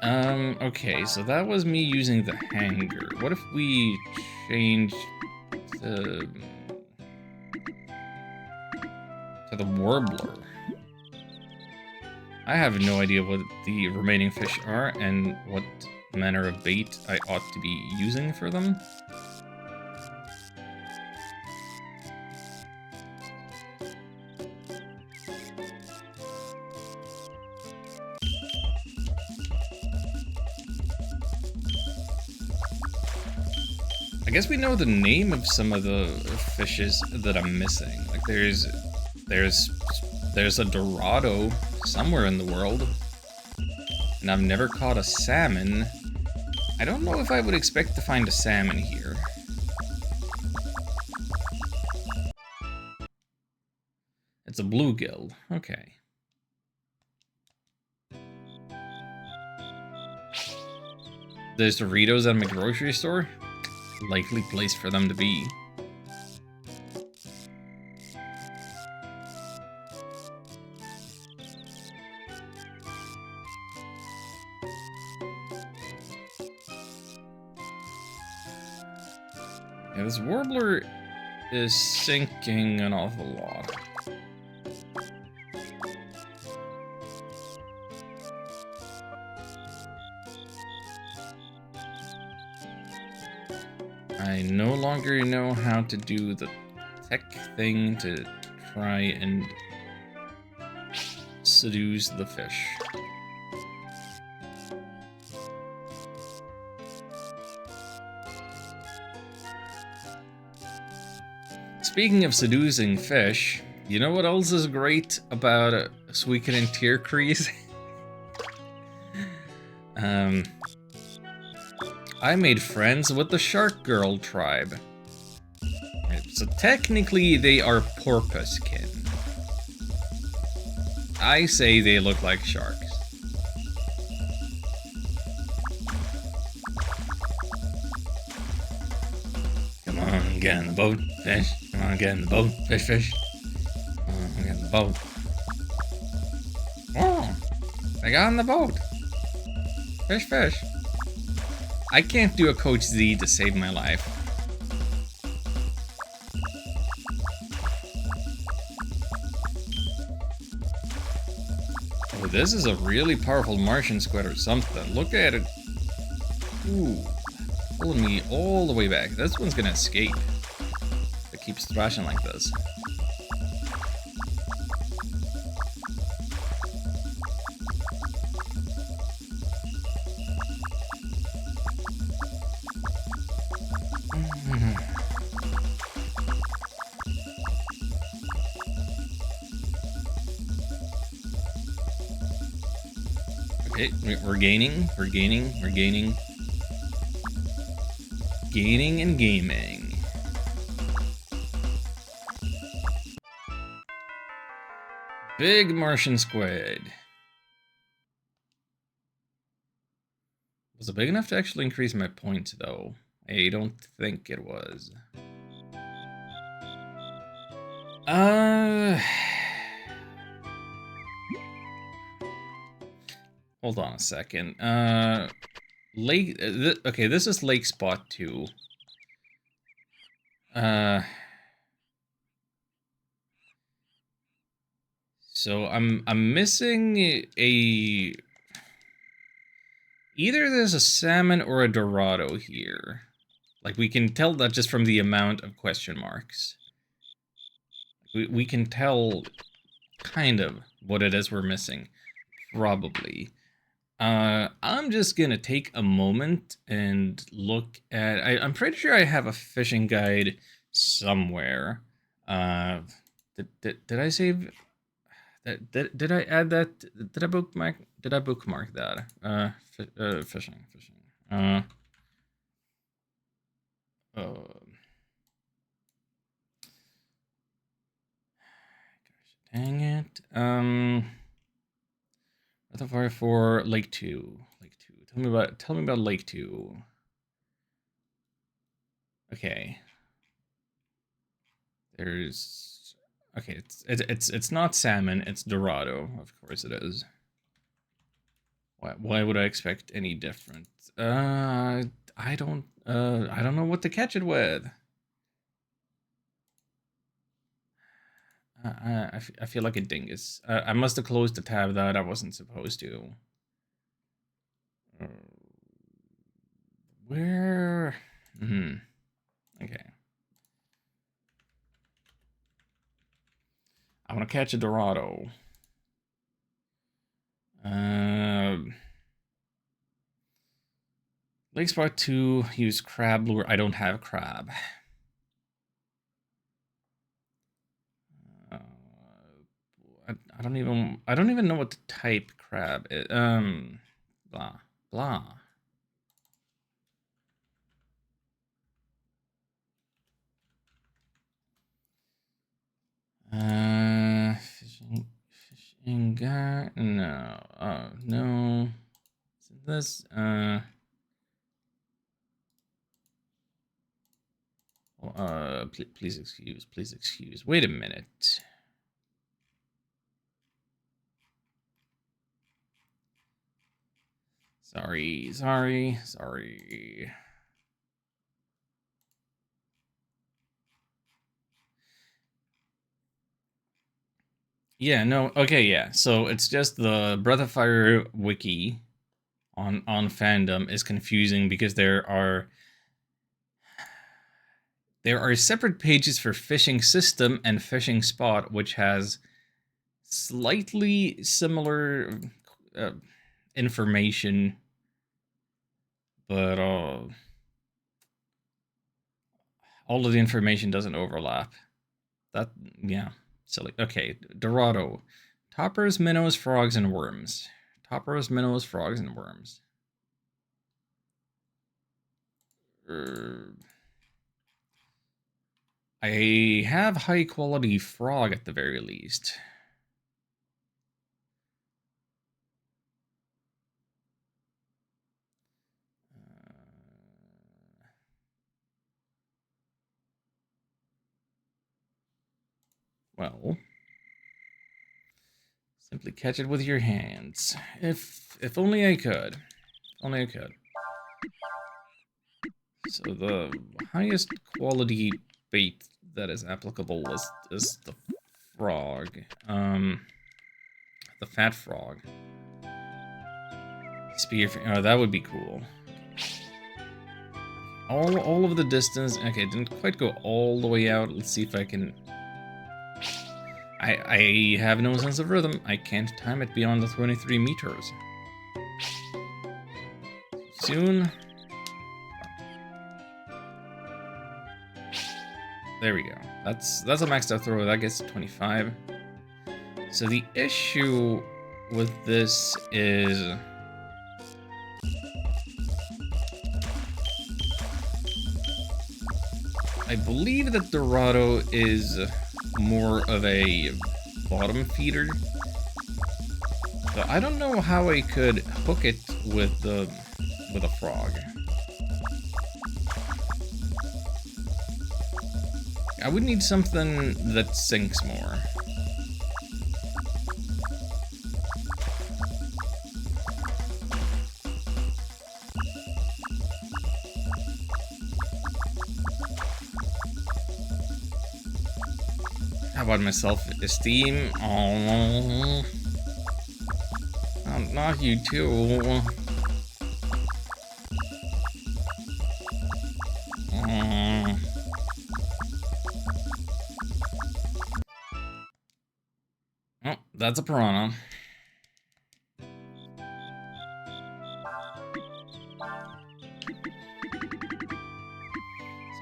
Okay, so that was me using the hanger. What if we change to the warbler? I have no idea what the remaining fish are and what manner of bait I ought to be using for them. I guess we know the name of some of the fishes that I'm missing. Like there's a Dorado somewhere in the world, and I've never caught a salmon. I don't know if I would expect to find a salmon here. It's a bluegill. Okay. There's Doritos at my grocery store. Likely place for them to be. Yeah, this warbler is sinking an awful lot. I no longer know how to do the tech thing to try and seduce the fish. Speaking of seducing fish, you know what else is great about Suiken and Tierkreis? I made friends with the Shark Girl tribe. So technically they are porpoisekin. I say they look like sharks. Come on, get in the boat, fish. Come on, get in the boat, fish, fish. Come on, get in the boat. Oh, they got in the boat. Fish, fish. I can't do a Coach Z to save my life. Oh, this is a really powerful Martian squid or something. Look at it. Ooh. Pulling me all the way back. This one's gonna escape. It keeps thrashing like this. Okay, we're gaining, we're gaining, we're gaining. Gaining and gaming. Big Martian squid. Was it big enough to actually increase my points, though? I don't think it was. Hold on a second. Lake. Okay, this is Lake Spot 2. So I'm missing a. Either there's a salmon or a Dorado here. Like, we can tell that just from the amount of question marks. We can tell kind of what it is we're missing. Probably. I'm just gonna take a moment and look at... I'm pretty sure I have a fishing guide somewhere. Did I save... Did I add that? Did I bookmark that? Fishing. Gosh, dang it. Reservoir for Lake 2. Lake 2. Tell me about Lake 2. Okay. There's... Okay, it's not salmon, it's Dorado. Of course it is. Why would I expect any different? I don't know what to catch it with. I feel like a dingus. I must have closed the tab that I wasn't supposed to. Where? Okay. I want to catch a Dorado. Lake Spot 2, use crab lure. I don't have crab. I don't even know what to type crab is. Blah blah. Fishing guy. No. No. This. Please excuse. Please excuse. Wait a minute. Sorry. Yeah, no, okay, yeah. So it's just the Breath of Fire wiki on fandom is confusing because there are separate pages for fishing system and fishing spot, which has slightly similar information, but all of the information doesn't overlap. That, yeah, silly. Okay, Dorado. Toppers, minnows, frogs, and worms. Toppers, minnows, frogs, and worms. I have high quality frog at the very least. Well, simply catch it with your hands. If only I could. Only I could. So the highest quality bait that is applicable is the frog. the fat frog. Spear. Oh, that would be cool. All of the distance. Okay, didn't quite go all the way out. Let's see if I can. I have no sense of rhythm. I can't time it beyond the 23 meters. Soon. There we go. That's a maxed out throw. That gets 25. So the issue with this is I believe that Dorado is more of a bottom feeder. So I don't know how I could hook it with a frog. I would need something that sinks more. How about my self-esteem? Oh, not you too. Oh, that's a piranha. So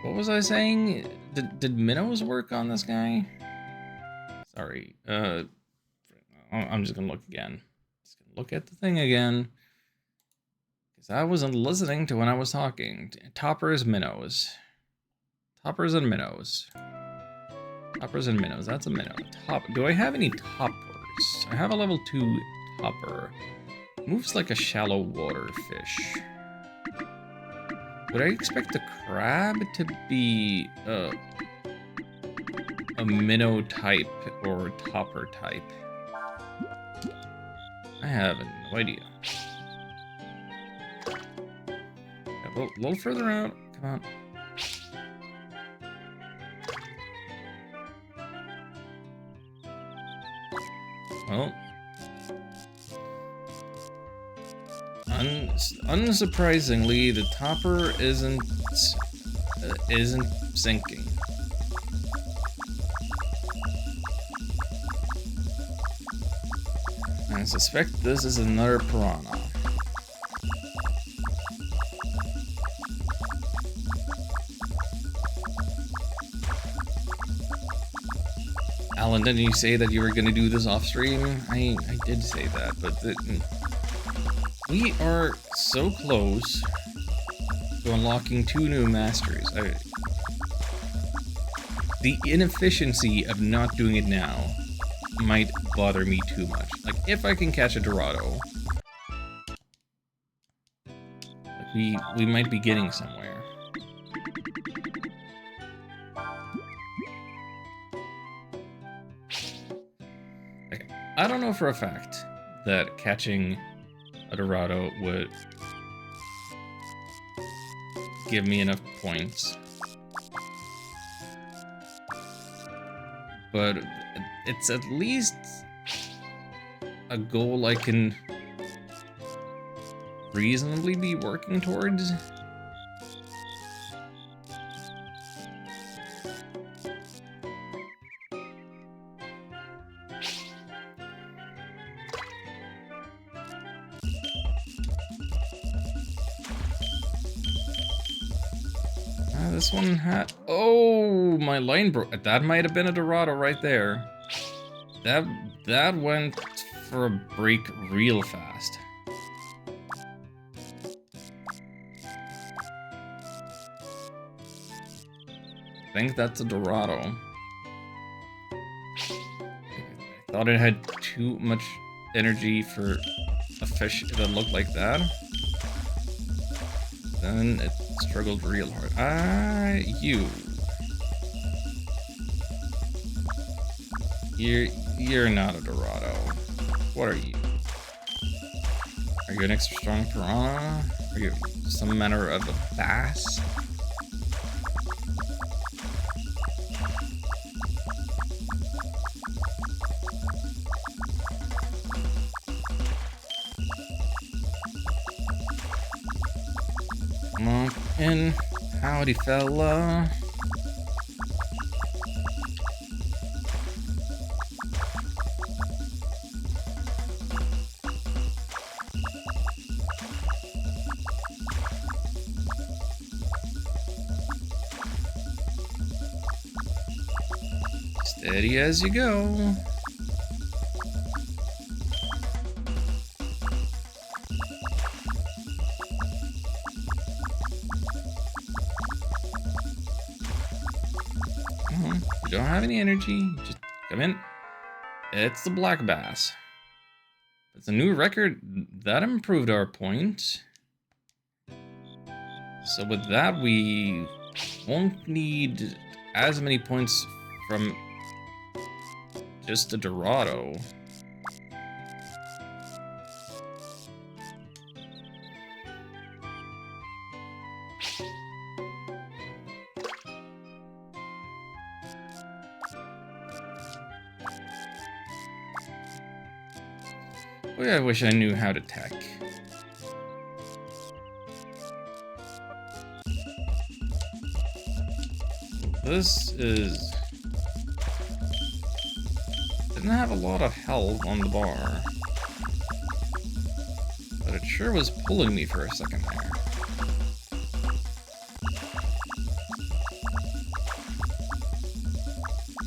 what was I saying? Did minnows work on this guy? Sorry. I'm just gonna look again. Just gonna look at the thing again. Because I wasn't listening to when I was talking. Toppers, minnows. Toppers and minnows. Toppers and minnows. That's a minnow. Do I have any toppers? I have a level 2 topper. Moves like a shallow water fish. Would I expect a crab to be a minnow type or topper type? I have no idea. A little further out. Come on. Well, unsurprisingly, the topper isn't sinking. I suspect this is another piranha. Alan, didn't you say that you were going to do this off stream? I did say that, but we are so close to unlocking 2 new masteries. The inefficiency of not doing it now might bother me too much. Like, if I can catch a Dorado, like we might be getting somewhere. I don't know for a fact that catching a Dorado would give me enough points. But it's at least a goal I can reasonably be working towards. This one had... Oh, my line broke. That might have been a Dorado right there. That went for a break real fast. I think that's a Dorado. I thought it had too much energy for a fish that looked like that. Then it struggled real hard. You're not a Dorado. What are you? Are you an extra strong piranha? Are you some manner of a bass? Come on in. Howdy, fella. Steady as you go. You don't have any energy, just come in. It's the black bass. It's a new record. That improved our point. So with that, we won't need as many points from just a Dorado. Boy, I wish I knew how to tech. This is... didn't have a lot of health on the bar. But it sure was pulling me for a second there.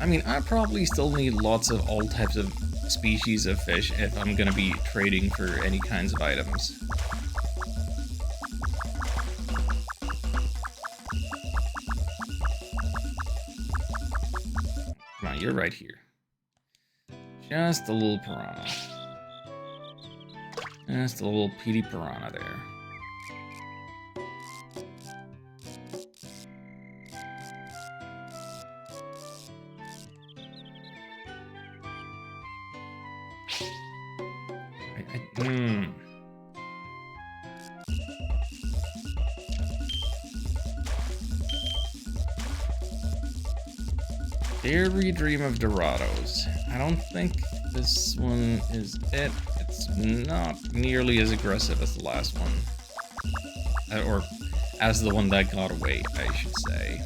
I mean, I probably still need lots of all types of species of fish if I'm gonna be trading for any kinds of items. Come on, you're right here. Just a little piranha. Just a little PD piranha there. Dare we dream of Dorados? I don't think this one is it. It's not nearly as aggressive as the last one. Or as the one that got away, I should say.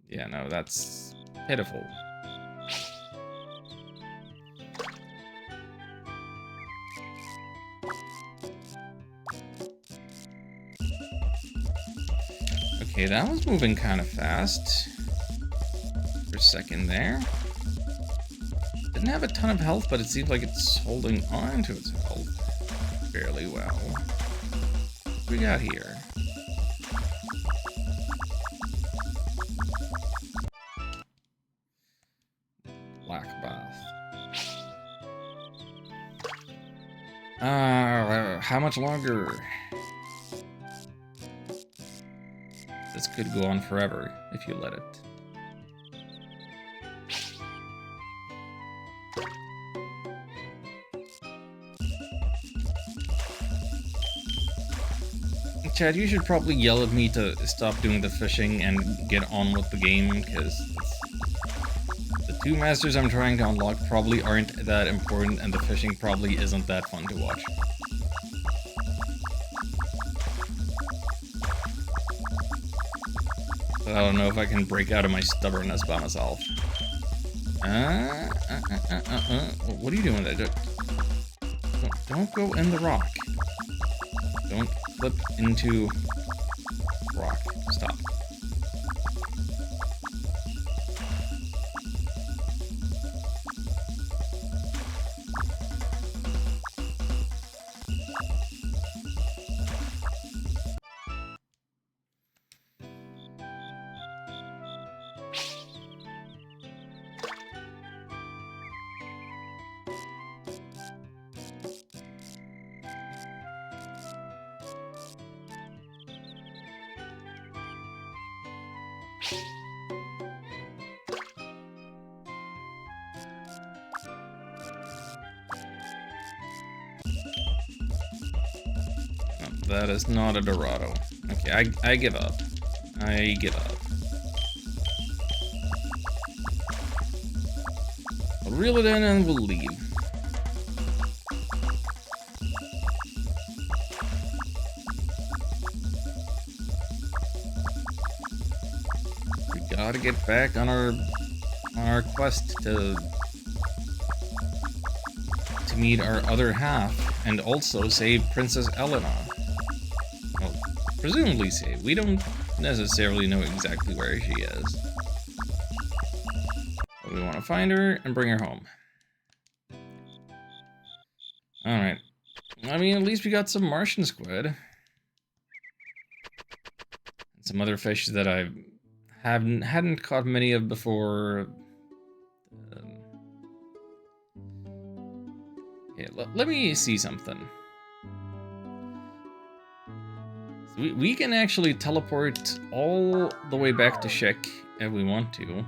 Yeah, no, that's pitiful. Okay, that was moving kind of fast for a second there. Didn't have a ton of health, but it seems like it's holding on to its health fairly well. What we got here? Black bath. How much longer? This could go on forever if you let it. Chad, you should probably yell at me to stop doing the fishing and get on with the game, because the two masters I'm trying to unlock probably aren't that important, and the fishing probably isn't that fun to watch. I don't know if I can break out of my stubbornness by myself. What are you doing there? Don't go in the rock. Don't flip into rock. Stop. That is not a Dorado. Okay, I give up. I give up. I'll reel it in and we'll leave. get back on our quest to meet our other half and also save Princess Elena. Well, presumably save. We don't necessarily know exactly where she is. But we want to find her and bring her home. Alright. I mean, at least we got some Martian squid. And some other fish that I hadn't caught many of before. Yeah, let me see something. So we can actually teleport all the way back to Shek if we want to.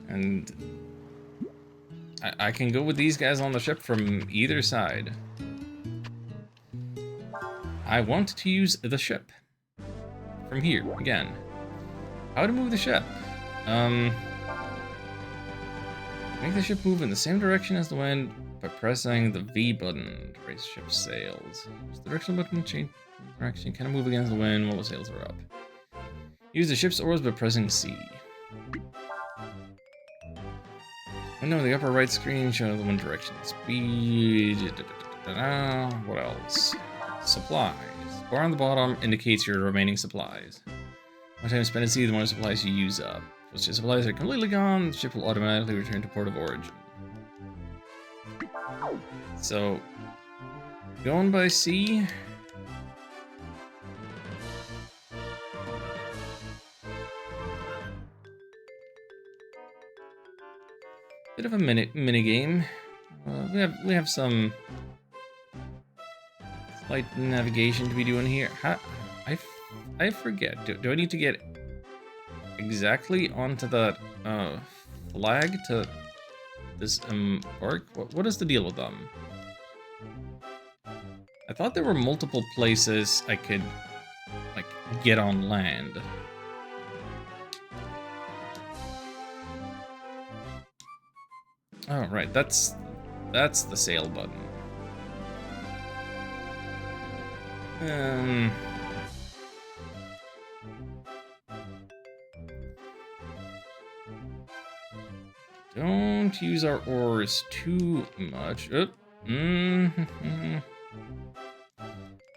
And I can go with these guys on the ship from either side. I want to use the ship. From here, again. How to move the ship? Make the ship move in the same direction as the wind by pressing the V button to raise ship's sails. Use the direction button to change direction. Can move against the wind while the sails are up. Use the ship's oars by pressing C. Window in the upper right screen shows the wind direction. Speed. What else? Supplies. Bar on the bottom indicates your remaining supplies. More time spent at sea, the more supplies you use up. Once your supplies are completely gone, the ship will automatically return to port of origin. So, going by sea. Bit of a mini game. We have some slight navigation to be doing here. I forget. Do I need to get exactly onto that flag to this arc? What is the deal with them? I thought there were multiple places I could like get on land. Oh right, that's the sail button. Don't use our oars too much.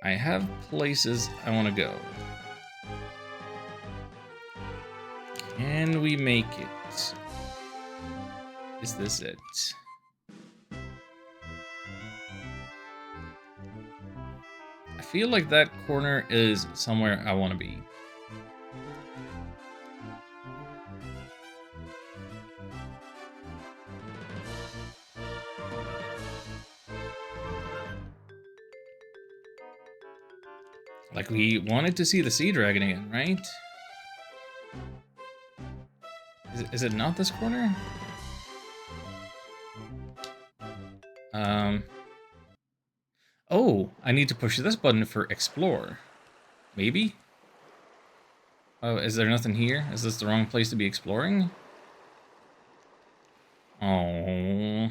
I have places I want to go. Can we make it? Is this it? I feel like that corner is somewhere I want to be. Like, we wanted to see the sea dragon again, right? Is it not this corner? Oh, I need to push this button for explore. Maybe? Oh, is there nothing here? Is this the wrong place to be exploring? Oh.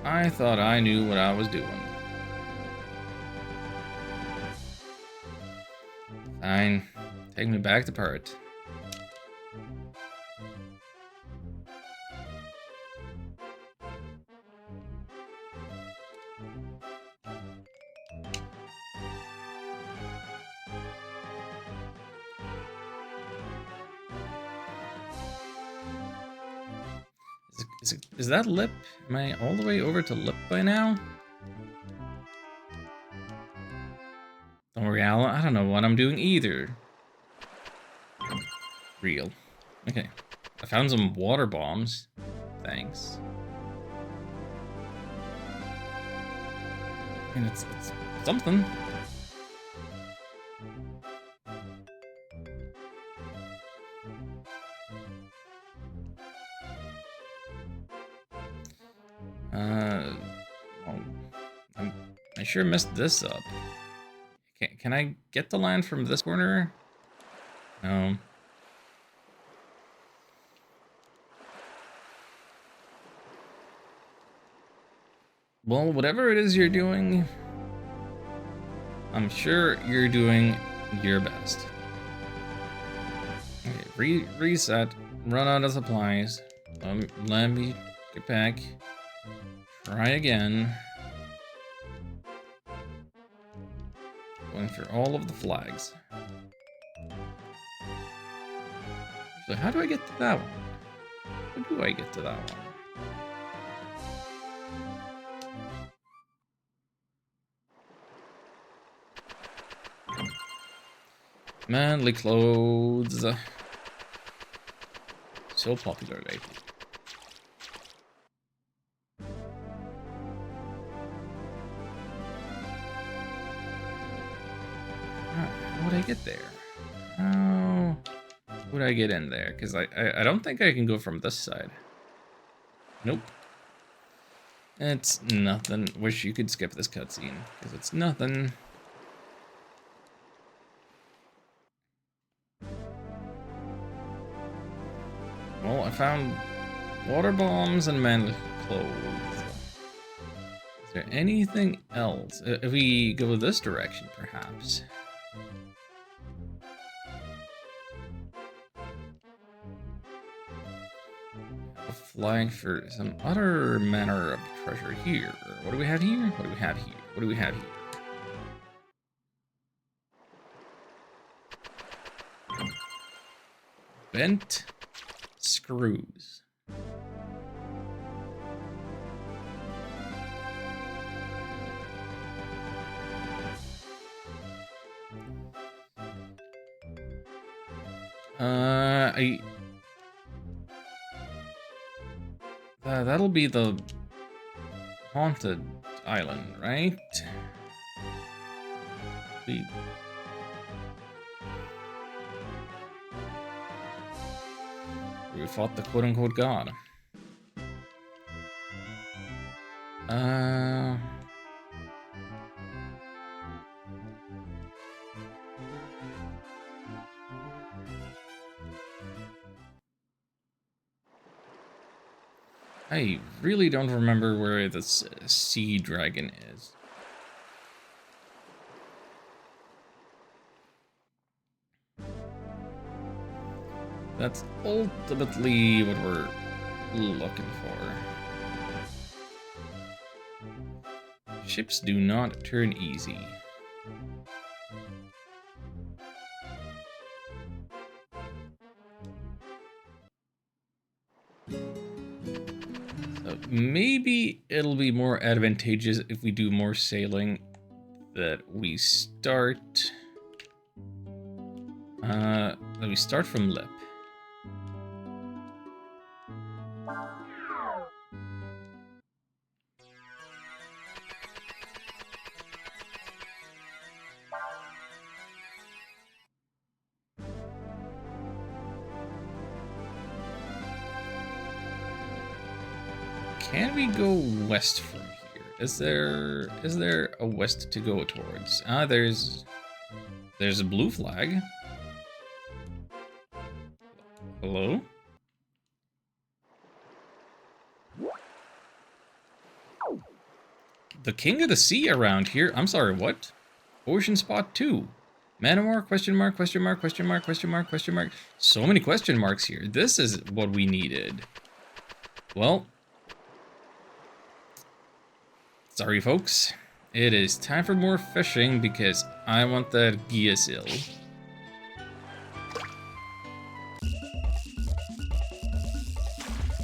I thought I knew what I was doing. Fine. Take me back to Pirate. Is that Lip? Am I all the way over to Lip by now? Don't worry, Alan. I don't know what I'm doing either. Real. Okay. I found some water bombs. Thanks. I mean, it's something. Well, I sure messed this up. Can I get the land from this corner? No. Well, whatever it is you're doing, I'm sure you're doing your best. Okay, reset. Run out of supplies. Let me get back. Try again. Going through all of the flags. So how do I get to that one? How do I get to that one? Manly clothes. So popular lately. How would I get there? How would I get in there? Because I don't think I can go from this side. Nope. It's nothing. Wish you could skip this cutscene, because it's nothing. Well, I found water bombs and manly clothes. Is there anything else? If we go this direction, perhaps. A flag for some other manner of treasure here. What do we have here? What do we have here? What do we have here? Bent screws. That'll be the haunted island, right? We fought the quote-unquote god. I really don't remember where this sea dragon is. That's ultimately what we're looking for. Ships do not turn easy. So maybe it'll be more advantageous if we do more sailing that we start from Lip. Can we go west from here? Is there a west to go towards? There's a blue flag. Hello? The king of the sea around here. I'm sorry, what? Ocean spot 2. Manowar, question mark, question mark, question mark, question mark, question mark. So many question marks here. This is what we needed. Well, sorry, folks. It is time for more fishing because I want that Giasil.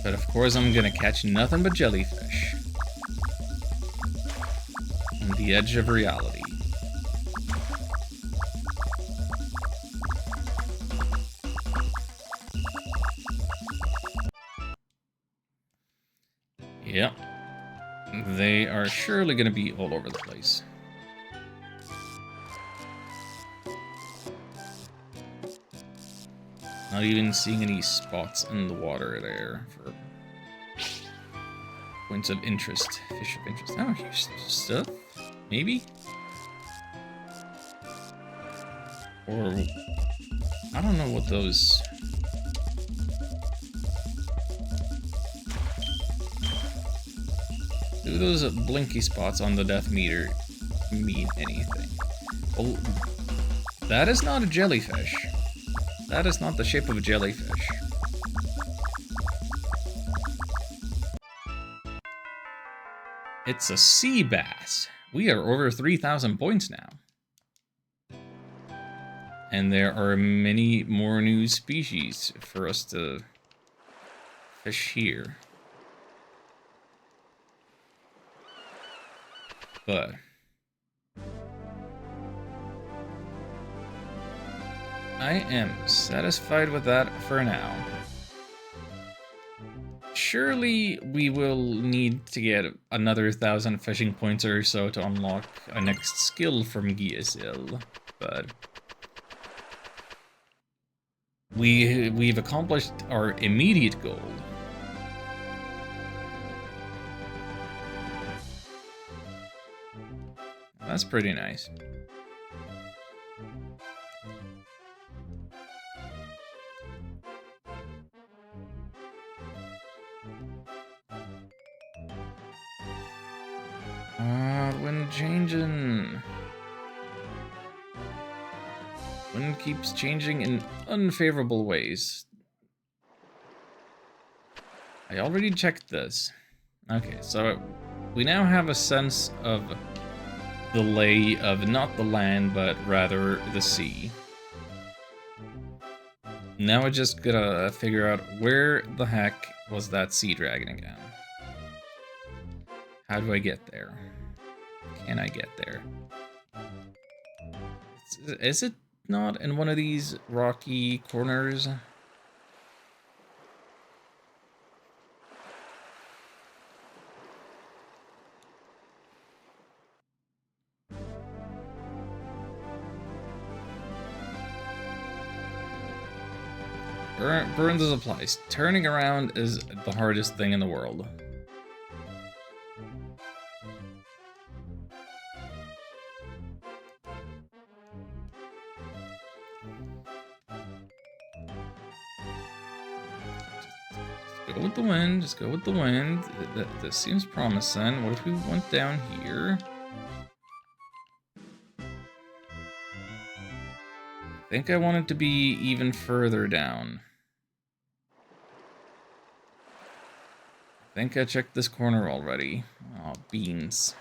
But of course, I'm gonna catch nothing but jellyfish. On the edge of reality. Yep. They are surely going to be all over the place. Not even seeing any spots in the water there for points of interest. Fish of interest. Oh, here's stuff? Maybe? Or I don't know what those... Do those blinky spots on the death meter mean anything? Oh, that is not a jellyfish. That is not the shape of a jellyfish. It's a sea bass. We are over 3,000 points now. And there are many more new species for us to fish here. But I am satisfied with that for now. Surely we will need to get another 1,000 fishing points or so to unlock a next skill from GSL, but we've accomplished our immediate goal. That's pretty nice. Wind changing. Wind keeps changing in unfavorable ways. I already checked this. Okay, so we now have a sense of the lay of not the land, but rather the sea. Now I just gotta figure out where the heck was that sea dragon again. How do I get there? Can I get there? Is it not in one of these rocky corners? Burns applies. Turning around is the hardest thing in the world. Just go with the wind. Just go with the wind. This seems promising. What if we went down here? I think I want it to be even further down. I think I checked this corner already. Oh, beans.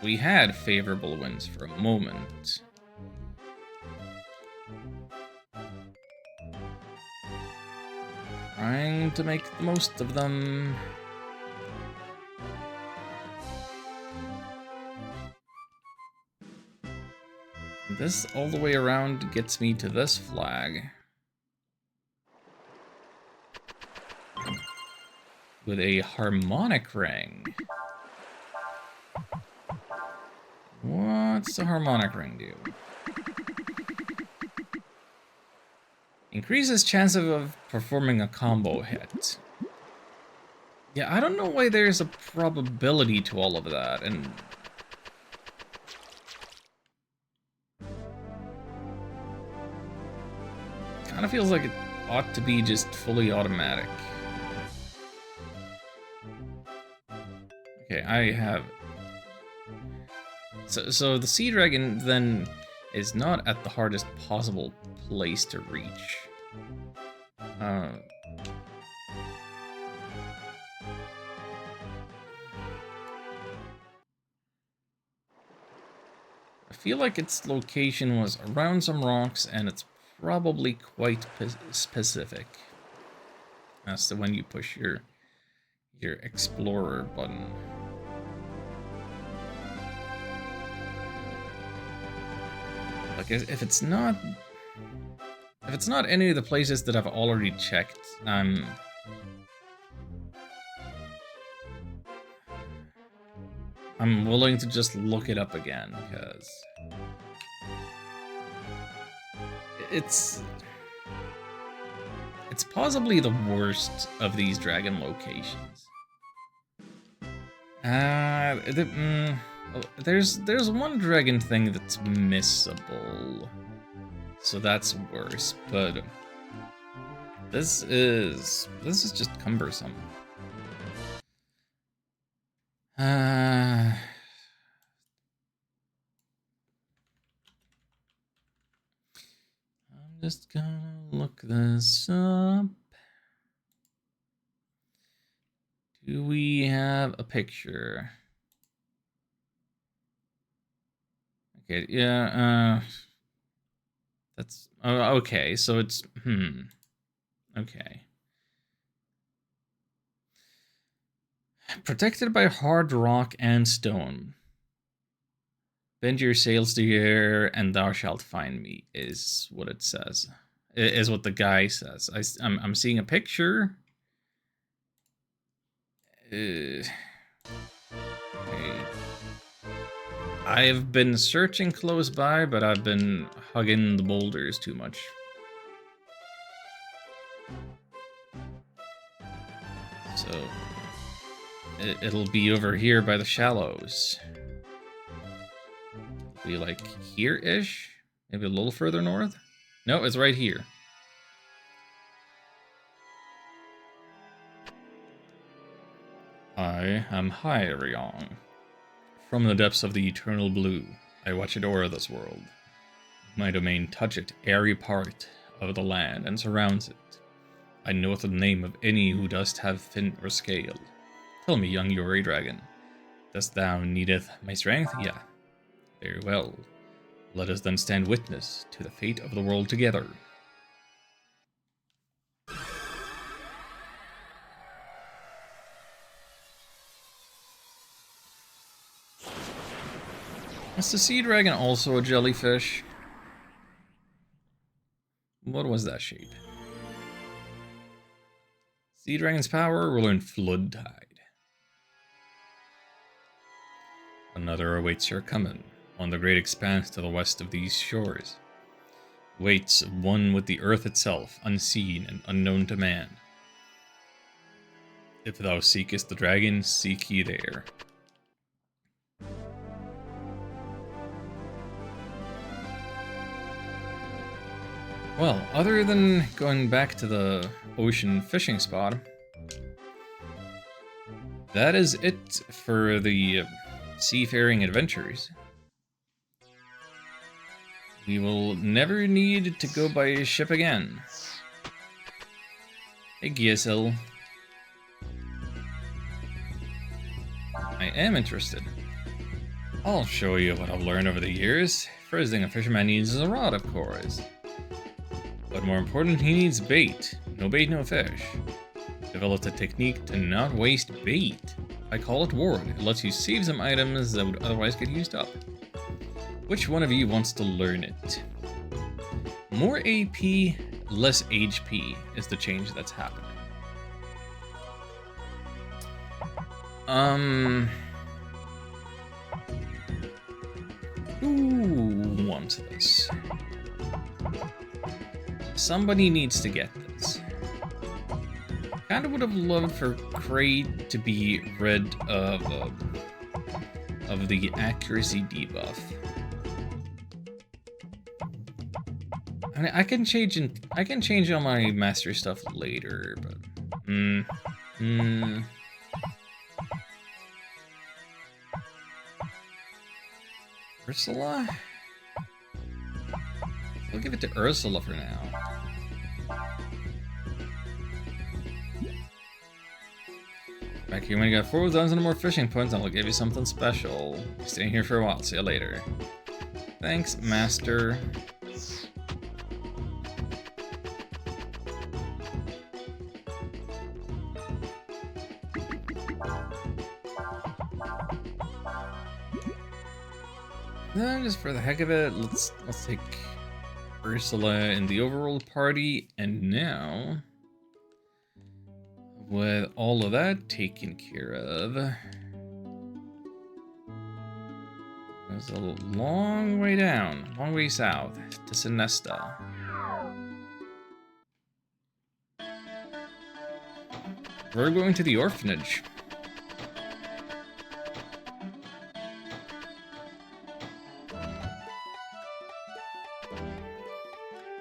We had favorable winds for a moment. Trying to make the most of them. This all the way around gets me to this flag. With a harmonic ring. What's the harmonic ring do? Increases chance of performing a combo hit. Yeah, I don't know why there's a probability to all of that, and kind of feels like it ought to be just fully automatic. Okay, I have... So the Sea Dragon then is not at the hardest possible place to reach. I feel like its location was around some rocks, and it's probably quite specific as to when you push your Explorer button. Like, if it's not any of the places that I've already checked, I'm willing to just look it up again, because it's possibly the worst of these dragon locations. There's one dragon thing that's missable, so that's worse. But this is just cumbersome. I'm just gonna look this up. Do we have a picture? Okay, yeah, that's, oh, okay, so it's, okay. Protected by hard rock and stone. Bend your sails to the air, and thou shalt find me, is what it says. Is what the guy says. I'm seeing a picture. Okay. I've been searching close by, but I've been hugging the boulders too much. So it'll be over here by the shallows. It'll be like here-ish? Maybe a little further north? No, it's right here. I am Hyrion. From the depths of the eternal blue, I watch it o'er this world. My domain toucheth every part of the land and surrounds it. I knoweth the name of any who dost have fin or scale. Tell me, young Yori dragon, dost thou needeth my strength? Yeah. Very well. Let us then stand witness to the fate of the world together. Is the sea dragon also a jellyfish? What was that shape? Sea dragon's power will learn flood tide. Another awaits your coming on the great expanse to the west of these shores. Waits one with the earth itself, unseen and unknown to man. If thou seekest the dragon, seek ye there. Well, other than going back to the ocean fishing spot, that is it for the seafaring adventures. We will never need to go by ship again. Hey, GSL. I am interested. I'll show you what I've learned over the years. First thing a fisherman needs is a rod, of course. But more important, he needs bait. No bait, no fish. Developed a technique to not waste bait. I call it Ward. It lets you save some items that would otherwise get used up. Which one of you wants to learn it? More AP, less HP is the change that's happening. Who wants this? Somebody needs to get this. Kinda would have loved for Kraid to be rid of the accuracy debuff. I mean, I can change all my master stuff later, but Ursula? We'll give it to Ursula for now. Back here when you got 4,000 more fishing points, and I'll give you something special. Staying here for a while. See you later. Thanks, Master. Then, just for the heck of it, let's take Ursula in the overall party, and now, with all of that taken care of, there's a long way down, long way south, to Sinesta. We're going to the orphanage.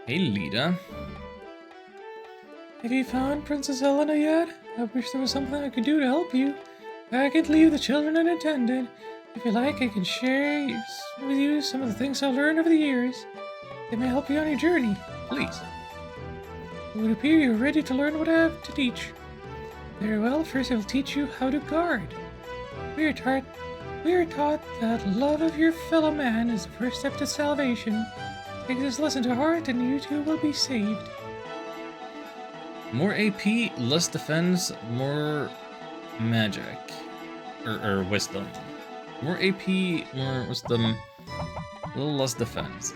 Hey, Lita. Have you found Princess Helena yet? I wish there was something I could do to help you. I can't leave the children unattended. If you like, I can share with you some of the things I've learned over the years. They may help you on your journey. Please. It would appear you're ready to learn what I have to teach. Very well, first I will teach you how to guard. We are taught that love of your fellow man is the first step to salvation. Take this lesson to heart and you too will be saved. More AP, less defense, more magic. Or wisdom. More AP, more wisdom, a little less defense.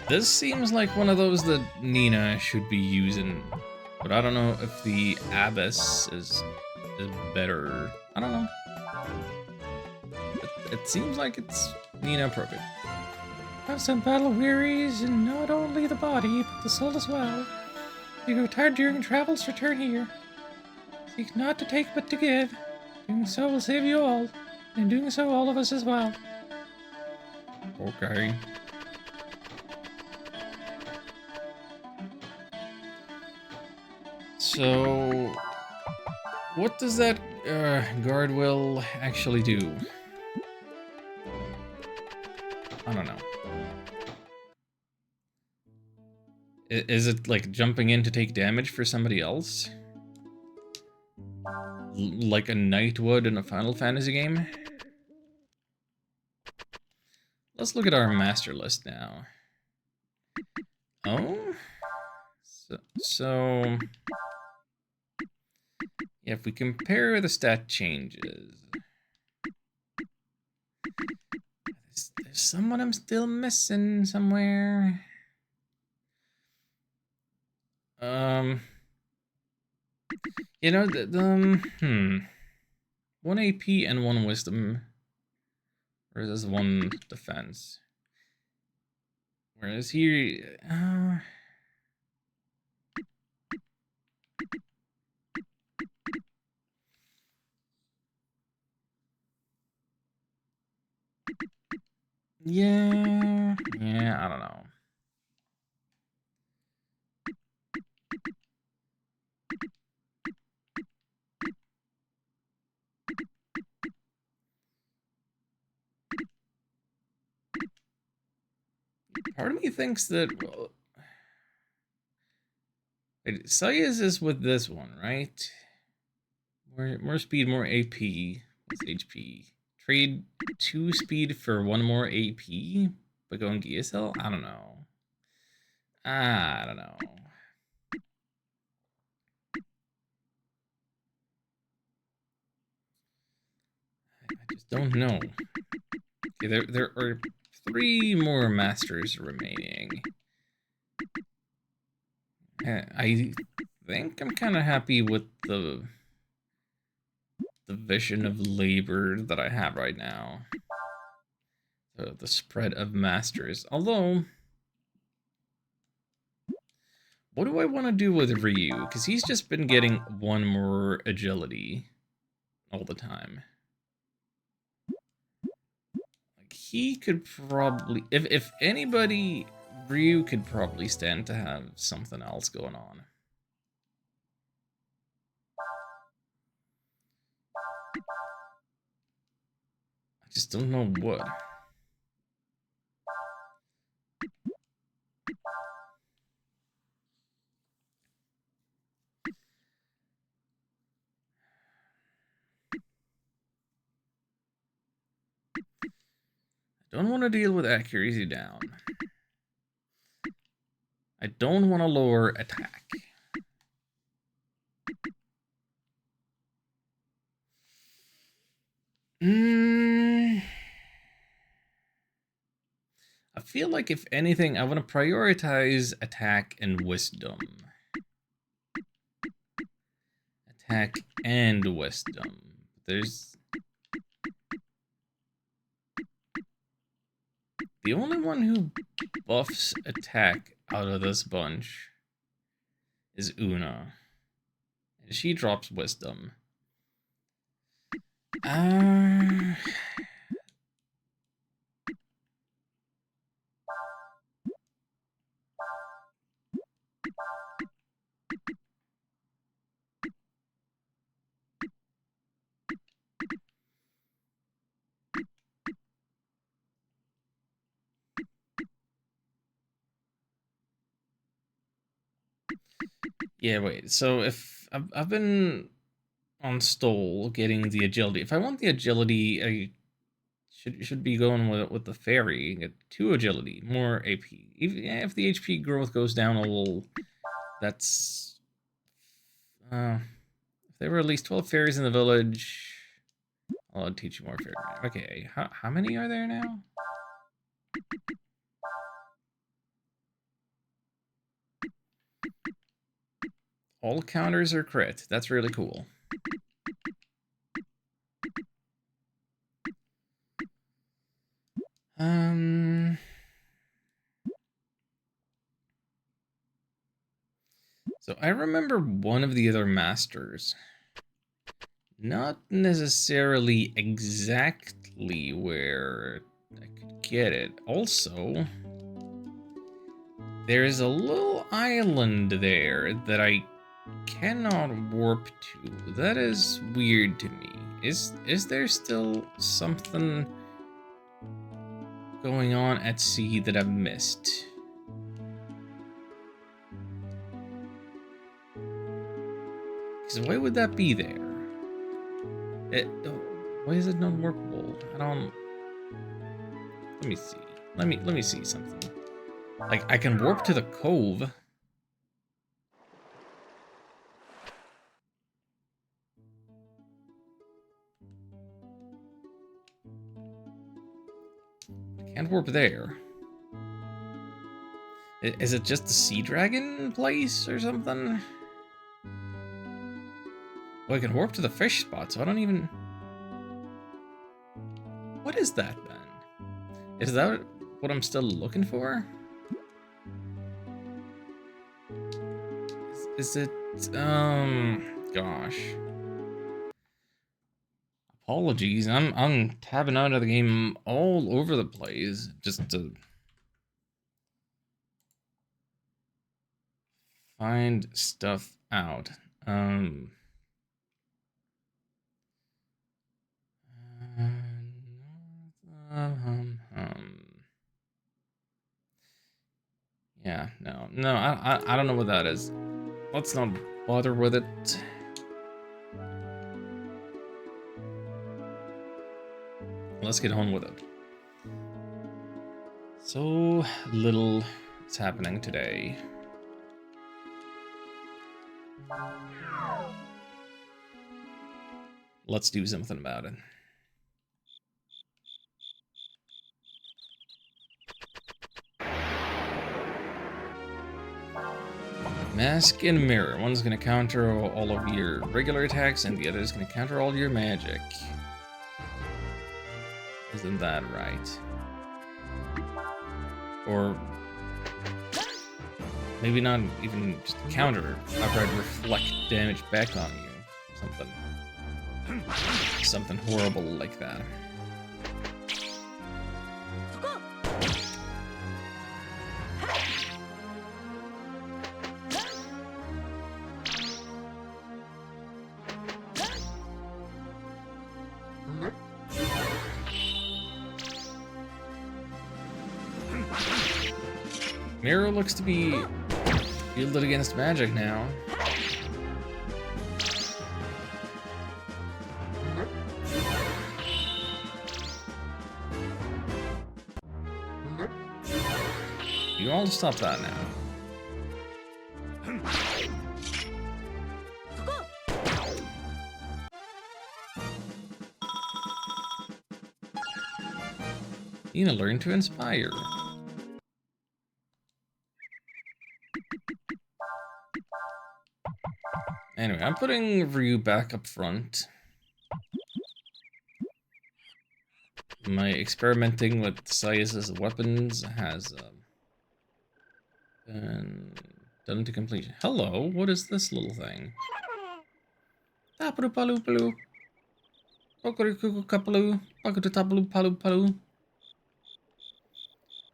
This seems like one of those that Nina should be using, but I don't know if the Abyss is better. I don't know. It seems like it's Nina appropriate. Constant battle wearies and not only the body, but the soul as well. If you grow tired during your travels, return here. Seek not to take, but to give. Doing so will save you all, and in doing so, all of us as well. Okay. So, what does that guard will actually do? I don't know. Is it like jumping in to take damage for somebody else? Like a knight would in a Final Fantasy game? Let's look at our master list now. Oh? So yeah, if we compare the stat changes, there's someone I'm still missing somewhere. You know, one AP and one wisdom, versus one defense. Whereas here, yeah, I don't know. Part of me thinks that, well, Saya's is with this one, right? More speed, more AP, less HP. Trade 2 speed for 1 more AP, but going ESL? I don't know. I don't know. I just don't know. Okay, there are 3 more masters remaining. I think I'm kind of happy with the vision of labor that I have right now. The spread of masters. Although, what do I want to do with Ryu? Because he's just been getting 1 more agility all the time. Like, he could probably, if anybody, Ryu could probably stand to have something else going on. I just don't know what. I don't want to deal with accuracy down. I don't want to lower attack. I feel like if anything, I want to prioritize attack and wisdom. Attack and wisdom. There's... The only one who buffs attack out of this bunch is Una. And she drops wisdom. Yeah, wait. So if I've been on stall getting the agility. If I want the agility, I should be going with the fairy. Get 2 agility, more AP. Even yeah, if the HP growth goes down a little, that's if there were at least 12 fairies in the village, I'll teach you more fairy. Okay, how many are there now? All counters are crit. That's really cool. So I remember one of the other masters. Not necessarily exactly where I could get it. Also, there's a little island there that I cannot warp to. That is weird to me. Is there still something going on at sea that I've missed? Because why would that be there? Why is it not warpable? I don't. Let me see. Let me see something. Like I can warp to the cove. I can't warp there. Is it just the sea dragon place or something? Well, I can warp to the fish spot, so I don't even. What is that then? Is that what I'm still looking for? Is it gosh. Apologies. I'm tabbing out of the game all over the place just to find stuff out. Yeah, no, I don't know what that is. Let's not bother with it. Let's get on with it. So little is happening today. Let's do something about it. Mask and mirror. One's gonna counter all of your regular attacks, and the other is gonna counter all your magic. Isn't that right? Or maybe not even just counter, outright reflect damage back on you. Something horrible like that. Mirror looks to be shielded against magic now. You all stop that now. You need to learn to inspire. Anyway, I'm putting Ryu back up front. My experimenting with Sayas's weapons has been done to completion. Hello, what is this little thing? Tapalu-palu-palu. Pokori-kuku-kapalu. Pakatu-tapalu-palu-palu.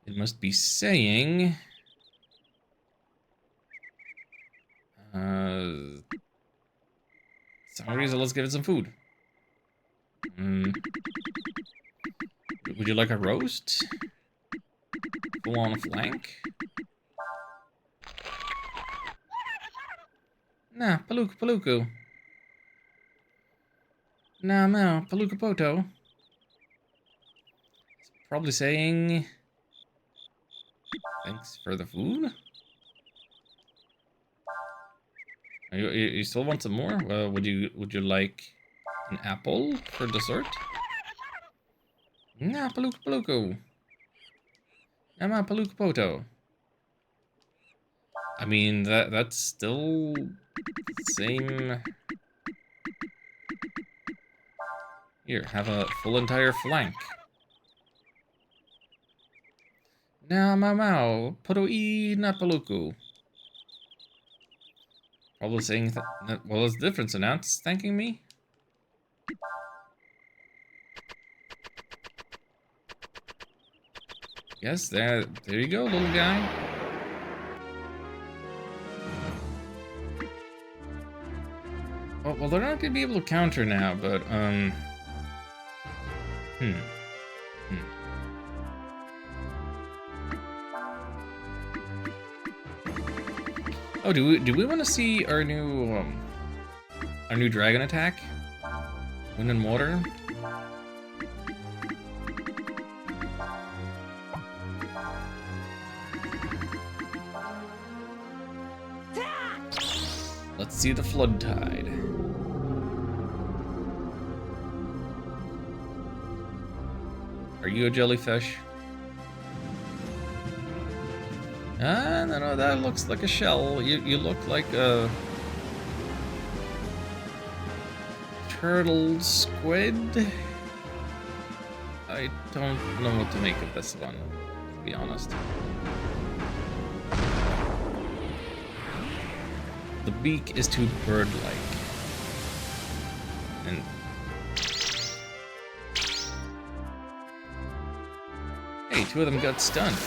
It must be saying... It's hungry, so let's give it some food. Would you like a roast? Full on flank? Nah, Paluku Paluku. Nah, Mao, Paluku Poto. Probably saying thanks for the food. You still want some more? Would you like an apple for dessert? Nah, Paluku Paluku. Nah, Mao, Paluku Poto. I mean that's still the same. Here, have a full entire flank. Now, Mao, Poto e na Paluku. Probably saying that, well, it's different, so now it's thanking me? Yes, there you go, little guy. Well, they're not gonna be able to counter now, but, Hmm. Oh, do we want to see our new dragon attack? Wind and water? Let's see the flood tide. Are you a jellyfish? Ah, no, that looks like a shell. You look like a turtle squid. I don't know what to make of this one, to be honest. The beak is too bird-like. And hey, two of them got stunned.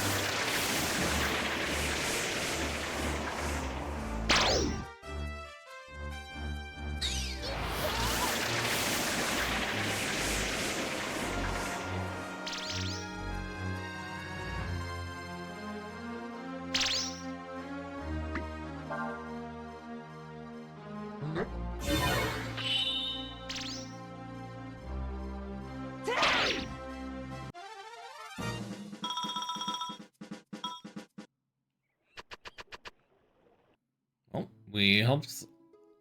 Well, we helped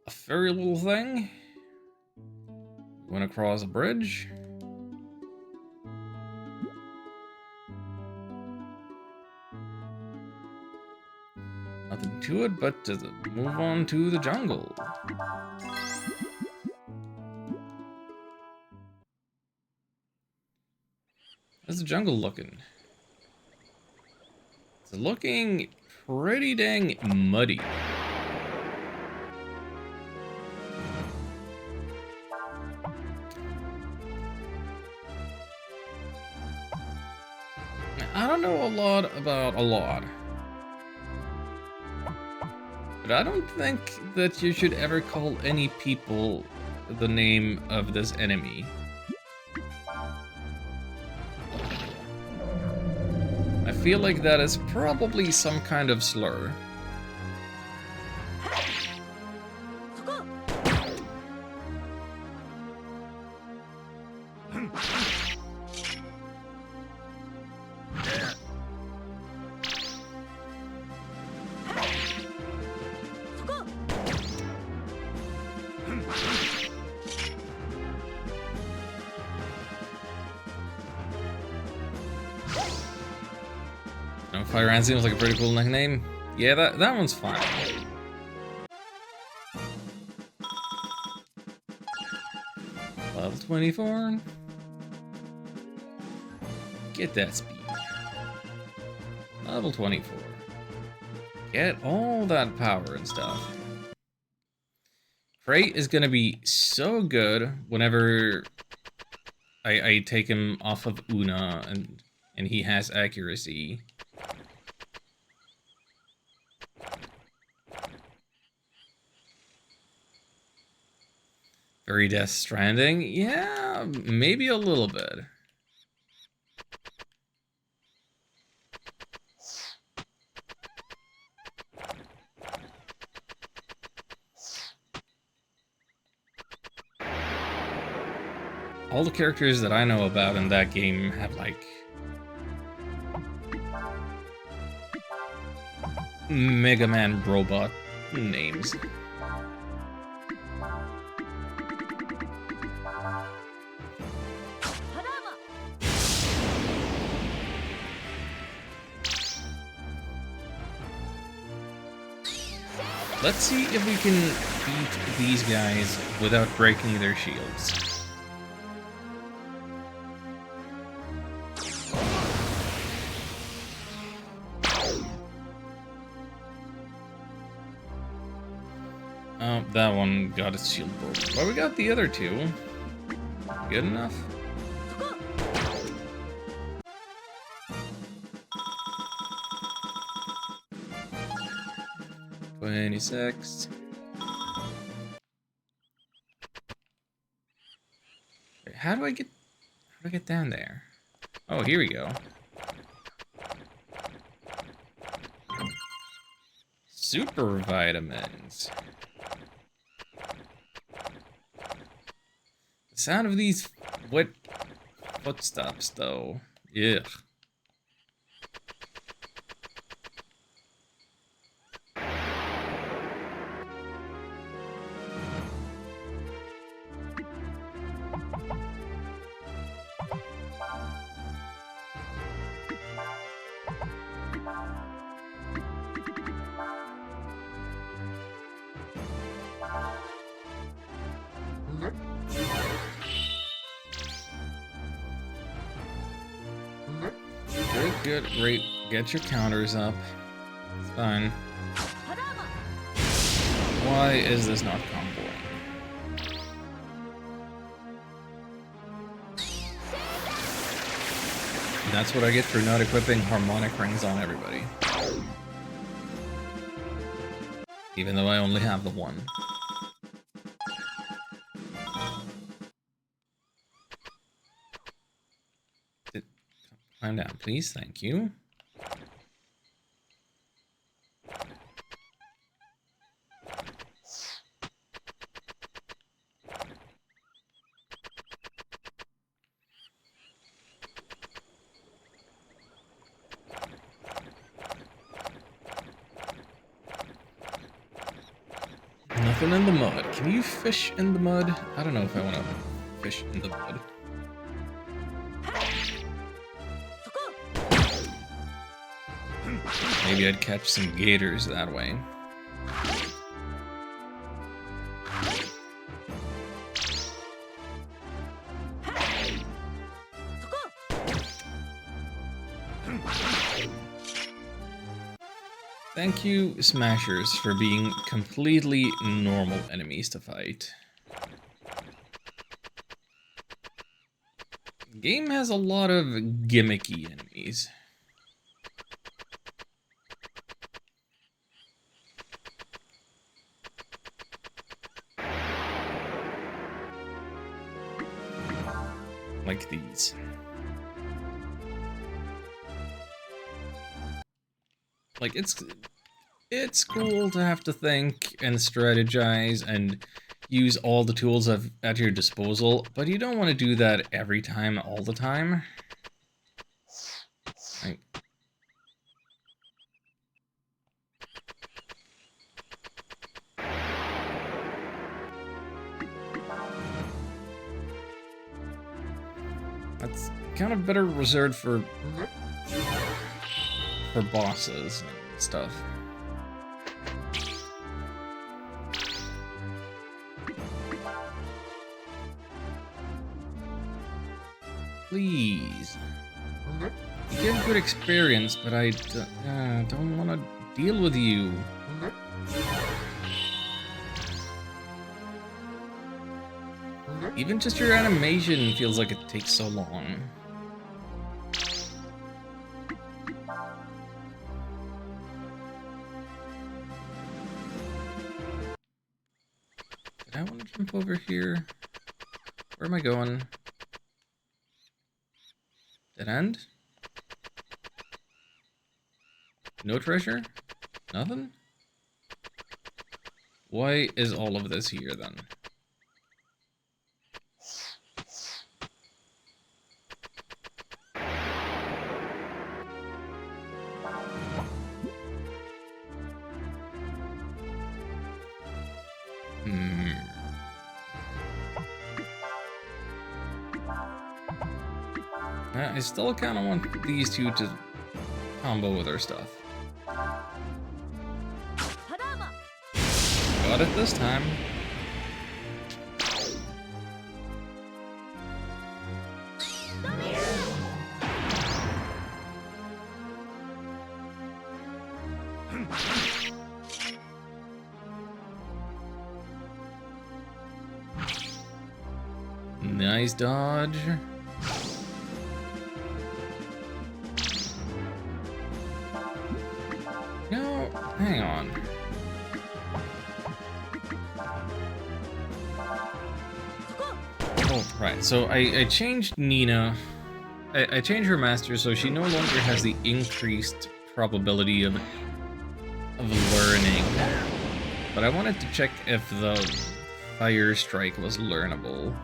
a furry little thing. Went across a bridge. Nothing to it but to move on to the jungle. How's the jungle looking? It's looking pretty dang muddy. I don't know a lot about a lot. But I don't think that you should ever call any people the name of this enemy. I feel like that is probably some kind of slur. Fire Ant seems like a pretty cool nickname. Yeah, that one's fine. Level 24. Get that speed. Level 24. Get all that power and stuff. Crate is gonna be so good whenever I take him off of Una and he has accuracy. Very Death Stranding? Yeah, maybe a little bit. all the characters that I know about in that game have like Mega Man robot names. Let's see if we can beat these guys without breaking their shields. Oh, that one got its shield broken. But we got the other two. Good enough? 26. Wait, how do I get down there? Oh, here we go. Super vitamins. The sound of these wet footsteps, though. Ugh. Good, great. Get your counters up. It's fine. Why is this not comboing? That's what I get for not equipping harmonic rings on everybody. Even though I only have the one. Climb down, please. Thank you. Nothing in the mud. Can you fish in the mud? I don't know if I want to fish in the mud. Maybe I'd catch some gators that way. Thank you, Smashers, for being completely normal enemies to fight. The game has a lot of gimmicky enemies. Like these. Like, it's cool to have to think and strategize and use all the tools at your disposal, but you don't want to do that every time, all the time. Like, that's kind of better reserved for bosses and stuff. Please. You get good experience, but I don't want to deal with you. Even just your animation feels like it takes so long. Did I want to jump over here? Where am I going? Dead end? No treasure? Nothing? Why is all of this here then? I still kind of want these two to combo with our stuff. Got it this time. Nice dodge. No, hang on. Oh, right. So I changed Nina. I changed her master so she no longer has the increased probability of learning. But I wanted to check if the Fire Strike was learnable.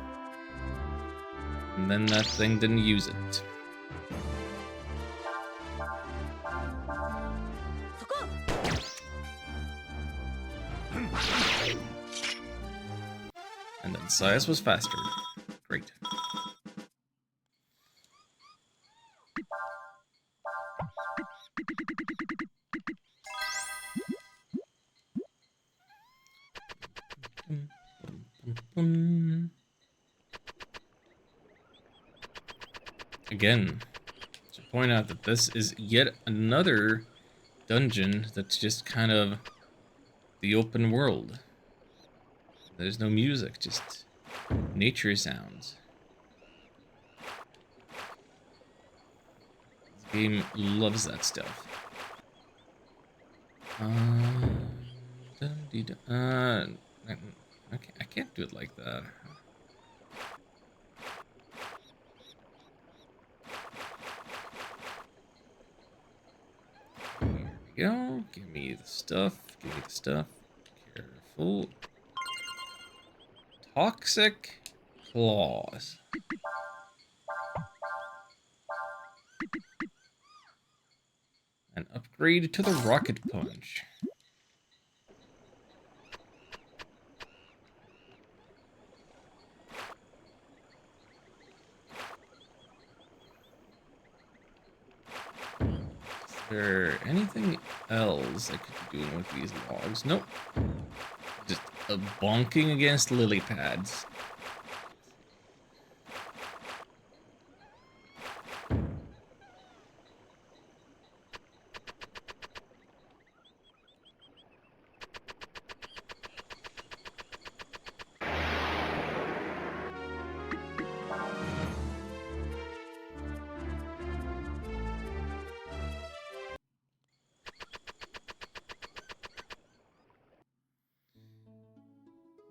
And then that thing didn't use it. And then Sias was faster. Great. Again, to point out that this is yet another dungeon that's just kind of the open world. There's no music, just nature sounds. This game loves that stuff. I can't do it like that. Here we go. Give me the stuff. Give me the stuff. Careful. Toxic claws. An upgrade to the rocket punch. Is there anything else I could be doing with these logs? Nope. Just bonking against lily pads.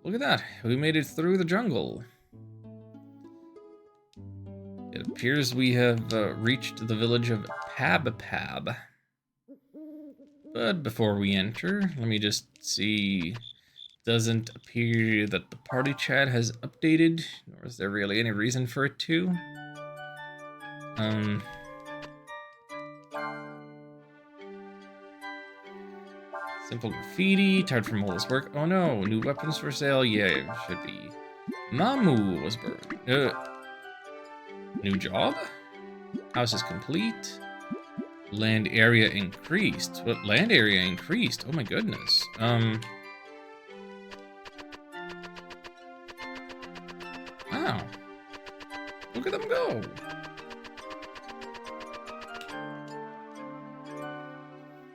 Look at that, we made it through the jungle. It appears we have reached the village of Pab. But before we enter, let me just see. Doesn't appear that the party chat has updated, nor is there really any reason for it to. Simple graffiti, tired from all this work. Oh no, new weapons for sale. Yeah, should be. Mamu was burned. New job? House is complete. Land area increased. What land area increased? Oh my goodness. Wow. Look at them go.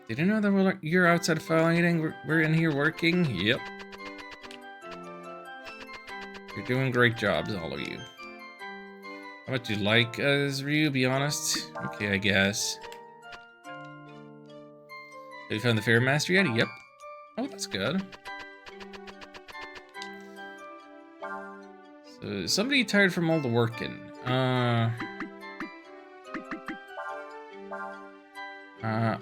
Did you know that you're outside fighting? We're in here working? Yep. You're doing great jobs, all of you. How much you like us, Ryu? Be honest. Okay, I guess. Have you found the Fair Master yet? Yep. Oh, that's good. So, somebody tired from all the working.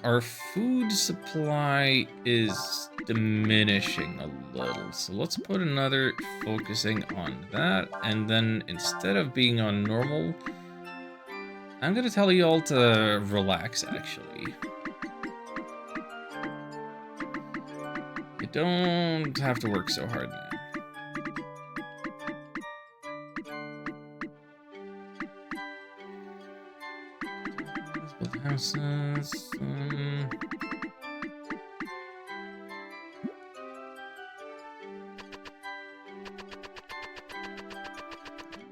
Our food supply is diminishing a little, so let's put another focusing on that, and then instead of being on normal, I'm gonna tell you all to relax, actually. You don't have to work so hard now. houses.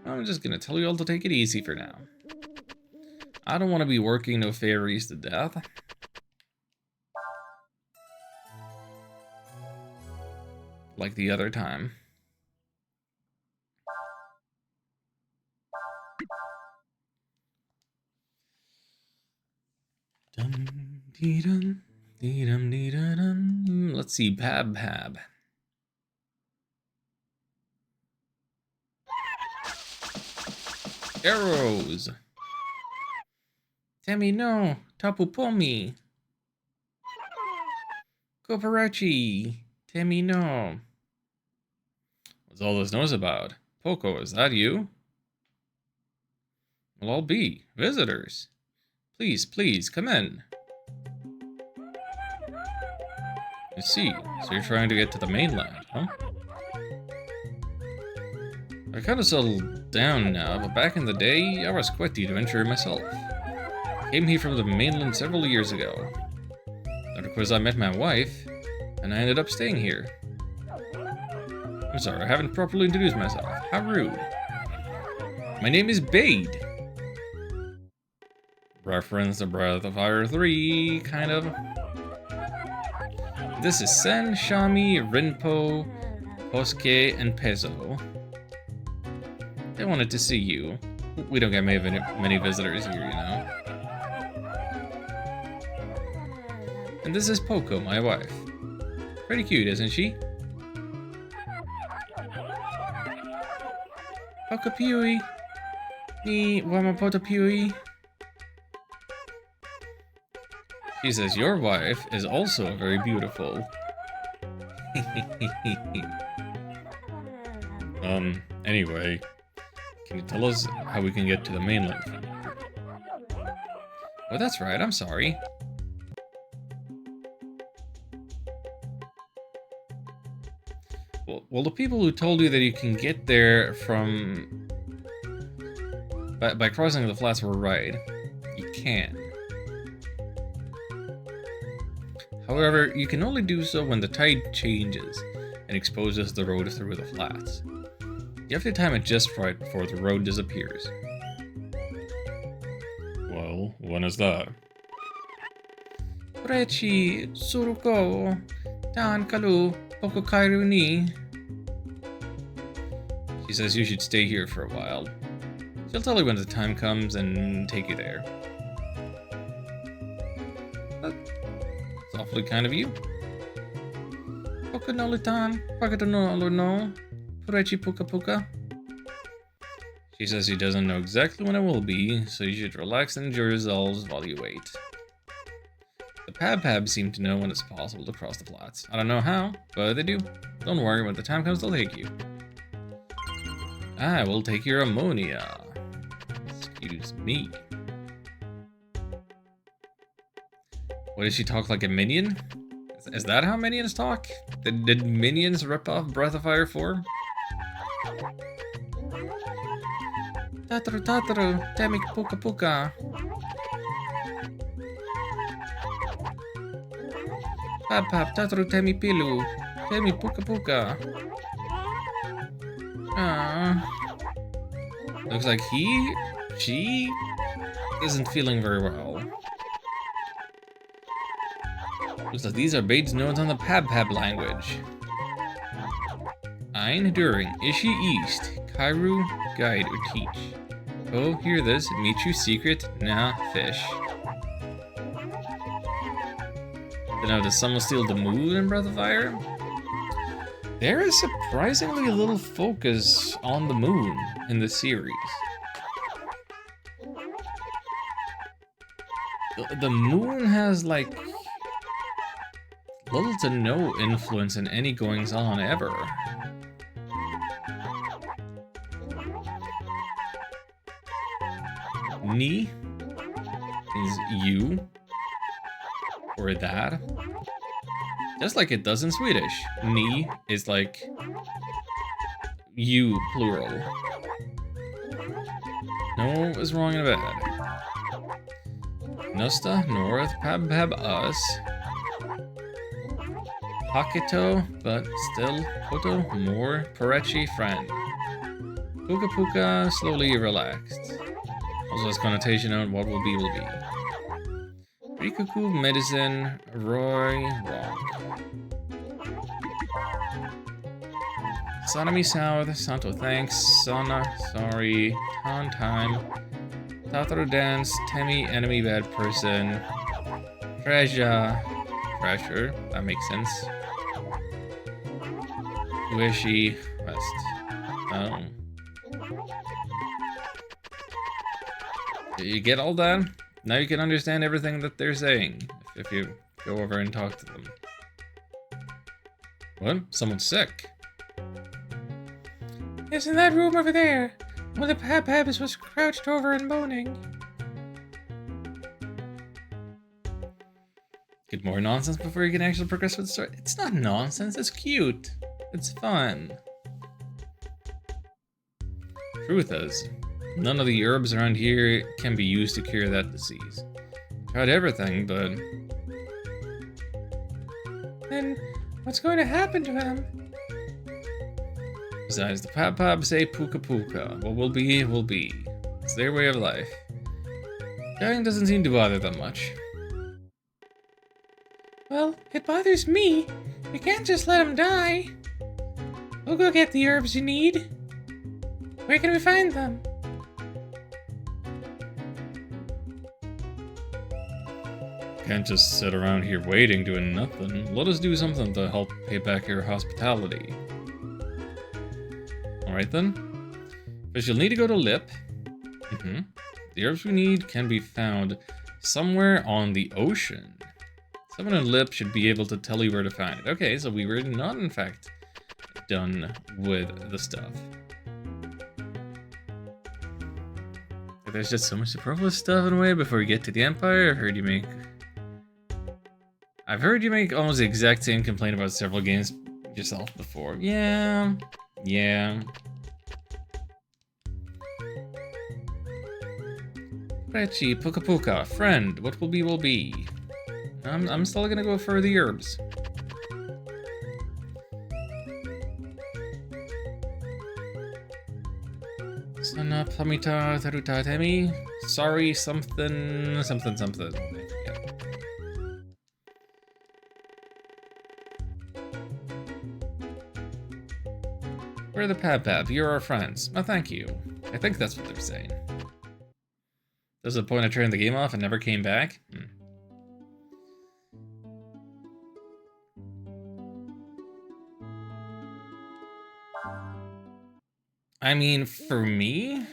I'm just gonna tell you all to take it easy for now. I don't want to be working no fairies to death. Like the other time. Dum dee dum dee dum dee da dum. Let's see, Pab Pab. Arrows. Temi no, Tapu Pomi. Koparachi. Temi no. What's all this noise about? Poco, is that you? Well, I'll be. Visitors. Please, please, come in. I see. So you're trying to get to the mainland, huh? I kind of settled down now, but back in the day, I was quite the adventurer myself. Came here from the mainland several years ago. And of course I met my wife, and I ended up staying here. I'm sorry, I haven't properly introduced myself. How rude. My name is Bade. Reference to Breath of Fire 3, kind of. This is Sen, Shami, Rinpo, Posuke, and Pezzo. They wanted to see you. We don't get many visitors here, you know. And this is Poco, my wife. Pretty cute, isn't she? Poco Piui. Ni Wamapoto Piui. She says your wife is also very beautiful. Anyway, can you tell us how we can get to the mainland from here? Oh, that's right, I'm sorry. Well, the people who told you that you can get there from... by crossing the flats were right. You can. However, you can only do so when the tide changes and exposes the road through the flats. You have to time it just right before the road disappears. Well, when is that? Rechi, Suruko, Dan Kalu, Pokokairu ni. She says you should stay here for a while. She'll tell you when the time comes and take you there. It's awfully kind of you. Pokanolitan, Pakatonolo, Purechi Puka Puka. She says she doesn't know exactly when it will be, so you should relax and enjoy yourselves while you wait. The Pab seem to know when it's possible to cross the flats. I don't know how, but they do. Don't worry, when the time comes, they'll take you. I will take your ammonia. Excuse me. What, does she talk like a minion? Is that how minions talk? Did minions rip off Breath of Fire 4? Tataru, Temik Puka Puka. Pap, Tataru Temi Pilu, Temi Puka Puka. Looks like she isn't feeling very well. Looks like these are Bade's notes on the Pab language. Ein during Ishi East, Kairu guide or teach. Oh, hear this, Michu secret, nah, fish. But now does someone steal the moon in Breath of Fire? There is surprisingly little focus on the moon in the series. The moon has like little to no influence in any goings on ever. Ni is you or that. Just like it does in Swedish. Ni is like you plural. No is wrong and bad. Nosta, North, Pab us. Paketo, but still, Koto, more, Parechi, friend. Puka Puka, slowly relaxed. Also has connotation on what will be will be. Rikuku, medicine, Roy, wrong. Sanami South, Santo thanks, Sana, sorry, Ton time, Tataru dance, Temi, enemy bad person, Treasure, pressure, that makes sense. Ueshi, West. Oh. You get all that? Now you can understand everything that they're saying, if you go over and talk to them. What? Someone's sick? It's in that room over there. One of the Pab was crouched over and moaning. Get more nonsense before you can actually progress with the story. It's not nonsense, it's cute. It's fun. Truth is, none of the herbs around here can be used to cure that disease. Tried everything, but... Then what's going to happen to him? Besides, the Pab say puka puka. What will be, will be. It's their way of life. Dying doesn't seem to bother them much. Well, it bothers me. You can't just let him die. We'll go get the herbs you need. Where can we find them? Can't just sit around here waiting, doing nothing. Let us do something to help pay back your hospitality. Alright then. First you'll need to go to Lip. The herbs we need can be found somewhere on the ocean. Someone in Lip should be able to tell you where to find it. Okay, so we were not in fact done with the stuff. There's just so much superfluous stuff in a way before we get to the Empire. I've heard you make almost the exact same complaint about several games yourself before. Yeah. Rechi, Puka Puka, friend, what will be will be. I'm still gonna go for the herbs. Sana Plamita Taruta Temi. Sorry, something. I forget. We're the Pab. You're our friends. Oh, thank you. I think that's what they're saying. There's a point I turned the game off and never came back. I mean, for me,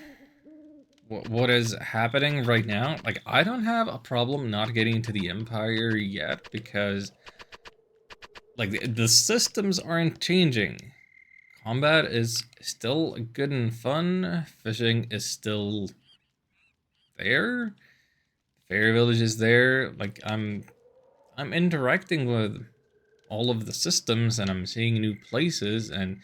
what is happening right now, like, I don't have a problem not getting to the Empire yet because, like, the systems aren't changing. Combat is still good and fun. Fishing is still there. Fairy Village is there. Like, I'm interacting with all of the systems and I'm seeing new places, and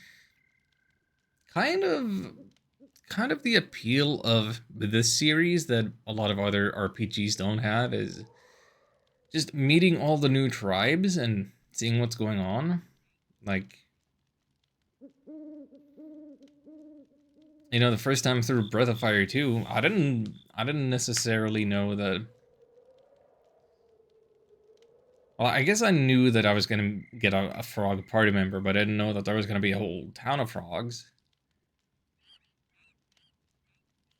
kind of the appeal of this series that a lot of other RPGs don't have is just meeting all the new tribes and seeing what's going on. Like, you know, the first time through Breath of Fire 2, I didn't necessarily know that. Well, I guess I knew that I was gonna get a frog party member, but I didn't know that there was gonna be a whole town of frogs.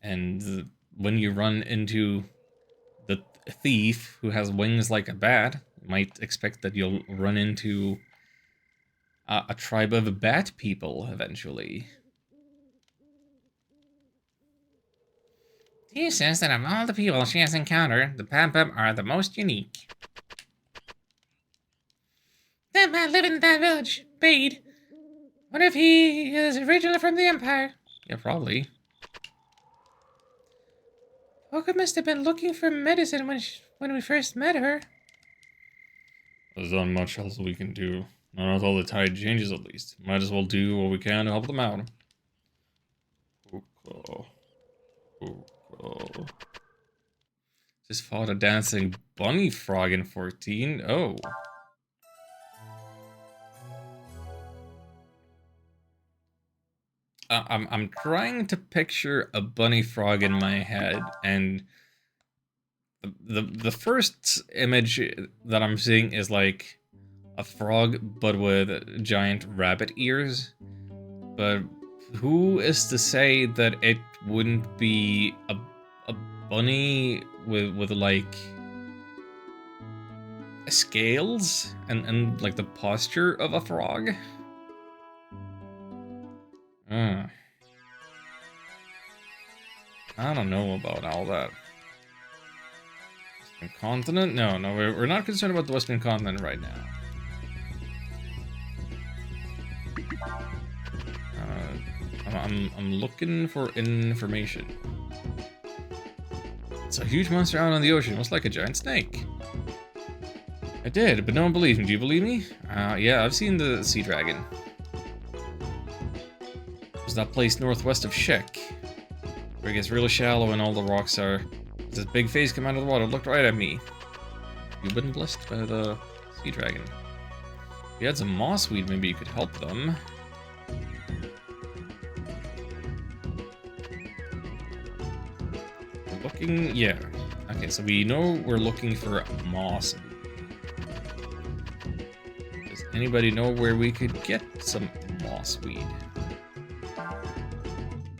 And when you run into the thief who has wings like a bat, you might expect that you'll run into a tribe of bat people eventually. He says that of all the people she has encountered, the Pab are the most unique. That man living in that village, Bade. What if he is originally from the Empire? Yeah, probably. Poca must have been looking for medicine when we first met her. There's not much else we can do. Not until the tide changes, at least. Might as well do what we can to help them out. Just fought a dancing bunny frog in 14. Oh. I'm trying to picture a bunny frog in my head, and the first image that I'm seeing is like a frog, but with giant rabbit ears. But who is to say that it wouldn't be a bunny with like scales and like the posture of a frog? I don't know about all that. Western continent? No, we're not concerned about the Western continent right now. I'm looking for information. It's a huge monster out on the ocean, almost like a giant snake. I did, but no one believes me. Do you believe me? Yeah, I've seen the sea dragon. There's that place northwest of Shek, where it gets really shallow and all the rocks are. This big face come out of the water, looked right at me. You've been blessed by the sea dragon. If you had some mossweed, maybe you could help them. We're looking, yeah. Okay, so we know we're looking for mossweed. Does anybody know where we could get some mossweed?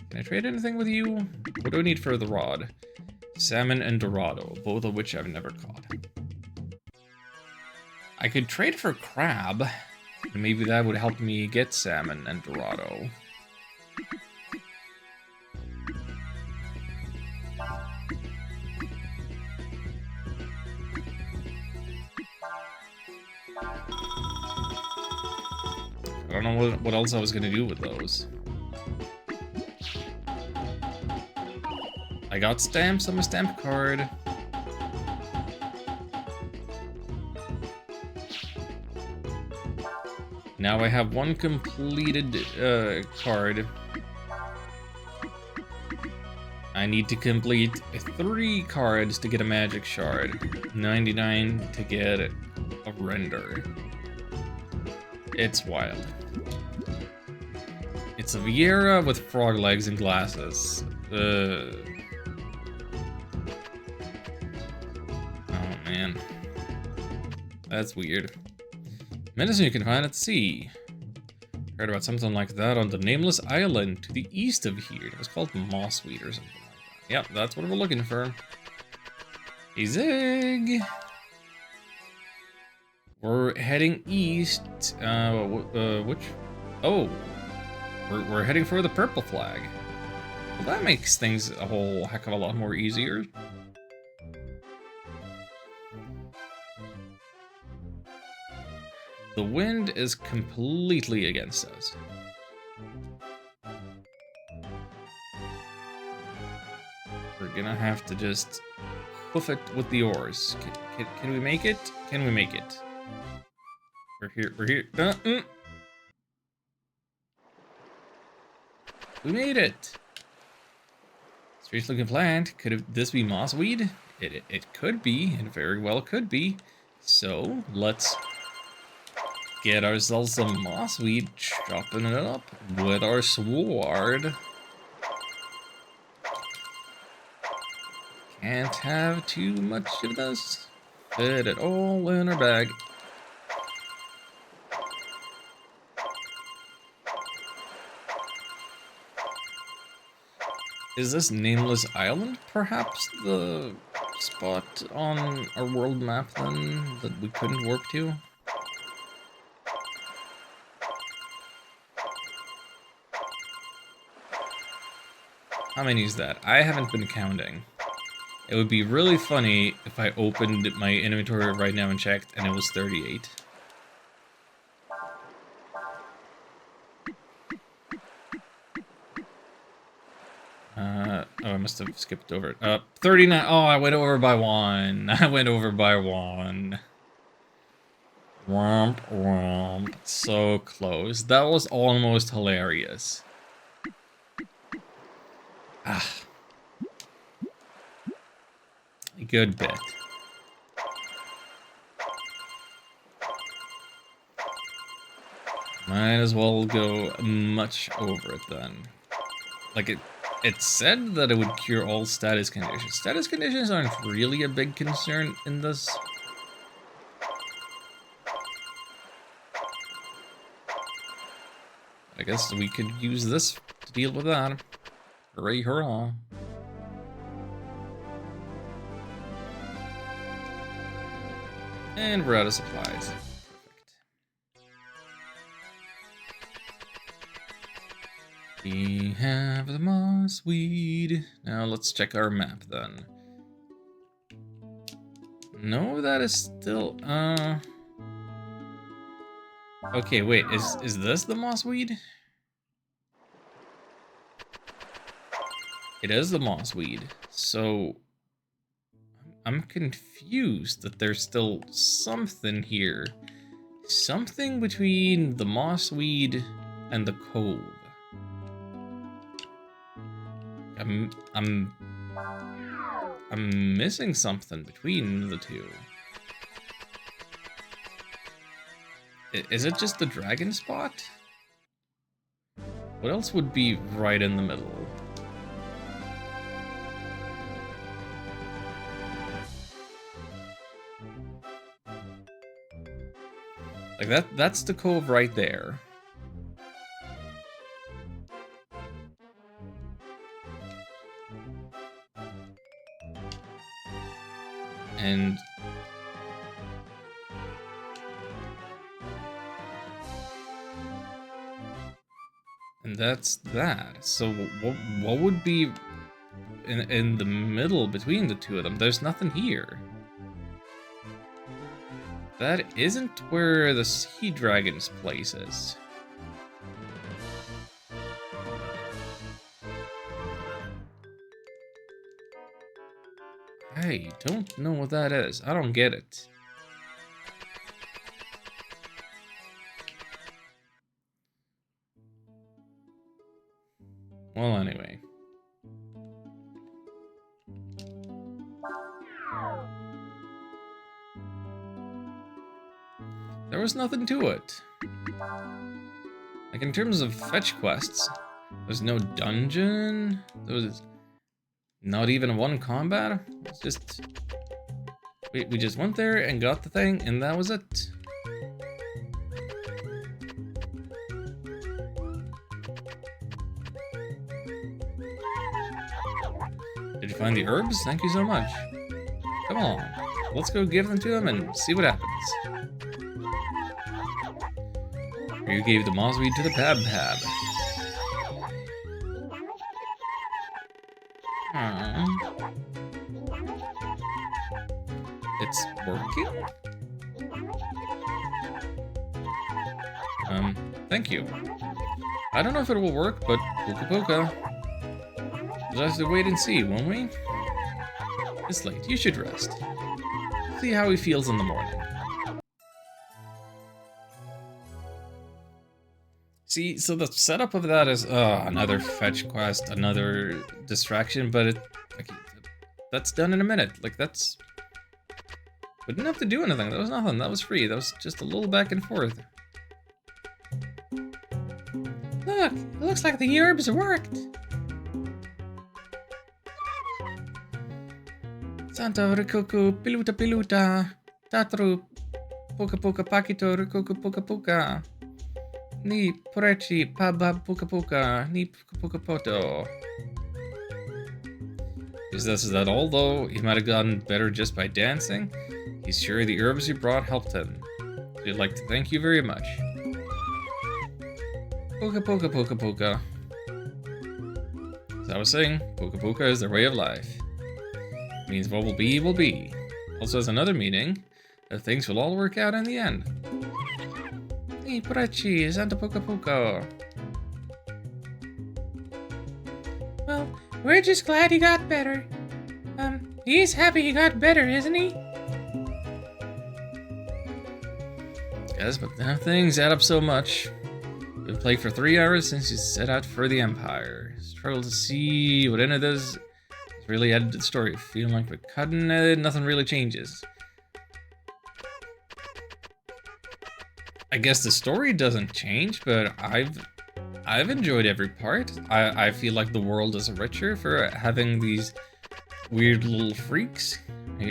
Can I trade anything with you? What do I need for the rod? Salmon and Dorado, both of which I've never caught. I could trade for crab, and maybe that would help me get salmon and Dorado. I don't know what else I was gonna do with those. I got stamps on my stamp card. Now I have one completed card. I need to complete 3 cards to get a magic shard. 99 to get a render. It's wild. It's a Viera with frog legs and glasses. Oh man. That's weird. Medicine you can find at sea. Heard about something like that on the nameless island to the east of here. It was called mossweed or something like that. Yep, that's what we're looking for. A zig! We're heading east. Which? Oh, we're heading for the purple flag. Well, that makes things a whole heck of a lot more easier. The wind is completely against us. We're gonna have to just hoof it with the oars. Can we make it? Can we make it? We're here. We made it! Strange looking plant. Could this be mossweed? It could be, and very well could be. So, let's get ourselves some mossweed, chopping it up with our sword. Can't have too much of this. Fit it all in our bag. Is this nameless island perhaps the spot on our world map then that we couldn't warp to? How many is that? I haven't been counting. It would be really funny if I opened my inventory right now and checked and it was 38. Oh, I must have skipped over it. 39. Oh, I went over by 1. I went over by 1. Womp, womp. So close. That was almost hilarious. good bit. Might as well go much over it then. Like it said that it would cure all status conditions. Status conditions aren't really a big concern in this. I guess we could use this to deal with that. Hooray, hurrah. And we're out of supplies. Perfect. We have the mossweed. Now let's check our map then. No, that is still okay, wait, is this the mossweed? It is the mossweed. So I'm confused that there's still something here. Something between the mossweed and the cove. I'm missing something between the two. Is it just the dragon spot? What else would be right in the middle? Like that's the cove right there. And that's that. So what would be in the middle between the two of them? There's nothing here. That isn't where the sea dragon's place is. I don't know what that is. I don't get it. Well, anyway. There was nothing to it. Like, in terms of fetch quests, there's no dungeon, there was not even one combat. It's just... we just went there and got the thing, and that was it. Did you find the herbs? Thank you so much. Come on, let's go give them to him and see what happens. You gave the mossweed to the Pab. It's working? Thank you. I don't know if it will work, but Puka Puka. We'll have to wait and see, won't we? It's late, you should rest. See how he feels in the morning. See, so the setup of that is another fetch quest, another distraction, but that's done in a minute. Like, that's... we didn't have to do anything. That was nothing. That was free. That was just a little back and forth. Look, it looks like the herbs worked. Santa Rikuku Piluta Tatru Puka Puka Pakito Rikuku Puka Puka Ni Porechi Pabab Puka Puka Ni Puka Puka Poto. Is that all, though? He might have gotten better just by dancing. He's sure the herbs you brought helped him. We'd like to thank you very much. Puka Puka Puka Puka. As I was saying, Puka Puka is their way of life. Means what will be, will be. Also has another meaning, that things will all work out in the end. Hey, Porechi, Santa Puka Puka. Well, we're just glad he got better. He's happy he got better, isn't he? Yes, but now things add up so much. We've played for 3 hours since you set out for the Empire. Struggle to see what any of this is really added to the story. Feeling like we're cutting it, nothing really changes. I guess the story doesn't change, but I've enjoyed every part. I feel like the world is richer for having these weird little freaks.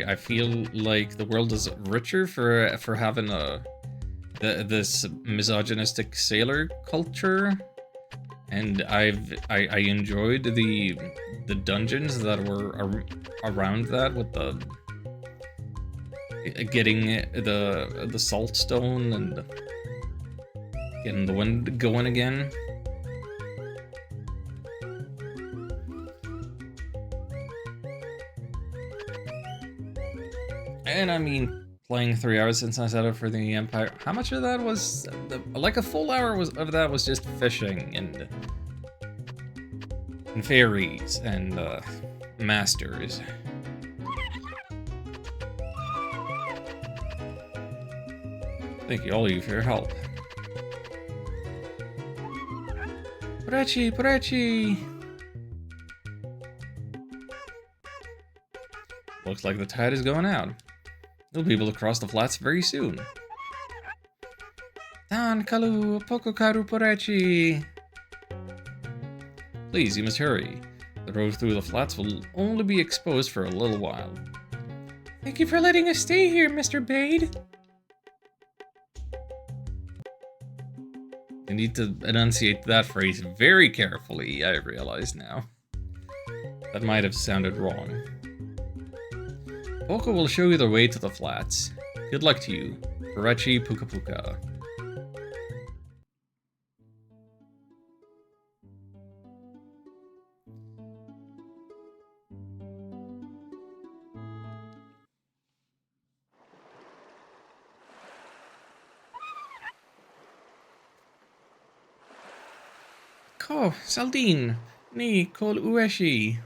I feel like the world is richer for having this misogynistic sailor culture, and I enjoyed the dungeons that were around that with the getting the salt stone and getting the wind going again. And I mean, playing 3 hours since I set up for the Empire, how much of that was, like a full hour of that was just fishing and fairies and masters. Thank you, all of you, for your help. Porechi, Porechi! Looks like the tide is going out. You'll be able to cross the flats very soon. Dan kalu pokokaru Porechi! Please, you must hurry. The road through the flats will only be exposed for a little while. Thank you for letting us stay here, Mr. Bade. You need to enunciate that phrase very carefully, I realize now. That might have sounded wrong. Poco will show you the way to the flats. Good luck to you. Porechi Puka Puka. Ko, Saldin, ni kol ueshi.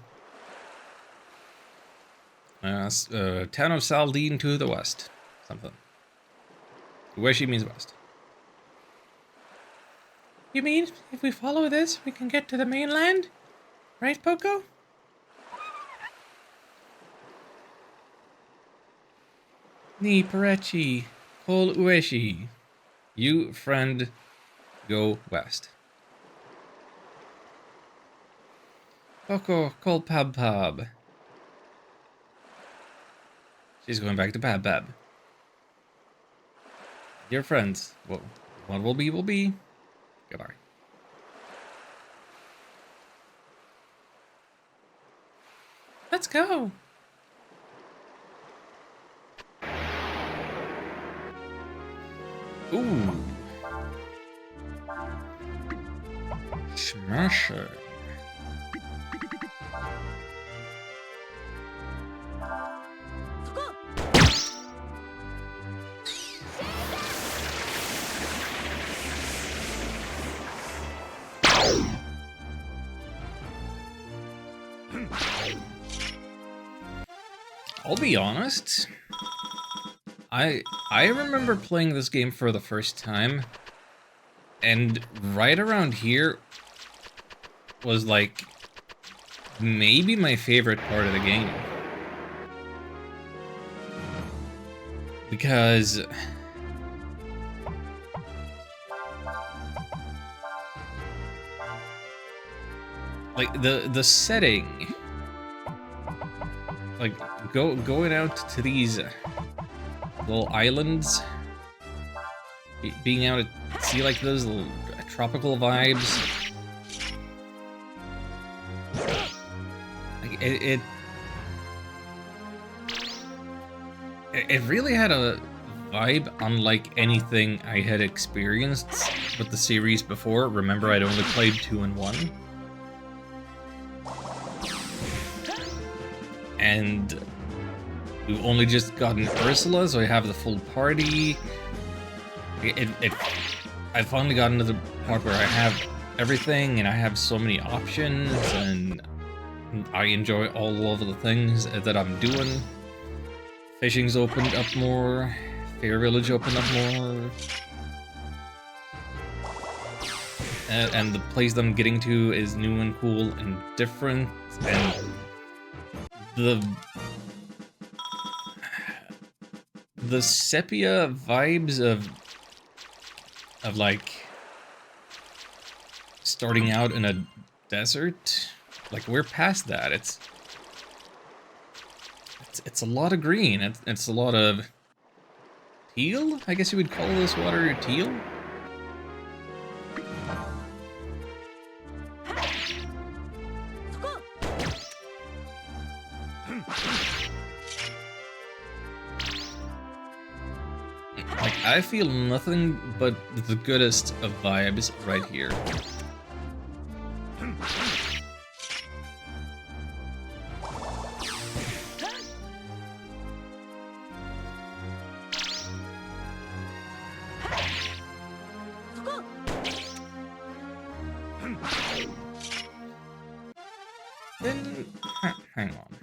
Town of Saldine to the west. Something. Ueshi means west. You mean, if we follow this, we can get to the mainland? Right, Poco? Ni Porechi, kol ueshi. You, friend, go west. Poco, kol pab pab. She's going back to Pab Pab. Dear friends, well, what will be will be. Goodbye. Let's go. Ooh. Smash it. I'll be honest. I remember playing this game for the first time, and right around here was like maybe my favorite part of the game. Because like the setting, like going out to these little islands, being able to see like those little tropical vibes, like it really had a vibe unlike anything I had experienced with the series before. Remember, I'd only played 2 and 1. And we've only just gotten Ursula, so I have the full party. I've finally gotten to the part where I have everything, and I have so many options, and I enjoy all of the things that I'm doing. Fishing's opened up more. Fair Village opened up more. And the place that I'm getting to is new and cool and different, and the sepia vibes of like starting out in a desert, like we're past that. It's a lot of green. It's a lot of teal. I guess you would call this water teal. Like, I feel nothing but the goodest of vibes right here. Hang on.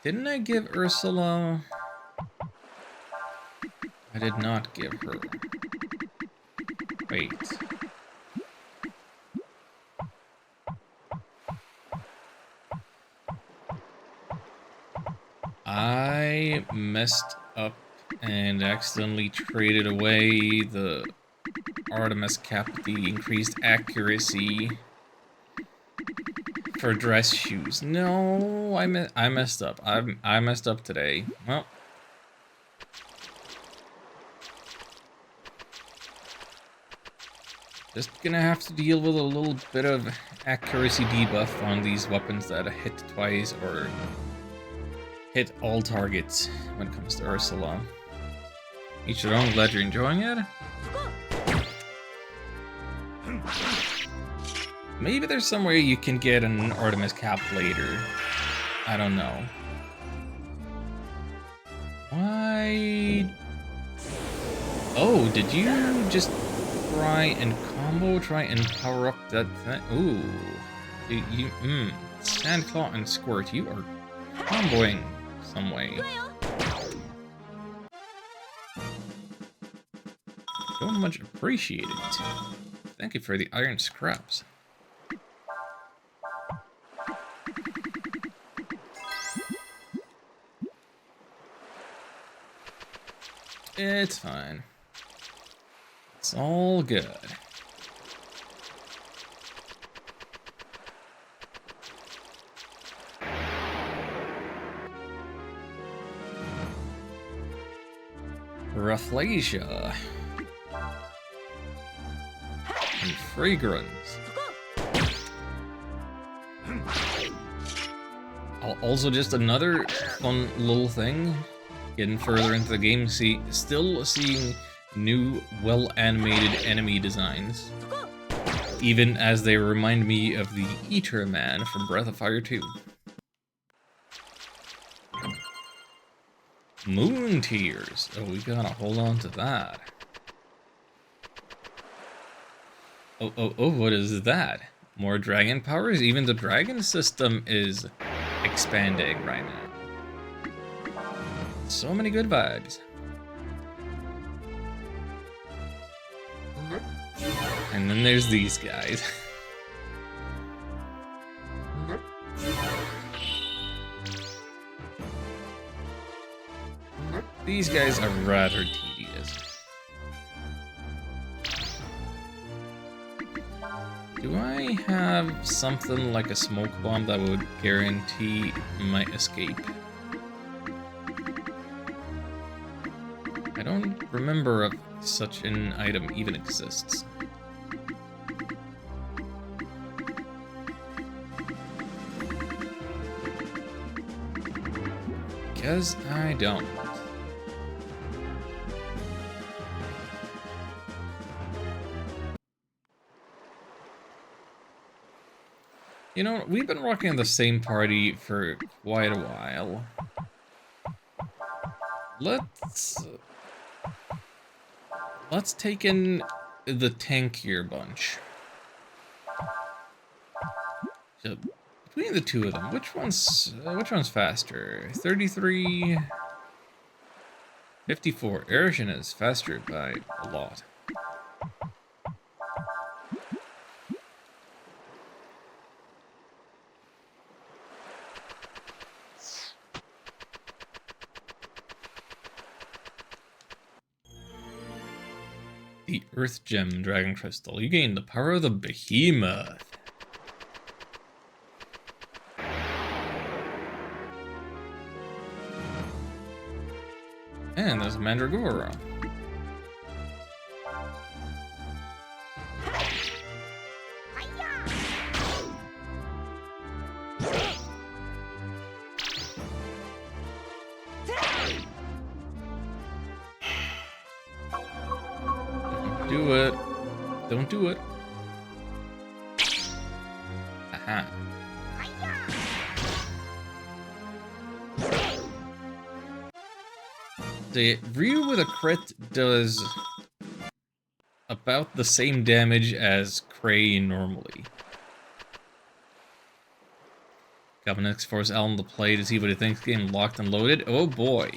Didn't I give Ursula... I did not give her. Wait. I messed up and accidentally traded away the Artemis cap, the increased accuracy for dress shoes. No, I messed up. I messed up today. Well, just gonna have to deal with a little bit of accuracy debuff on these weapons that hit twice or hit all targets when it comes to Ursula. Each their own. Glad you're enjoying it. Maybe there's some way you can get an Artemis cap later. I don't know. Why? Oh, did you just try and power up that thing? Ooh. Sandclaw and Squirt, you are comboing some way. Don't much appreciate it. Thank you for the iron scraps. It's fine. It's all good. Rafflesia. And fragrance. Also, just another fun little thing. Getting further into the game, still seeing new, well-animated enemy designs. Even as they remind me of the Eater Man from Breath of Fire 2. Moon Tears. Oh, we gotta hold on to that. Oh, what is that? More dragon powers? Even the dragon system is expanding right now. So many good vibes. And then there's these guys. These guys are rather tedious. Do I have something like a smoke bomb that would guarantee my escape? I don't remember if such an item even exists. Because I don't. You know, we've been rocking the same party for quite a while. Let's take in the tankier bunch. So, between the two of them, which one's faster? 33, 54. Erishin is faster by a lot. the Earth Gem Dragon Crystal. You gain the power of the Behemoth. And there's Mandragora. Do it. Don't do it. Aha. The Ryu with a crit does about the same damage as Cray normally. Governix force Alan to play to see what he thinks. Game locked and loaded. Oh boy.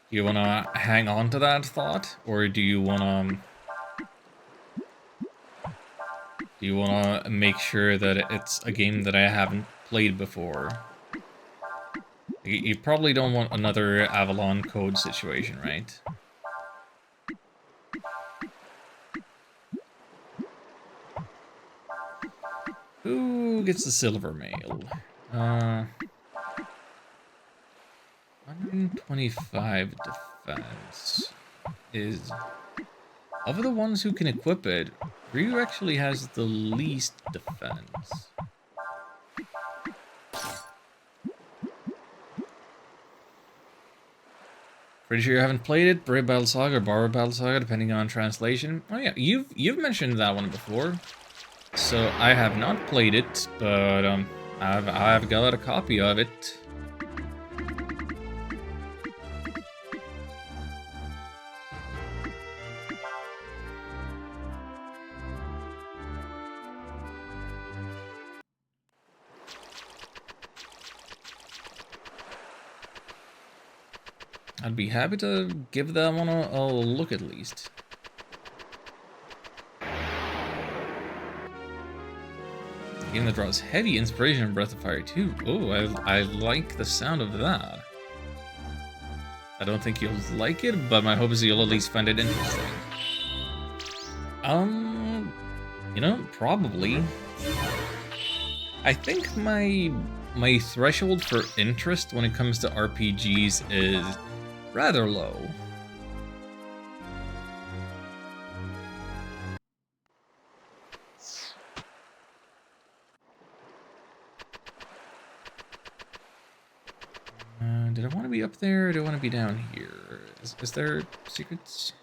Do you want to hang on to that thought, or do you want to make sure that it's a game that I haven't played before? You probably don't want another Avalon Code situation, right? Who gets the silver mail? 125 defense is... Of the ones who can equip it, Ryu actually has the least defense. Pretty sure you haven't played it. Brave Battle Saga or Borrowed Battle Saga, depending on translation. Oh yeah, you've mentioned that one before. So I have not played it, but I've got a copy of it. I'd be happy to give that one a look at least. Game that draws heavy inspiration from Breath of Fire 2. Oh, I like the sound of that. I don't think you'll like it, but my hope is you'll at least find it interesting. You know, probably. I think my threshold for interest when it comes to RPGs is rather low. Did I want to be up there, or do I want to be down here? Is there secrets?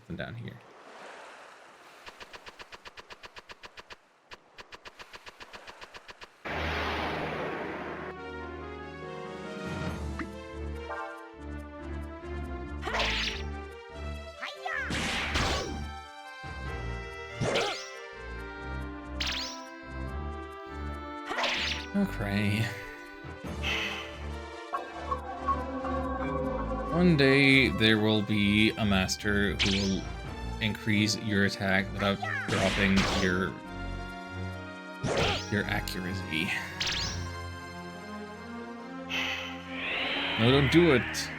Nothing down here. Okay. One day there will be a master who will increase your attack without dropping your accuracy. No, don't do it.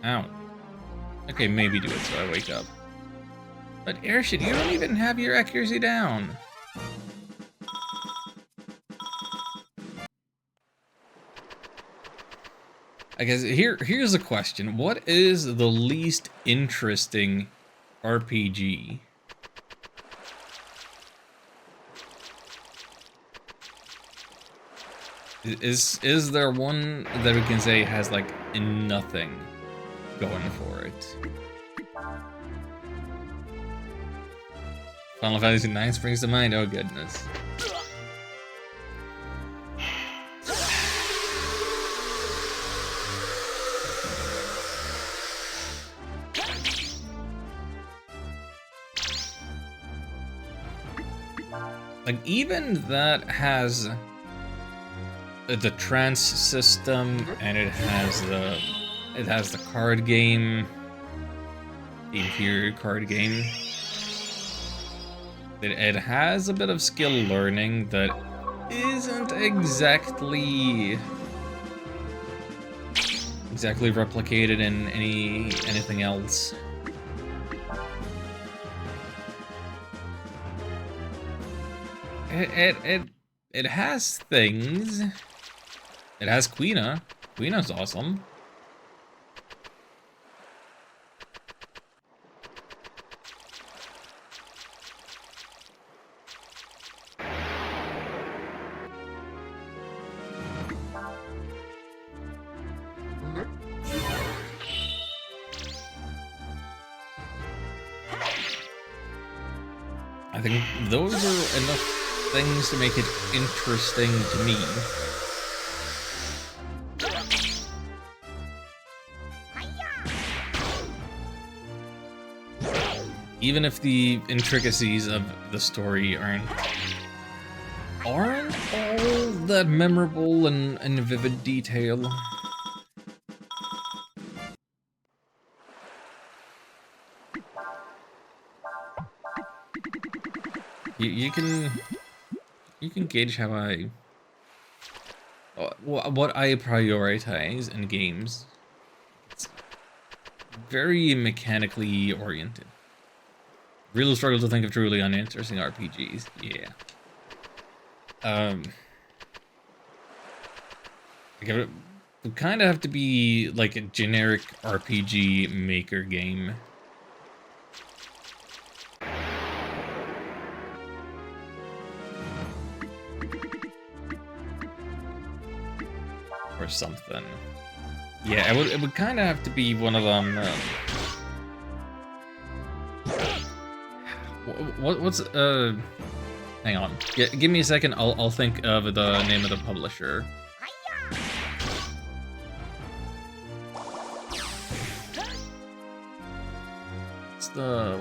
Ow. Okay, maybe do it so I wake up. But Airshid, you don't even have your accuracy down. I guess here's a question. What is the least interesting RPG? Is there one that we can say has like nothing going for it? Final Fantasy IX springs to mind. Oh goodness. Like, even that has the trance system, and it has the card game, the inferior card game. It has a bit of skill learning that isn't exactly replicated in anything else. It has things. It has Quina. Quina's awesome. I think those are enough things to make it interesting to me. Even if the intricacies of the story aren't all that memorable and in vivid detail. You can gauge how what I prioritize in games. It's very mechanically oriented. Really struggle to think of truly uninteresting RPGs. Yeah. It would kind of have to be like a generic RPG maker game. Or something. Yeah, it would kind of have to be one of them. What's hang on. Give me a second. I'll think of the name of the publisher. What's the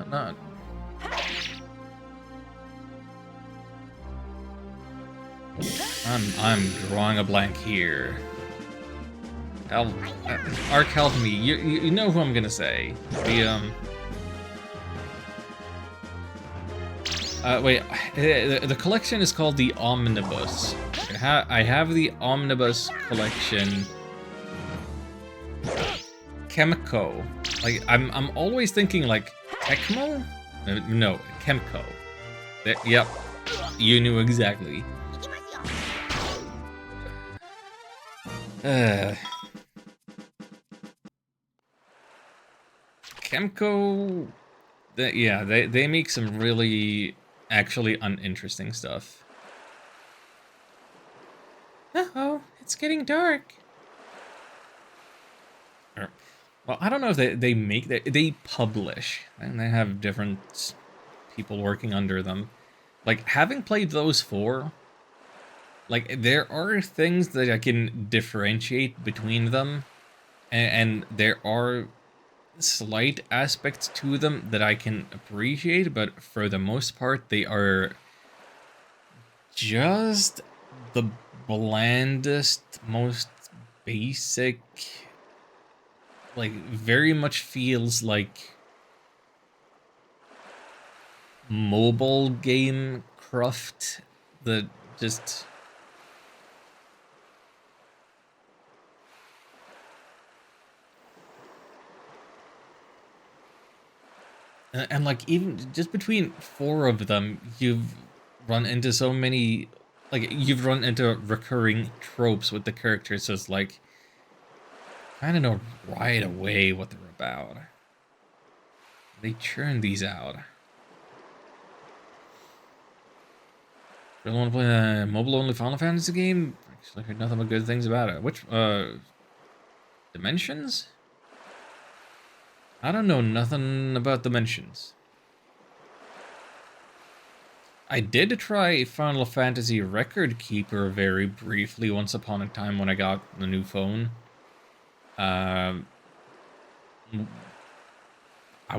not. I'm drawing a blank here. Ark, help me. You know who I'm gonna say. Wait. The collection is called the Omnibus. I have the Omnibus collection. Chemco. Like I'm always thinking like Tecmo? No, Chemco. Yep. You knew exactly. Chemco, yeah, they make some really actually uninteresting stuff. Uh-oh, it's getting dark. Well, I don't know if they make they publish, and they have different people working under them. Like having played those four, like there are things that I can differentiate between them, and there are slight aspects to them that I can appreciate, but for the most part, they are just the blandest, most basic, like, very much feels like mobile game cruft that just... And like even just between four of them, you've run into so many, like you've run into recurring tropes with the characters. So it's like, kind of know right away what they're about. They churn these out. Really want to play a mobile-only Final Fantasy game? Actually, I heard nothing but good things about it. Which Dimensions? I don't know nothing about Dimensions. I did try Final Fantasy Record Keeper very briefly once upon a time when I got the new phone. I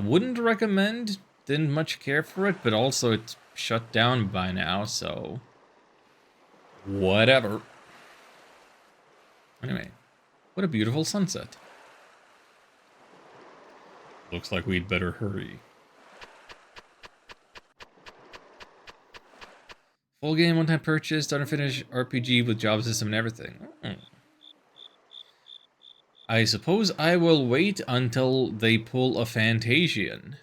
wouldn't recommend, didn't much care for it, but also it's shut down by now, so whatever. Anyway, what a beautiful sunset. Looks like we'd better hurry. Full game, one-time purchase, start and finish RPG with job system and everything. Oh. I suppose I will wait until they pull a Fantasian.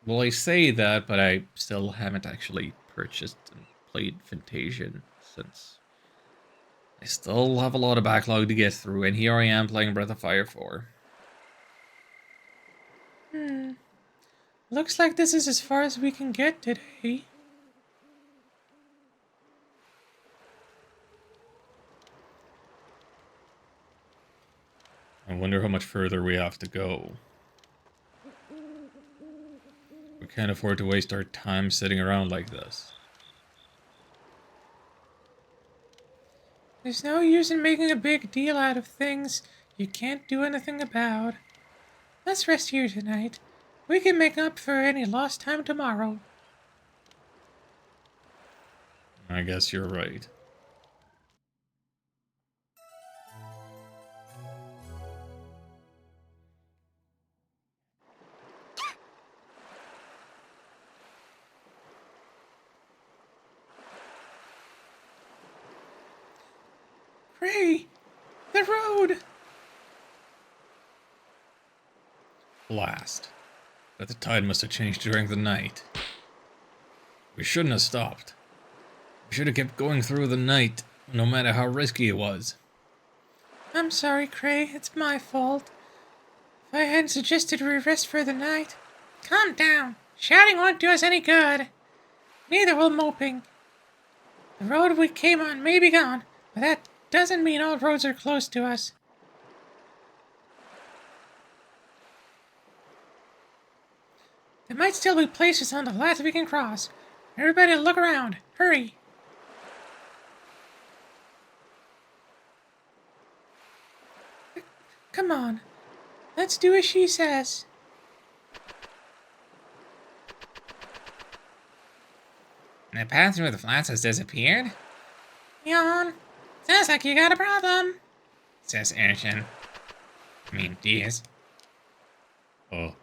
Well, I say that, but I still haven't actually purchased and played Fantasian since I still have a lot of backlog to get through, and here I am playing Breath of Fire 4. Looks like this is as far as we can get today. I wonder how much further we have to go. We can't afford to waste our time sitting around like this. There's no use in making a big deal out of things you can't do anything about. Let's rest here tonight. We can make up for any lost time tomorrow. I guess you're right. Ray! The road! Blast. But the tide must have changed during the night. We shouldn't have stopped. We should have kept going through the night, no matter how risky it was. I'm sorry, Cray. It's my fault. If I hadn't suggested we rest for the night... Calm down. Shouting won't do us any good. Neither will moping. The road we came on may be gone, but that doesn't mean all roads are close to us. There might still be places on the flats we can cross. Everybody look around. Hurry. Come on. Let's do as she says. The path through the flats has disappeared? Yawn. Sounds like you got a problem. Says Arshin. I mean, Diaz. Oh.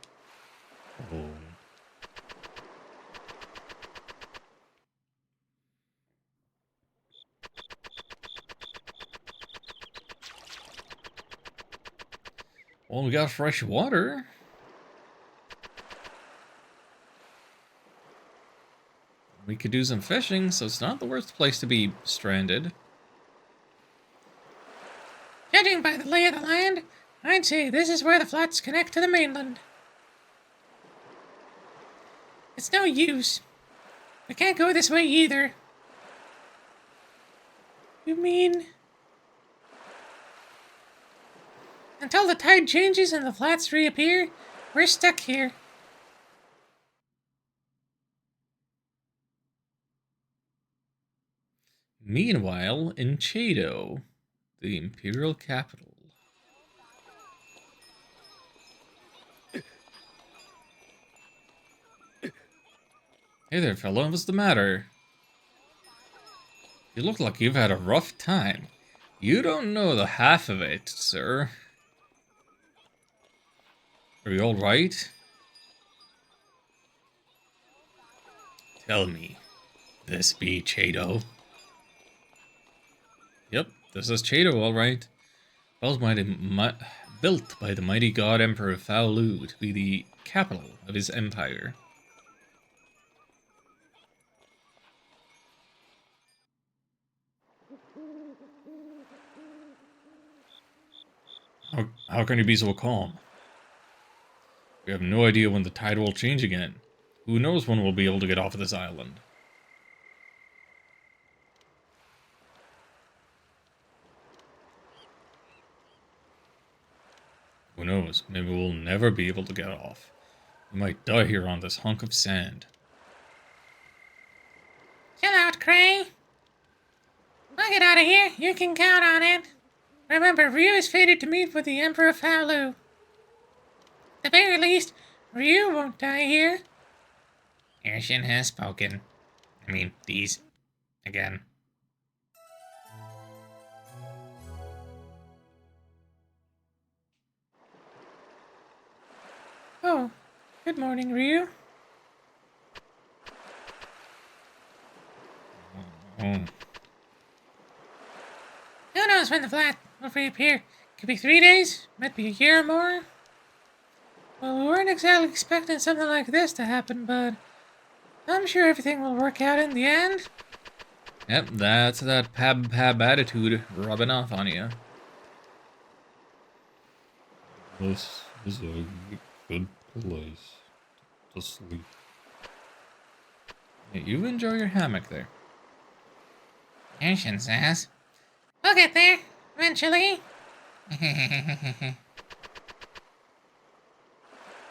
Well, we got fresh water. We could do some fishing, so it's not the worst place to be stranded. Judging by the lay of the land, I'd say this is where the flats connect to the mainland. It's no use. We can't go this way either. You mean... Until the tide changes and the flats reappear, we're stuck here. Meanwhile, in Chado, the imperial capital. Hey there, fella. What's the matter? You look like you've had a rough time. You don't know the half of it, sir. Are you alright? Tell me, this be Chado? Yep, this is Chado, alright. Built by the mighty god Emperor Faolu to be the capital of his empire. How can you be so calm? We have no idea when the tide will change again. Who knows when we'll be able to get off of this island? Who knows? Maybe we'll never be able to get off. We might die here on this hunk of sand. Chill out, Cray. I'll get out of here. You can count on it. Remember, Ryu is fated to meet with the Emperor Faolu. At the very least, Ryu won't die here. Arshin has spoken. I mean, these. Again. Oh, good morning, Ryu. Oh, Who knows when the flat will reappear? Could be 3 days, might be a year or more. Well, we weren't exactly expecting something like this to happen, but I'm sure everything will work out in the end. Yep, that's that pab attitude rubbing off on you. this is a good place to sleep. You enjoy your hammock there. Ocean says. We'll get there, eventually.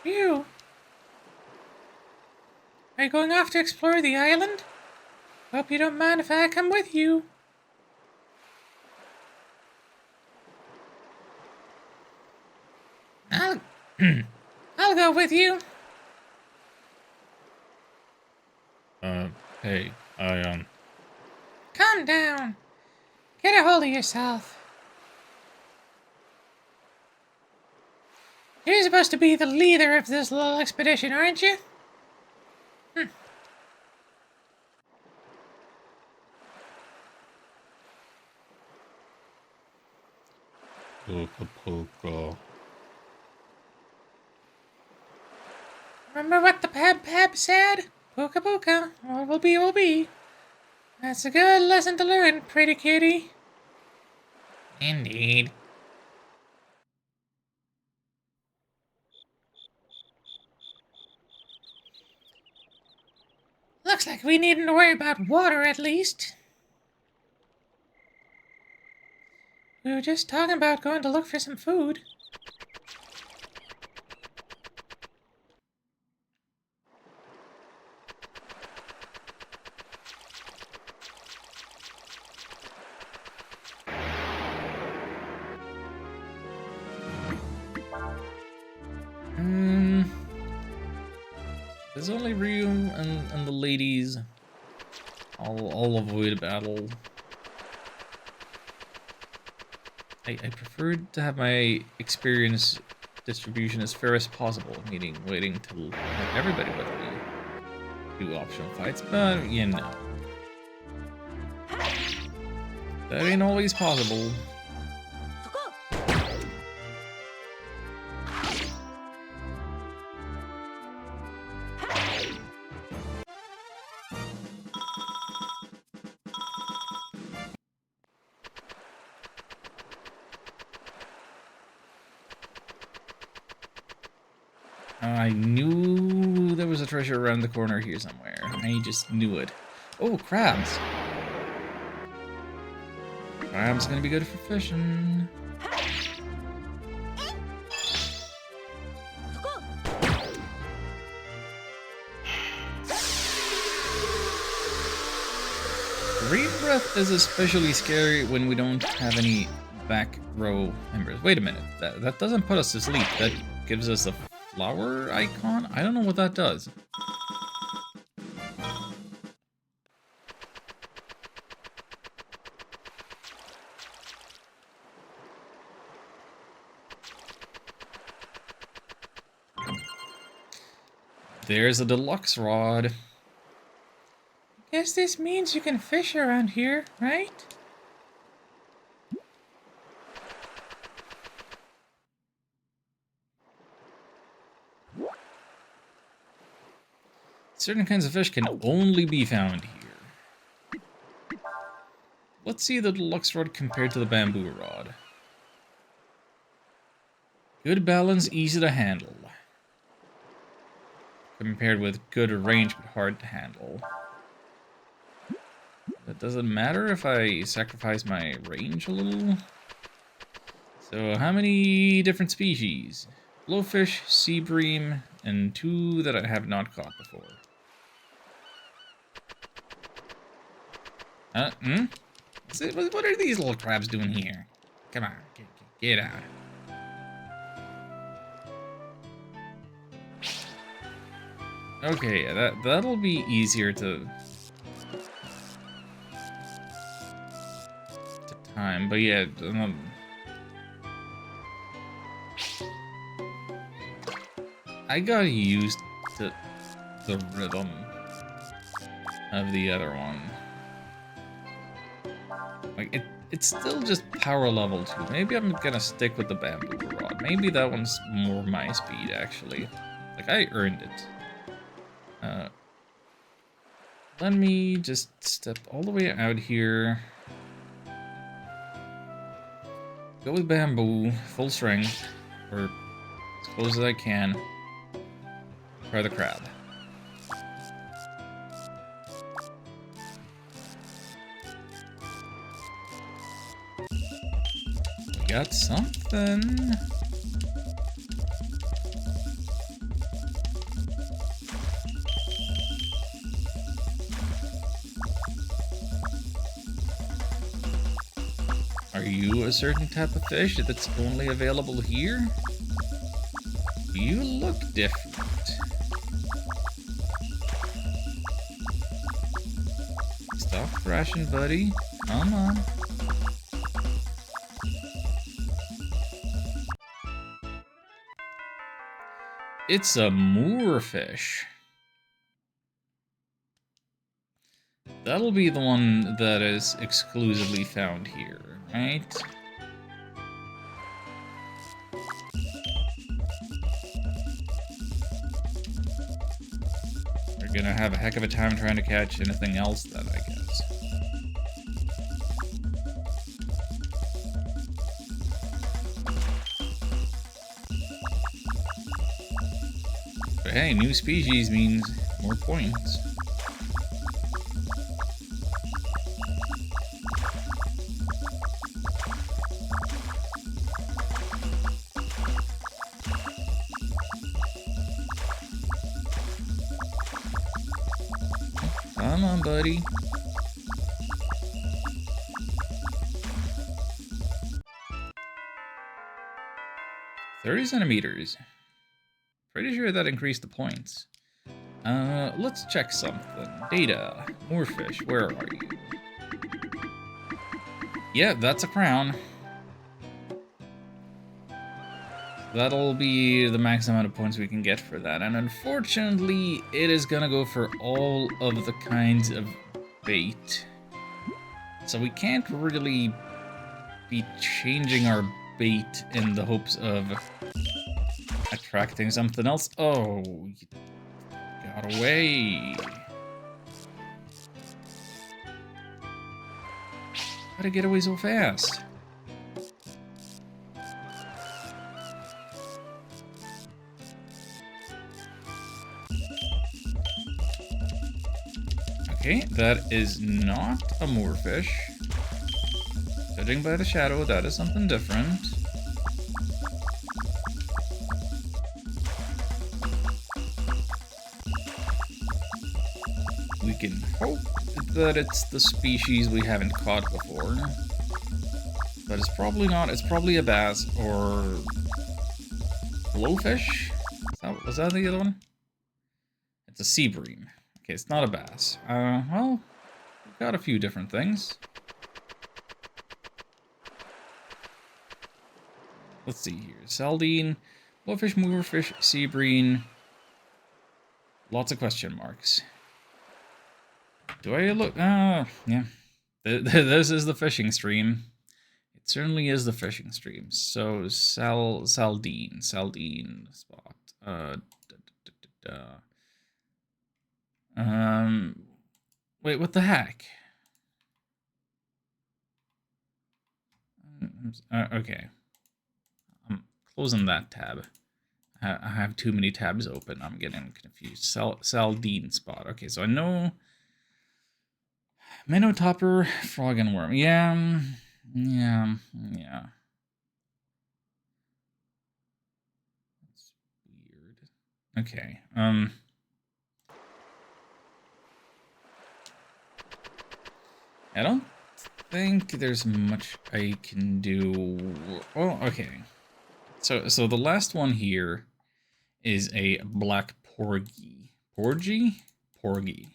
Ryu, are you going off to explore the island? Hope you don't mind if I come with you. I'll, I'll go with you. Hey, I, Calm down. Get a hold of yourself. You're supposed to be the leader of this little expedition, aren't you? Puka. Remember what the Pab said? Puka puka, what will be will be. That's a good lesson to learn, pretty kitty. indeed. Looks like we needn't to worry about water at least. We were just talking about going to look for some food. There's only Ryu and the ladies. I'll avoid a battle. I preferred to have my experience distribution as fair as possible, meaning waiting till have everybody with me do optional fights, but you know. That ain't always possible. I knew there was a treasure around the corner here somewhere. I just knew it. Oh, crabs. Crabs gonna be good for fishing. Green breath is especially scary when we don't have any back row members. Wait a minute, that doesn't put us to sleep. That gives us a flower icon? I don't know what that does. There's a deluxe rod. Guess this means you can fish around here, right? Certain kinds of fish can only be found here. Let's see the deluxe rod compared to the bamboo rod. Good balance, easy to handle. Compared with good range but hard to handle. That doesn't matter if I sacrifice my range a little. So how many different species? Blowfish, sea bream, and 2 that I have not caught before. What are these little crabs doing here? Come on, get out. Okay, that'll be easier to time, but yeah. I got used to the rhythm of the other one. Like, it's still just power level 2. Maybe I'm gonna stick with the bamboo rod. Maybe that one's more my speed, actually. Like, I earned it. Let me just step all the way out here. Go with bamboo, full strength, or as close as I can. Try the crab. We got something. Are you a certain type of fish that's only available here? You look different. Stop crashing, buddy. Come on. It's a moorfish. That'll be the one that is exclusively found here, right? We're gonna have a heck of a time trying to catch anything else then, I guess. But hey, new species means more points. Come on, buddy. $30 centimeters. Pretty sure that increased the points. Let's check something. Data. Moorfish, where are you? Yeah, that's a crown. That'll be the max amount of points we can get for that. And unfortunately, it is gonna go for all of the kinds of bait. So we can't really be changing our bait in the hopes of attracting something else. Oh, you got away. How'd it get away so fast? Okay, that is not a moorfish. Judging by the shadow, that is something different. We can hope that it's the species we haven't caught before. But it's probably not. It's probably a bass or blowfish. Was that the other one? It's a sea bream. Okay, it's not a bass. Well, we've got a few different things. Let's see here. Saldine, blowfish, moorfish, sea bream. Lots of question marks. Do I look? Yeah. This is the fishing stream. It certainly is the fishing stream. So, Saldine spot. Wait, what the heck? Okay. I'm closing that tab. I have too many tabs open. I'm getting confused. Saldine spot. Okay, so I know minnow topper, frog and worm. Yeah. That's weird. Okay. I don't think there's much I can do. Oh, okay. So the last one here is a black porgy. Porgy? Porgy.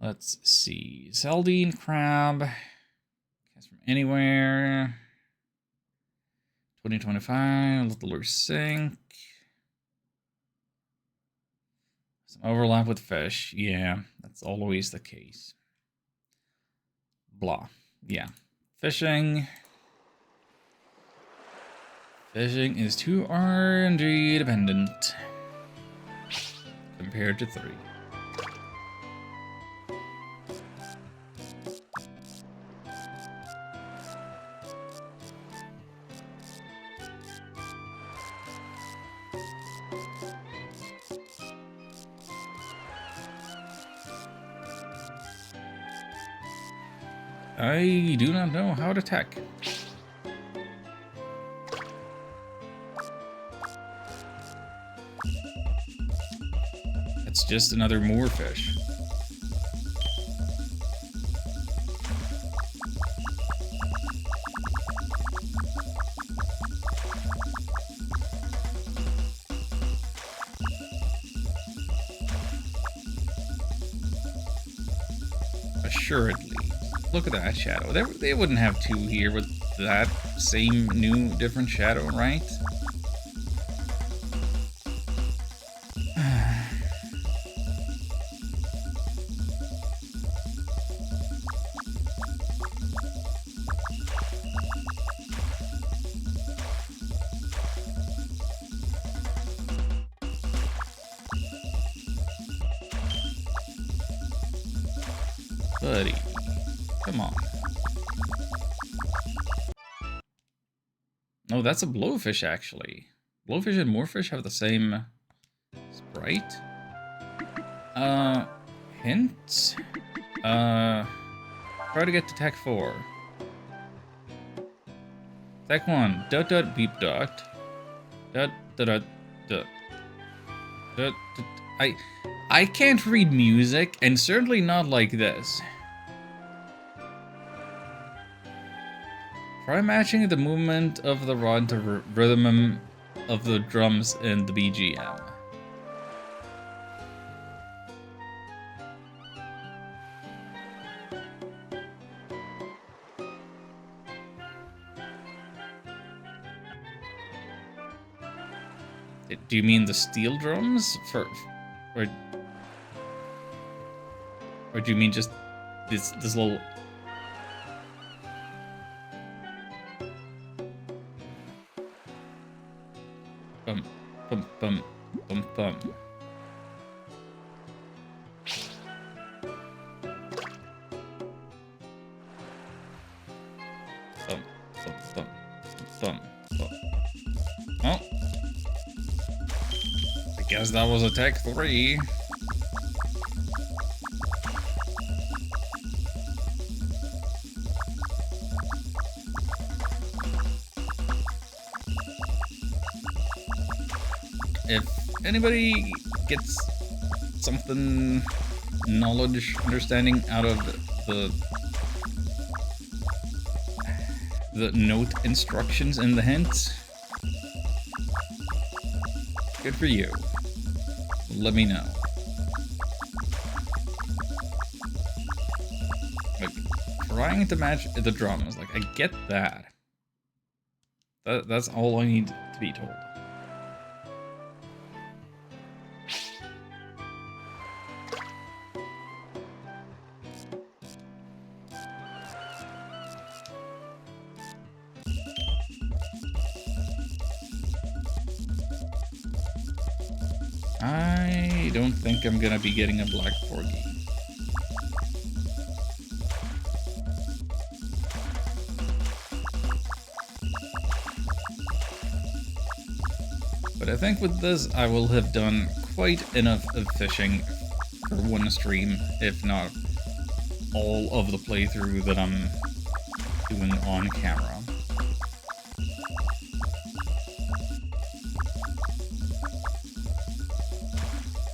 Let's see. Sardine, crab. Cast from anywhere. 2025. Let the lure sink. Some overlap with fish. Yeah, that's always the case. Blah. Yeah. Fishing. Fishing is too RNG dependent. Compared to 3. I do not know how to attack. It's just another moorfish. Assuredly. Look at that shadow. They wouldn't have 2 here with that same new different shadow, right? Buddy, come on. Oh, that's a blowfish, actually. Blowfish and moorfish have the same sprite. Hint? Try to get to Tech 4. Tech 1, dot dot beep dot. Dot dot dot dot. Dot dot. I can't read music, and certainly not like this. Try matching the movement of the rod to rhythm of the drums in the BGM. Do you mean the steel drums? Or do you mean just this little... Bum, bum, bum, bum, bum. Bum, bum, bum, bum, bum. Oh. I guess that was a Tech 3. If anybody gets something knowledge, understanding out of the note instructions in the hints, good for you. Let me know. Like, trying to match the drums, like, I get that. That's all I need to be told. I don't think I'm gonna be getting a black porgy. But I think with this, I will have done quite enough of fishing for one stream, if not all of the playthrough that I'm doing on camera.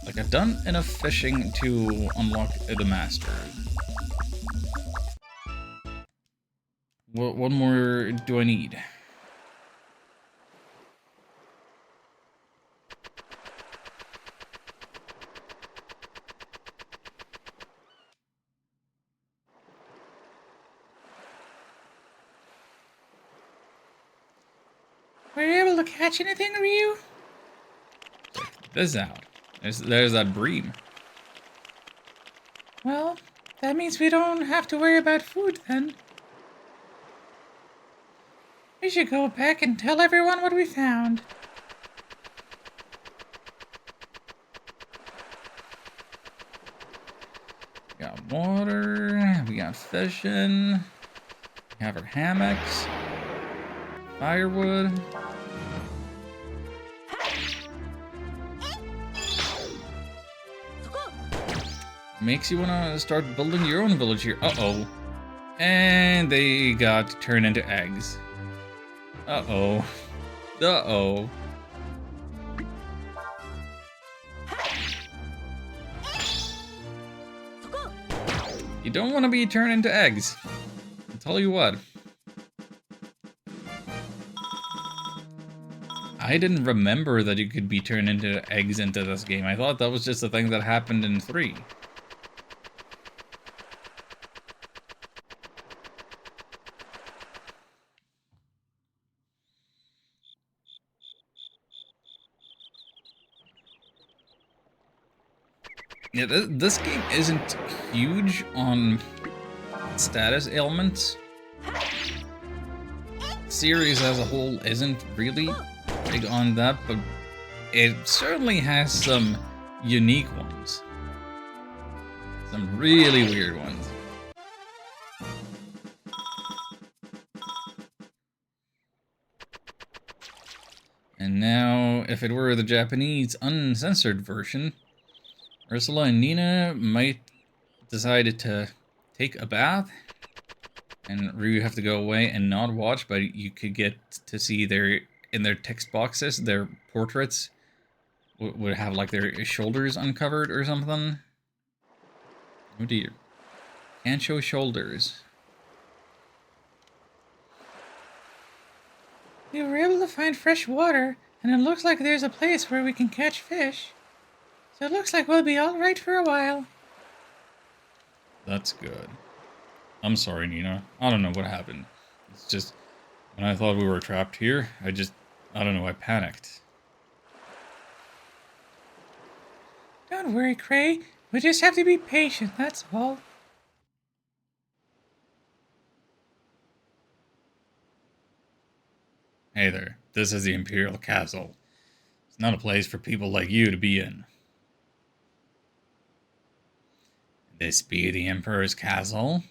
Like, I've done enough fishing to unlock the master. What more do I need? Were you able to catch anything, Ryu? Check this out. There's that bream. Well, that means we don't have to worry about food then. We should go back and tell everyone what we found. We got water. We got fishing. We have our hammocks. Firewood. Makes you want to start building your own village here. Uh-oh. And they got turned into eggs. Uh-oh. Uh-oh. You don't want to be turned into eggs. I'll tell you what. I didn't remember that you could be turned into eggs into this game. I thought that was just a thing that happened in 3. Yeah, this game isn't huge on status ailments. Series as a whole isn't really big on that, but it certainly has some unique ones. Some really weird ones. And now, if it were the Japanese uncensored version, Ursula and Nina might decide to take a bath, and Ryu have to go away and not watch, but you could get to see in their text boxes, their portraits would have like their shoulders uncovered or something. Oh dear. Can't show shoulders. We were able to find fresh water, and it looks like there's a place where we can catch fish. So it looks like we'll be alright for a while. That's good. I'm sorry, Nina. I don't know what happened. It's just, when I thought we were trapped here, I don't know, I panicked. Don't worry, Cray. We just have to be patient, that's all. Hey there, this is the Imperial Castle. It's not a place for people like you to be in. This be the Emperor's castle?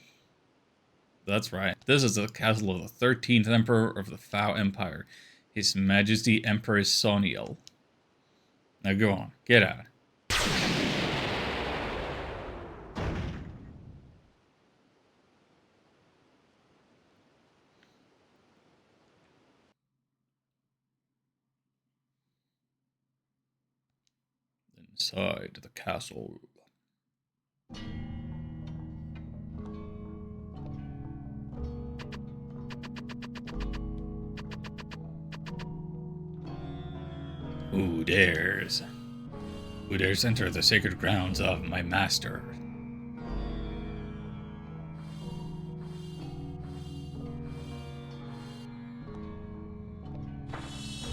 That's right. This is the castle of the 13th Emperor of the Fao Empire, His Majesty Emperor Soniel. Now go on, get out. Inside the castle. Who dares? Who dares enter the sacred grounds of my master?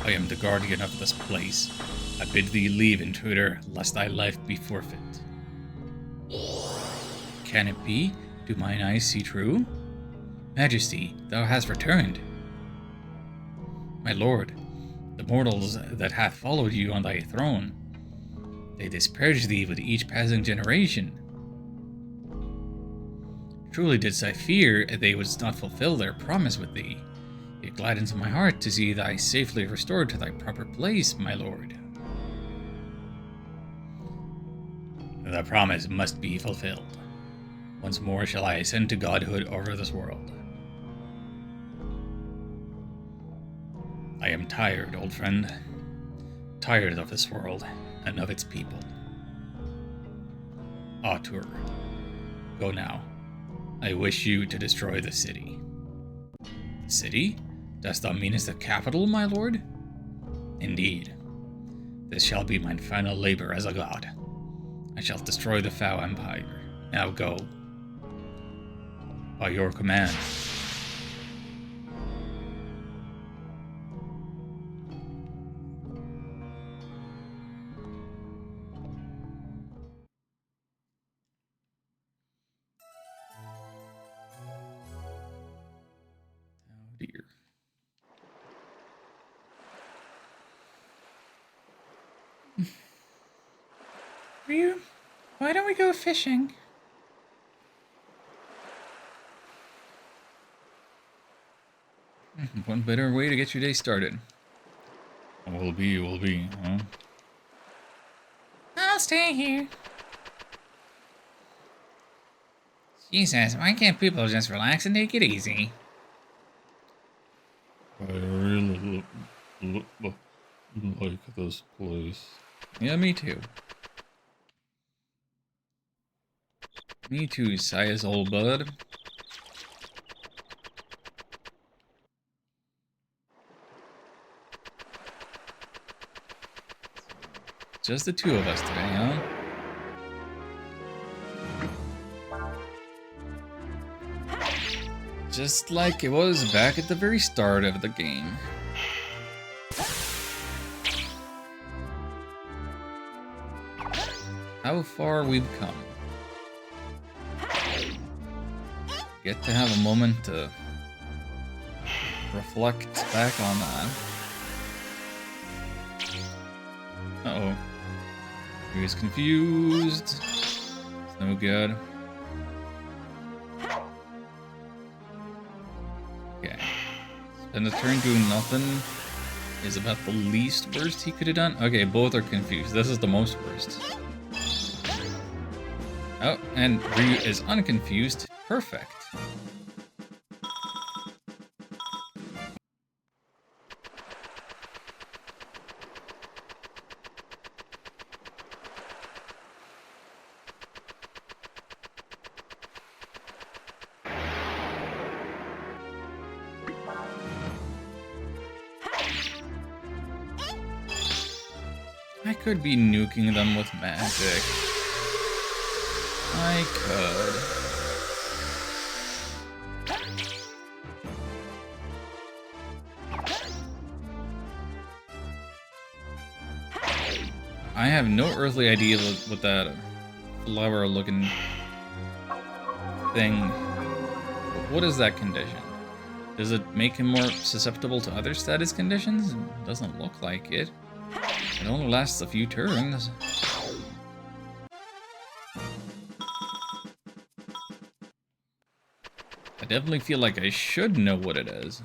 I am the guardian of this place. I bid thee leave, intruder, lest thy life be forfeit. Can it be? Do mine eyes see true? Majesty, thou hast returned. My lord, the mortals that hath followed you on thy throne, they disparage thee with each passing generation. Truly didst I fear they would not fulfill their promise with thee. It gladdens my heart to see thy safely restored to thy proper place, my lord. The promise must be fulfilled. Once more shall I ascend to godhood over this world. I am tired, old friend. Tired of this world and of its people. Autur, go now. I wish you to destroy the city. The city? Dost thou meanest the capital, my lord? Indeed. This shall be my final labor as a god. I shall destroy the Fao Empire. Now go. By your command. Ryu, why don't we go fishing? One better way to get your day started. Will be, huh? I'll stay here. Jesus, why can't people just relax and take it easy? I really like this place. Yeah, me too. Me too, Sias, old bud. Just the two of us today, huh? Just like it was back at the very start of the game. How far we've come. Get to have a moment to reflect back on that. Uh-oh. He was confused. It's no good. Okay. Spend a turn doing nothing is about the least worst he could have done. Okay, both are confused. This is the most worst. Oh, and Ryu is unconfused. Perfect. I could be nuking them with magic. I could. I have no earthly idea what that flower looking thing. What is that condition? Does it make him more susceptible to other status conditions? It doesn't look like it. It only lasts a few turns. I definitely feel like I should know what it is.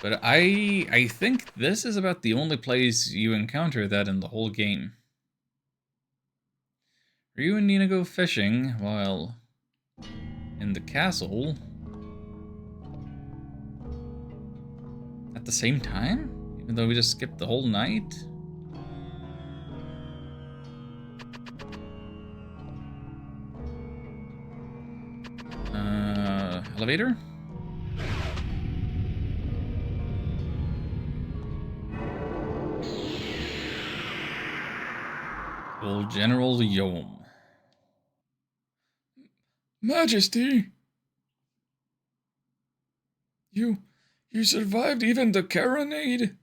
But I think this is about the only place you encounter that in the whole game. Ryu and Nina go fishing while in the castle at the same time? Even though we just skipped the whole night? Elevator? Old General Yom. Majesty! You survived even the carronade?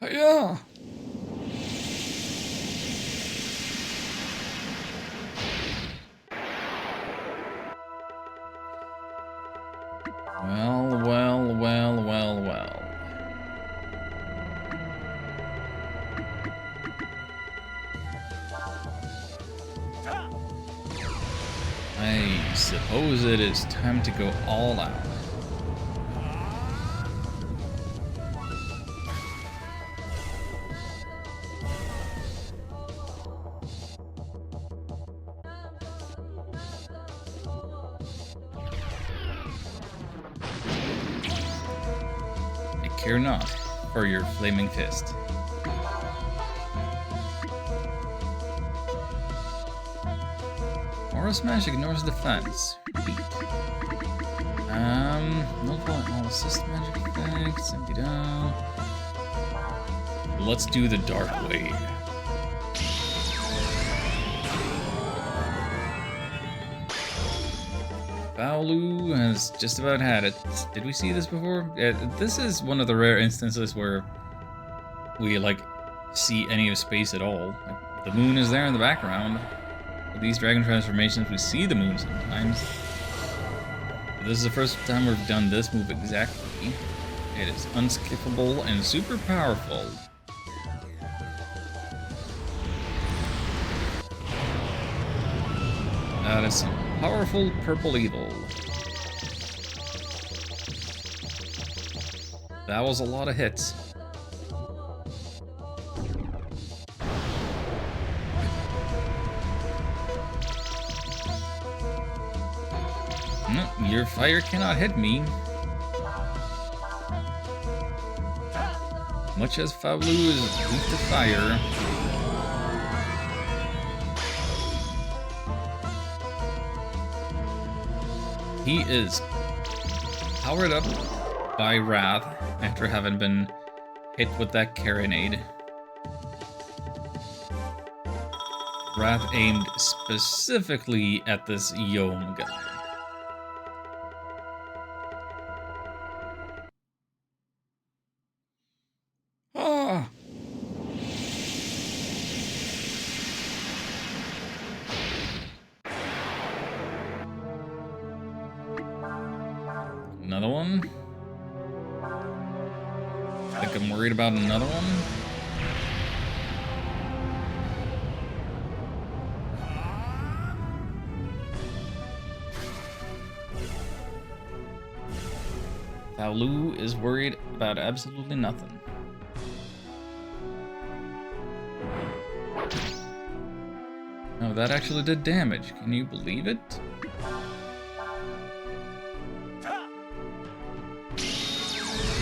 Yeah. Well, well, well, well, well. I suppose it is time to go all out. I care not for your flaming fist. Aura Smash ignores defense. Repeat. Nullify all assist magic effects. Empty down. Let's do the Dark Wave. Baolu has just about had it. Did we see this before? This is one of the rare instances where we, like, see any of space at all. Like, the moon is there in the background. With these dragon transformations, we see the moon sometimes. But this is the first time we've done this move exactly. It is unskippable and super powerful. That is some powerful purple evil. That was a lot of hits. No, your fire cannot hit me. Much as Faulu is weak to fire. He is powered up by Wrath after having been hit with that carronade. Wrath aimed specifically at this Yom guy. Ah! Another one? I think I'm worried about another one. Faulu is worried about absolutely nothing. Oh, that actually did damage. Can you believe it?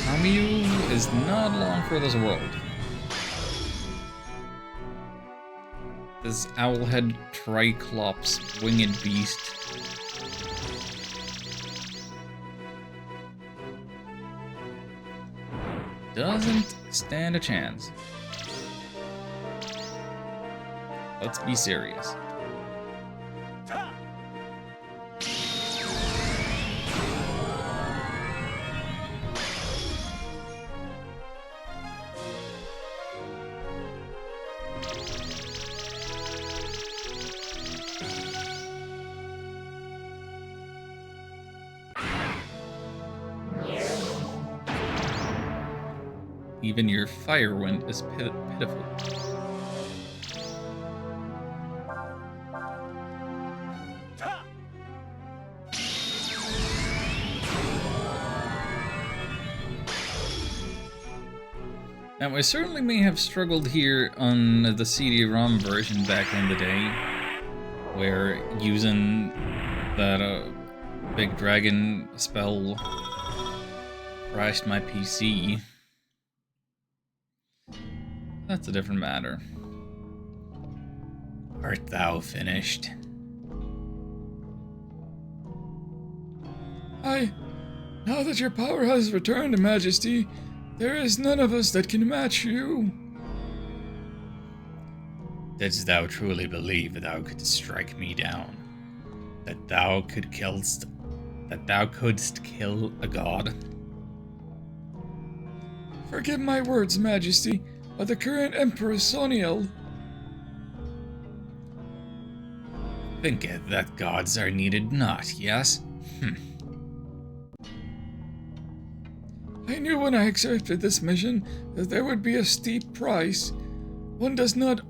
Hamiu is not long for this world. This owlhead triclops winged beast. Doesn't stand a chance. Let's be serious. Even your fire wind is pitiful. Now, I certainly may have struggled here on the CD-ROM version back in the day, where using that big dragon spell crashed my PC. That's a different matter. Art thou finished? Now that your power has returned, Majesty, there is none of us that can match you. Didst thou truly believe that thou couldst strike me down? That thou couldst kill a god? Forgive my words, Majesty, but the current Emperor Soniel. Thinketh that gods are needed not, yes? I knew when I accepted this mission that there would be a steep price. One does not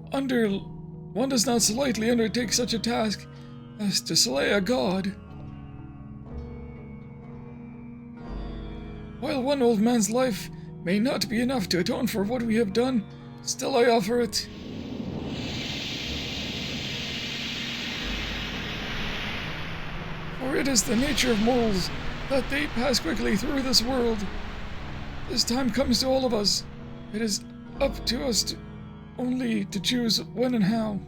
slightly undertake such a task as to slay a god. While one old man's life may not be enough to atone for what we have done, still I offer it. For it is the nature of mortals that they pass quickly through this world. This time comes to all of us. It is up to us only to choose when and how.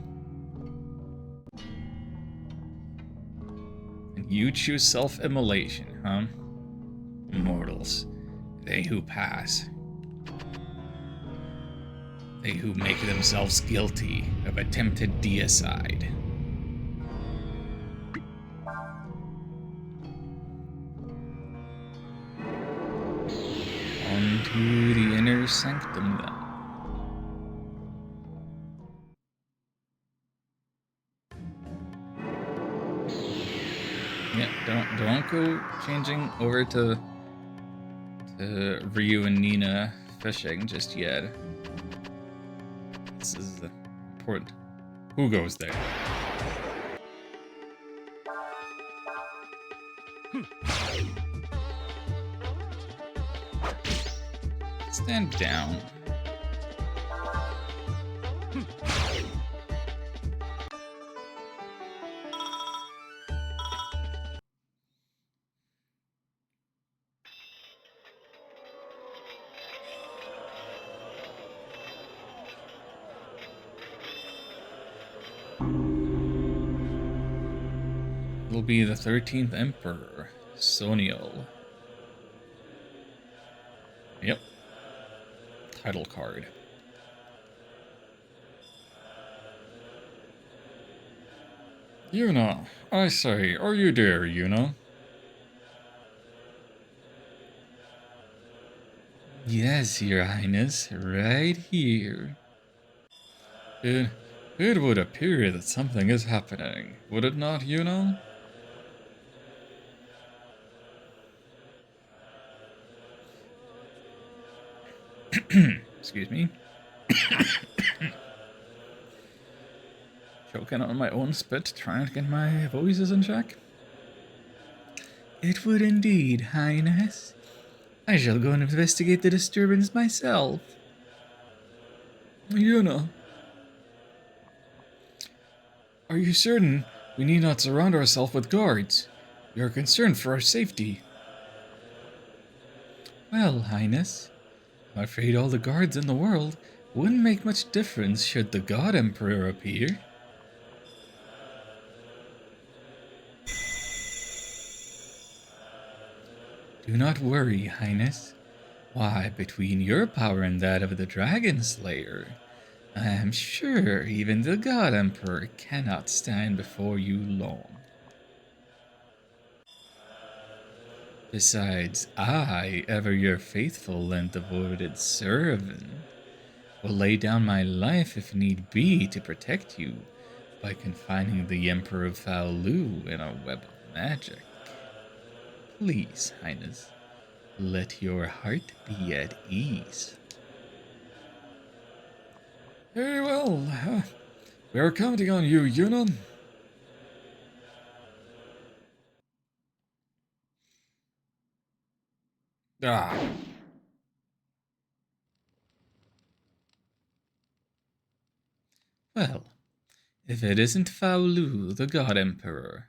And you choose self-immolation, huh? Mortals, they who pass. They who make themselves guilty of attempted deicide. On to the inner sanctum then. Yeah, don't go changing over to Ryu and Nina fishing just yet. This is important. Who goes there? Stand down. It'll be the 13th Emperor, Soniel. Yep. Title card. Yuna, I say, are you there, Yuna? Yes, Your Highness, right here. It would appear that something is happening, would it not, Yuna? Excuse me. Choking on my own spit, trying to get my voices in check. It would indeed, Highness. I shall go and investigate the disturbance myself. Yuna, are you certain we need not surround ourselves with guards? We are concerned for our safety. Well, Highness, I'm afraid all the guards in the world wouldn't make much difference should the God Emperor appear. Do not worry, Highness. Why, between your power and that of the Dragon Slayer, I am sure even the God Emperor cannot stand before you long. Besides, I, ever your faithful and devoted servant, will lay down my life if need be to protect you by confining the Emperor of Faolu in a web of magic. Please, Highness, let your heart be at ease. Very well. We are counting on you, Yuna. Ah. Well, if it isn't Faolu, the God Emperor,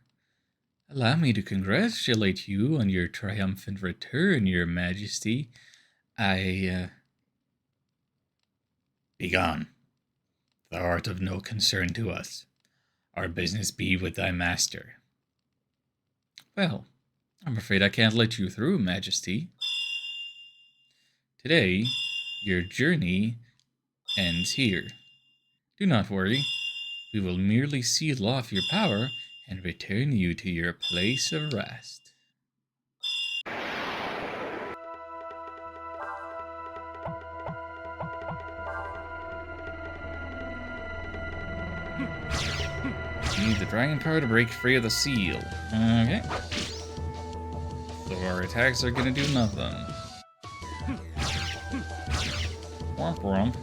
allow me to congratulate you on your triumphant return, Your Majesty. Begone. Thou art of no concern to us. Our business be with thy master. Well, I'm afraid I can't let you through, Majesty. Today, your journey ends here. Do not worry. We will merely seal off your power and return you to your place of rest. You need the dragon power to break free of the seal. Okay. So our attacks are gonna do nothing. Womp womp.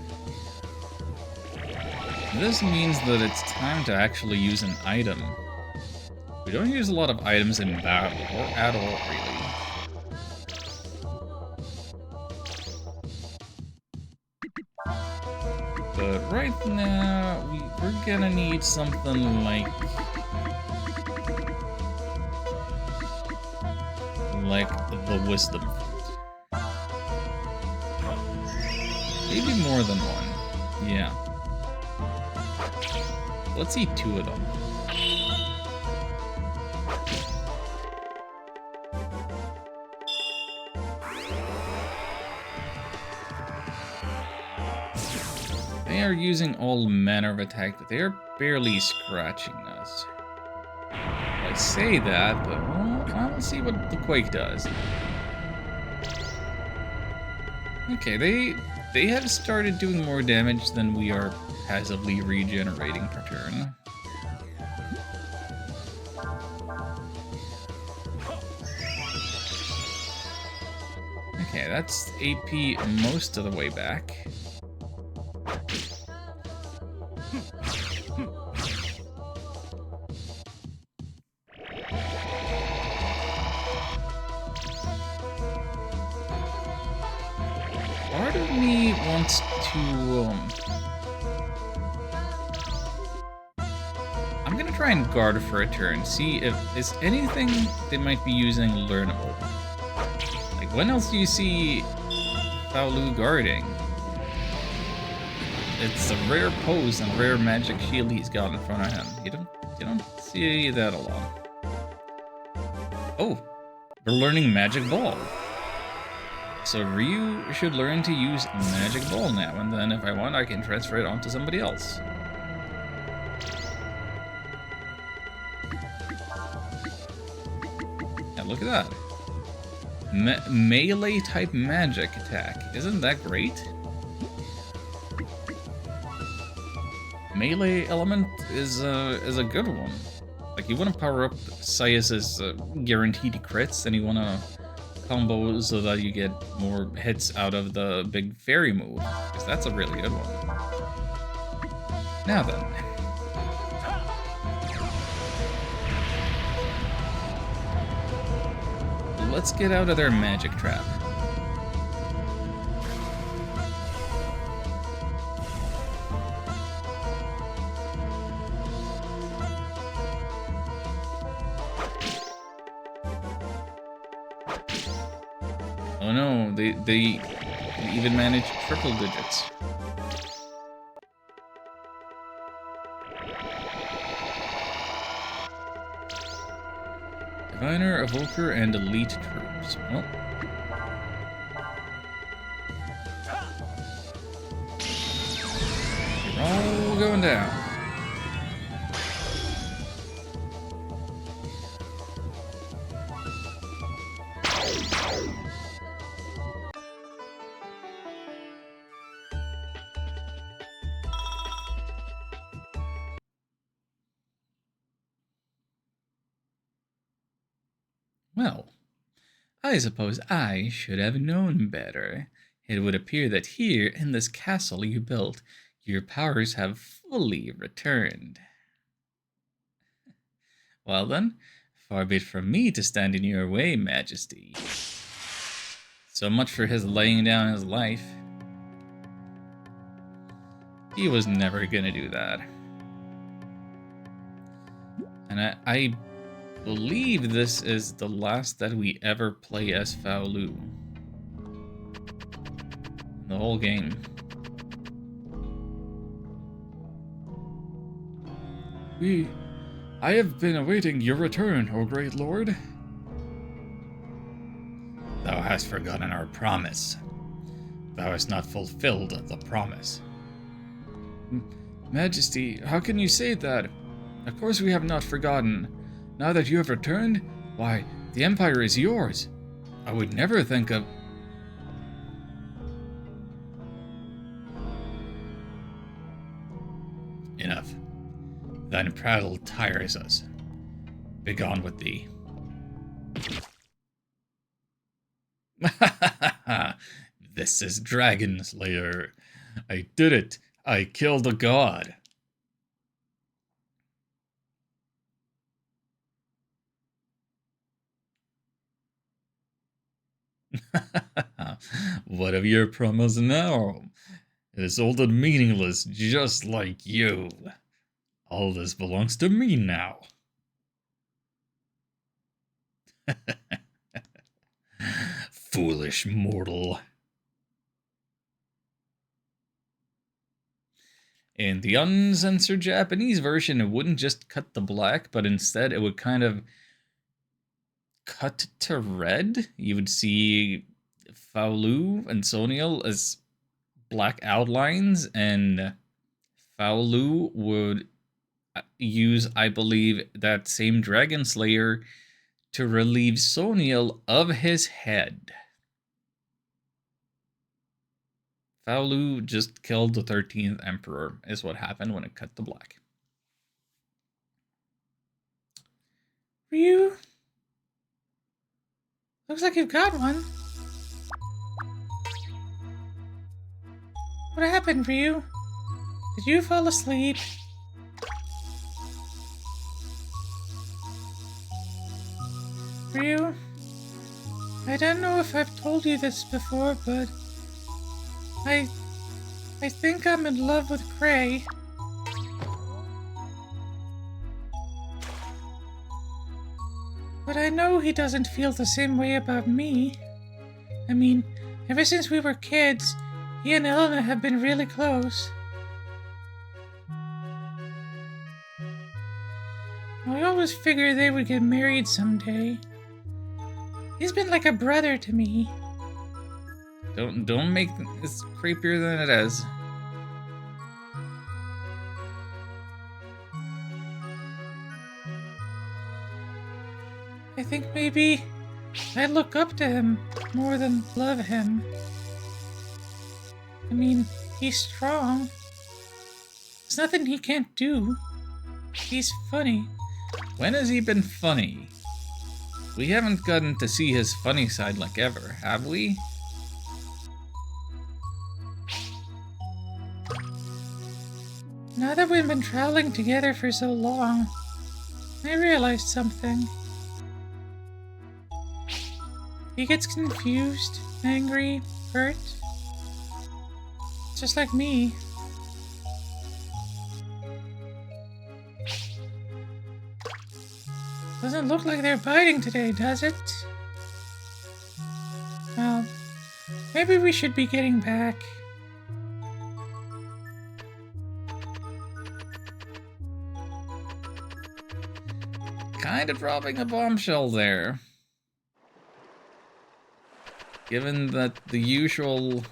This means that it's time to actually use an item. We don't use a lot of items in battle, or at all, really. But right now, we're gonna need something like the Wisdom Fruit. Maybe more than one. Yeah. Let's eat 2 of them. They are using all manner of attack, but they are barely scratching us. I say that, but well, let's see what the Quake does. Okay, they have started doing more damage than we are passively regenerating per turn. Okay, that's AP most of the way back. part of me wants to, I'm gonna try and guard for a turn, see if is anything they might be using learnable. Like, when else do you see Faolu guarding? It's a rare pose and rare magic shield he's got in front of him. You don't see that a lot. Oh, we're learning Magic Ball. So Ryu should learn to use Magic Ball now, and then if I want, I can transfer it onto somebody else. Yeah, look at that. Melee type magic attack. Isn't that great? Melee element is a good one. Like, you want to power up Sias's guaranteed crits, and you want to combo so that you get more hits out of the big fairy move, because that's a really good one. Now then. Let's get out of their magic trap. Oh no, they even managed triple digits. Diviner, Evoker, and Elite troops. Well. You're all going down. Well, I suppose I should have known better. It would appear that here, in this castle you built, your powers have fully returned. Well then, far be it from me to stand in your way, Majesty. So much for his laying down his life. He was never gonna do that. And I believe this is the last that we ever play as Faolu. The whole game. I have been awaiting your return, O great lord. Thou hast forgotten our promise. Thou hast not fulfilled the promise. Majesty, how can you say that? Of course we have not forgotten. Now that you have returned, why, the Empire is yours. I would never think of... Enough. Thine prattle tires us. Begone with thee. This is Dragon Slayer. I did it. I killed a god. What of your promise now? It is old and meaningless, just like you. All this belongs to me now. Foolish mortal. In the uncensored Japanese version, it wouldn't just cut to black, but instead it would kind of cut to red. You would see Faolu and Soniel as black outlines, and Faolu would use, I believe, that same Dragon Slayer to relieve Soniel of his head. Faolu just killed the 13th Emperor, is what happened when it cut to black. Ryu? Looks like you've got one. What happened, Ryu? Did you fall asleep? Ryu? I don't know if I've told you this before, but I think I'm in love with Cray. But I know he doesn't feel the same way about me. I mean, ever since we were kids, he and Elena have been really close. I always figured they would get married someday. He's been like a brother to me. Don't make this creepier than it is. I think maybe I look up to him more than love him. I mean, he's strong. There's nothing he can't do. He's funny. When has he been funny? We haven't gotten to see his funny side like ever, have we? Now that we've been traveling together for so long, I realized something. He gets confused, angry, hurt. Just like me. Doesn't look like they're biting today, does it? Well, maybe we should be getting back. Kind of dropping a bombshell there. Given that the usual,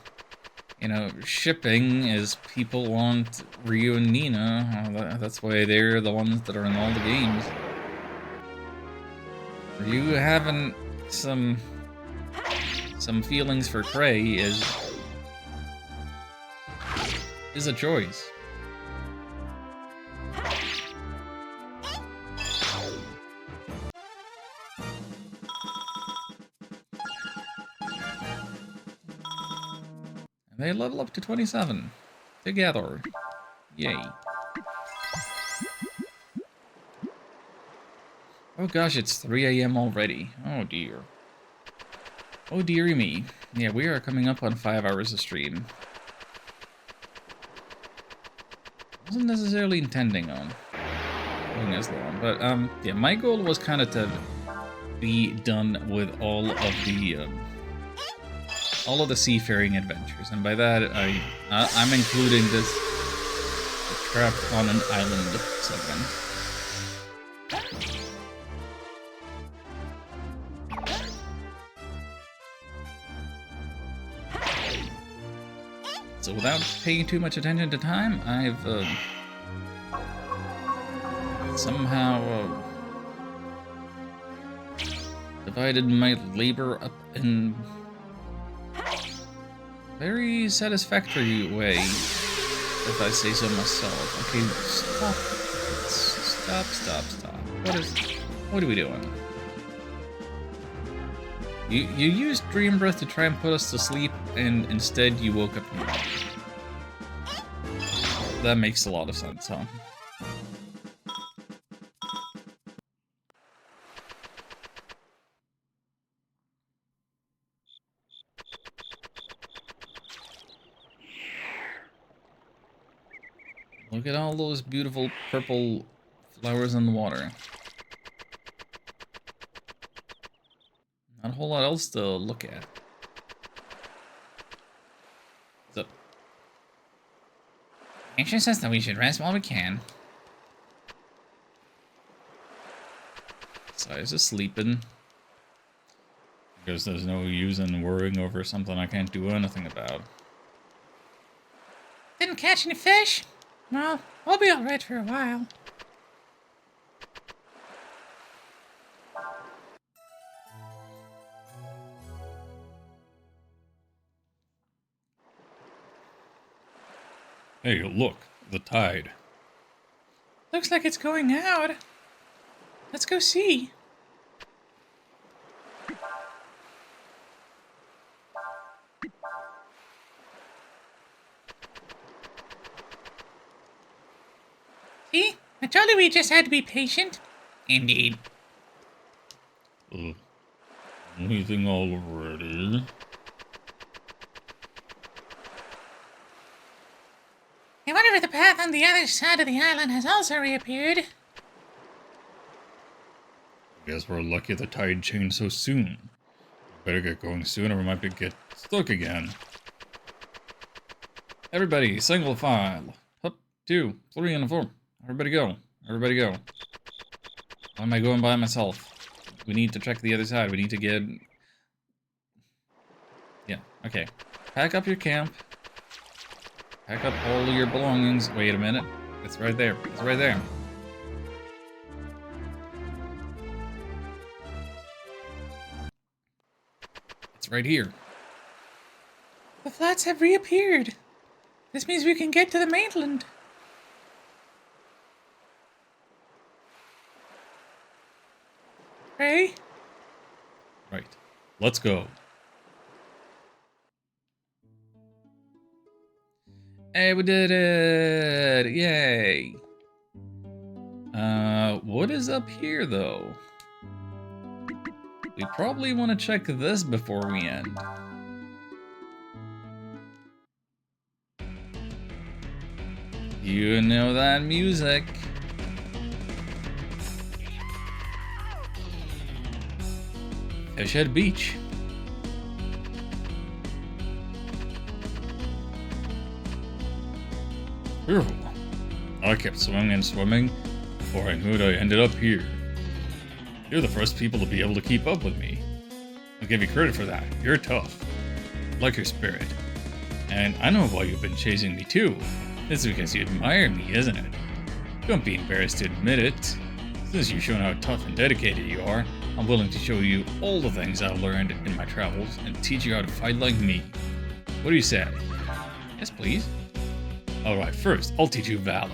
shipping is people want Ryu and Nina, that's why they're the ones that are in all the games. Ryu having some feelings for Cray is a choice. And they level up to 27 together. Yay. Oh gosh, it's 3 a.m. already. Oh dear. Oh dearie me. Yeah, we are coming up on 5 hours of stream. Wasn't necessarily intending on going this long, but yeah, my goal was kind of to be done with all of the seafaring adventures, and by that I'm including this trapped on an island segment. So without paying too much attention to time, I've somehow divided my labor up in a very satisfactory way, if I say so myself. Okay, stop. What are we doing? You used Dream Breath to try and put us to sleep, and instead you woke up. That makes a lot of sense, huh? Look at all those beautiful purple flowers in the water. Not a whole lot else to look at. So, Action says that we should rest while we can. So I was just sleeping. Because there's no use in worrying over something I can't do anything about. Didn't catch any fish? Well, we'll be alright for a while. Hey, look, the tide. Looks like it's going out. Let's go see. See? I told you we just had to be patient. Indeed. Anything already? path on the other side of the island has also reappeared. Guess we're lucky the tide changed so soon. Better get going soon or we might get stuck again. Everybody, single file. Up, 2, 3, and 4. Everybody go. Everybody go. Why am I going by myself? We need to check the other side. We need to get... Yeah, okay. Pack up your camp. Pack up all your belongings. Wait a minute. It's right there. It's right there. It's right here. The flats have reappeared. This means we can get to the mainland. Ray? Right. Let's go. Hey, we did it! Yay! What is up here, though? We probably want to check this before we end. You know that music. Fishhead Beach. Phew. I kept swimming and swimming before I knew it I ended up here. You're the first people to be able to keep up with me. I'll give you credit for that. You're tough. I like your spirit. And I know why you've been chasing me too. It's because you admire me, isn't it? Don't be embarrassed to admit it. Since you've shown how tough and dedicated you are, I'm willing to show you all the things I've learned in my travels and teach you how to fight like me. What do you say? Yes, please. Alright, first, I'll teach you valor.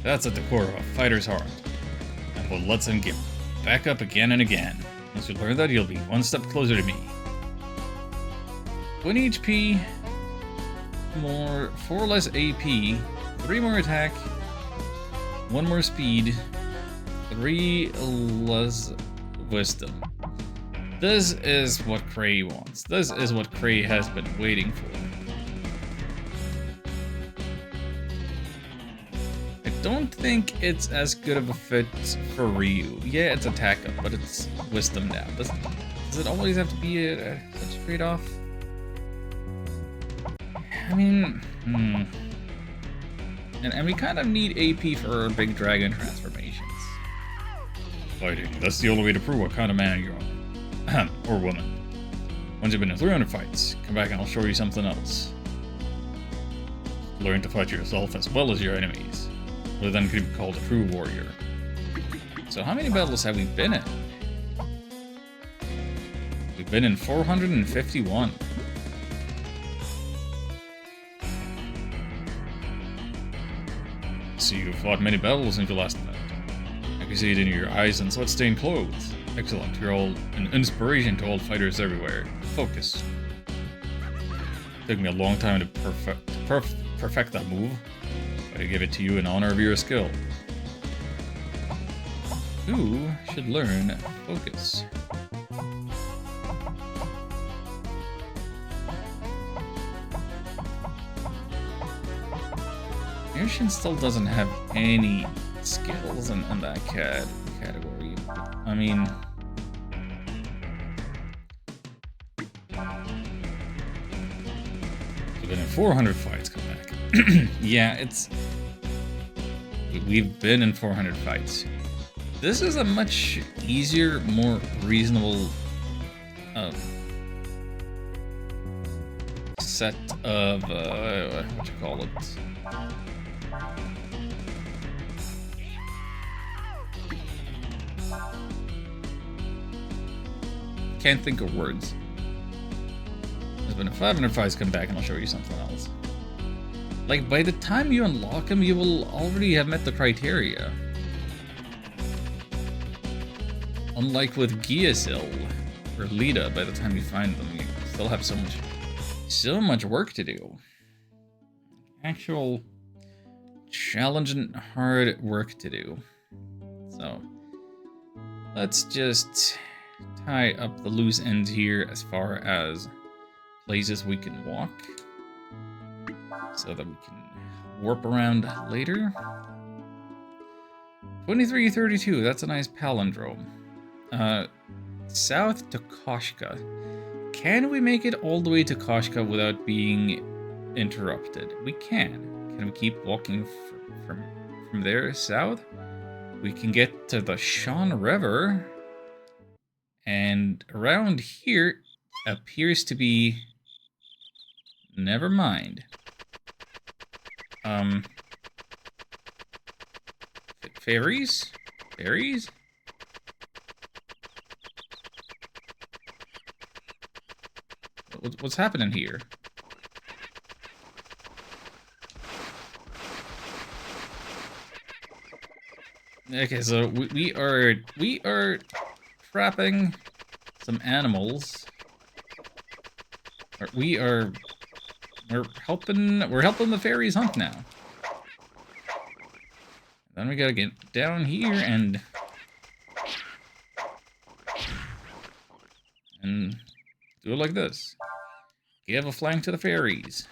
That's at the core of a fighter's heart, and what lets him get back up again and again. Once you learn that, you'll be one step closer to me. 1 HP, more 4 less AP, 3 more attack, 1 more speed, 3 less wisdom. This is what Cray wants. This is what Cray has been waiting for. I don't think it's as good of a fit for Ryu. Yeah, it's attack up, but it's wisdom now. Does it always have to be such a trade-off? I mean, And we kind of need AP for our big dragon transformations. Fighting. That's the only way to prove what kind of man you are. Or woman. Once you've been in 300 fights, come back and I'll show you something else. Learn to fight yourself as well as your enemies. Or then could be called a true warrior. So how many battles have we been in? We've been in 451. So you fought many battles since you last met. I can see it in your eyes and sweat-stained clothes. Excellent. You're all an inspiration to all fighters everywhere. Focus. Took me a long time to perfect that move, but I give it to you in honor of your skill. Who should learn focus? Airship still doesn't have any skills in that category. I mean... We've been in 400 fights, come back. Yeah, it's... We've been in 400 fights. This is a much easier, more reasonable set of, what you call it? Can't think of words. There's been 500 fights, come back and I'll show you something else. Like, by the time you unlock them, you will already have met the criteria. Unlike with Giasil or Lita, by the time you find them, you still have so much work to do. Actual challenging, hard work to do. So, let's just tie up the loose ends here as far as places we can walk, so that we can warp around later. 2332, that's a nice palindrome. South to Koshka. Can we make it all the way to Koshka without being interrupted? We can. Can we keep walking from there south? We can get to the Shan River. And around here appears to be... Never mind. Ferries? Ferries? What's happening here? Okay, so we are trapping some animals. We're helping the fairies hunt now. Then we gotta get down here and do it like this. Give a flank to the fairies.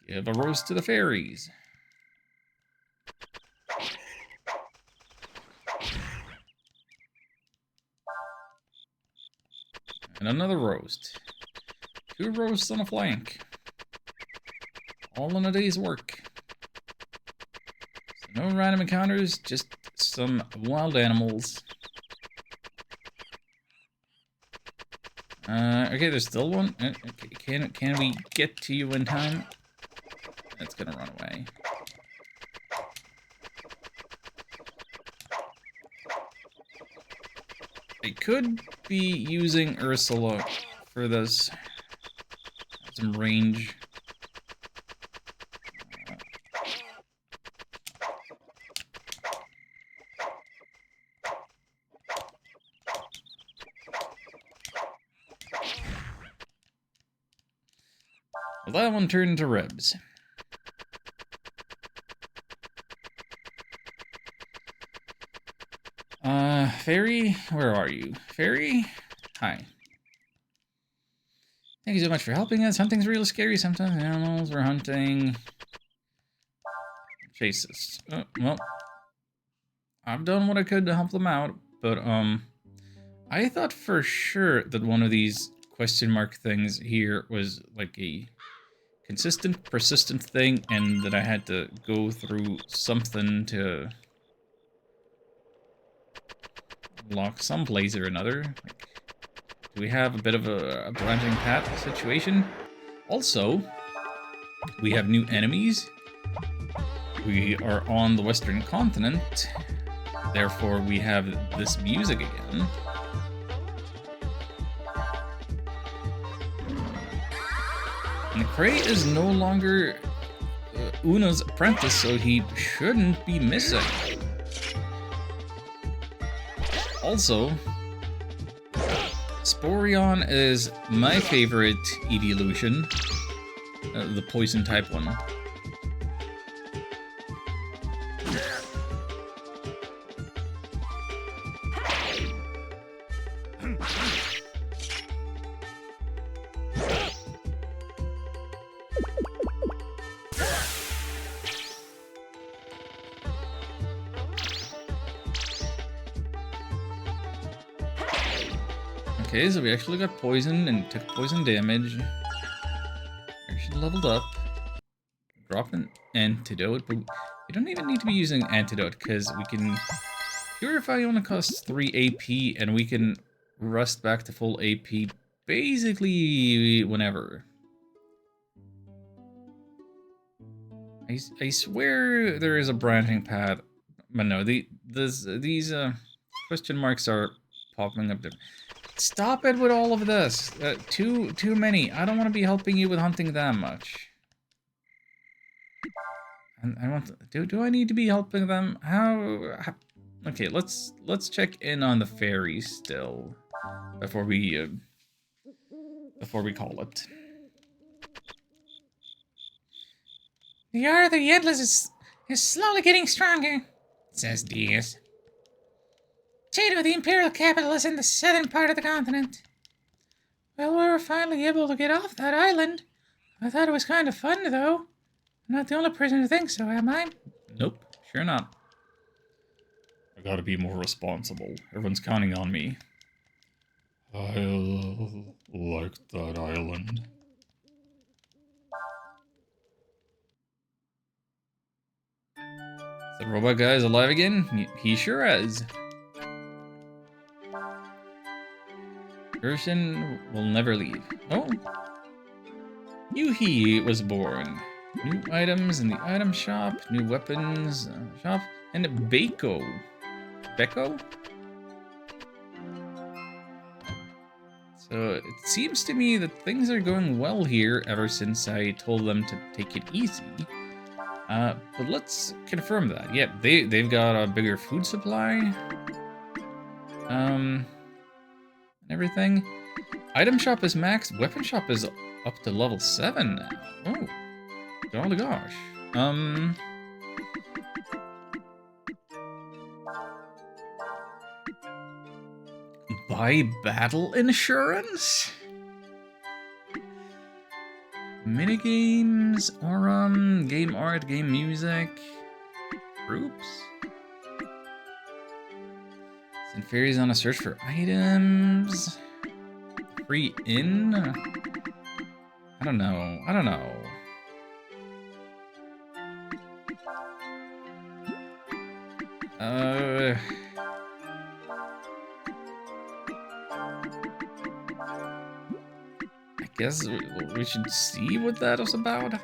Give a roast to the fairies. And another roast. 2 roasts on a flank. All in a day's work. So no random encounters, just some wild animals. Okay, there's still one. Okay, can we get to you in time? It's gonna run away. I could be using Ursula for this. Some range. Well, that one turned into ribs. Fairy? Where are you? Fairy? Hi. Thank you so much for helping us. Hunting's real scary sometimes. Animals we're hunting. Chase us. Well, I've done what I could to help them out, but, I thought for sure that one of these question mark things here was like a consistent, persistent thing, and that I had to go through something to lock someplace or another. Like, do we have a bit of a branching path situation? Also, we have new enemies. We are on the Western continent. Therefore, we have this music again. And Cray is no longer Una's apprentice, so he shouldn't be missing. Also, Sporeon is my favorite evolution, the poison type one. Okay, so we actually got poisoned and took poison damage. Actually leveled up. Drop an antidote, but we don't even need to be using antidote because we can purify only costs 3 AP and we can rust back to full AP basically whenever. I swear there is a branching path, but no, these question marks are popping up there. Stop it with all of this. Too many. I don't want to be helping you with hunting that much. And I want to, do I need to be helping them? How okay, let's check in on the fairies still before we call it. The art of the Endless is slowly getting stronger, says Diaz. Jado, the imperial capital, is in the southern part of the continent. Well, we were finally able to get off that island. I thought it was kind of fun, though. I'm not the only person who thinks so, am I? Nope, sure not. I gotta be more responsible. Everyone's counting on me. I like that island. The robot guy is alive again? He sure is. Person will never leave. Oh. Yuhi was born. New items in the item shop, new weapons shop, and Beko. Beko? So it seems to me that things are going well here ever since I told them to take it easy. But let's confirm that. Yeah, they've got a bigger food supply. And everything. Item shop is maxed. Weapon shop is up to level 7 now. Oh, golly gosh. Buy battle insurance? Minigames, Aurum, game art, game music, groups. Send fairies on a search for items. Free in? I don't know. I guess we should see what that was about.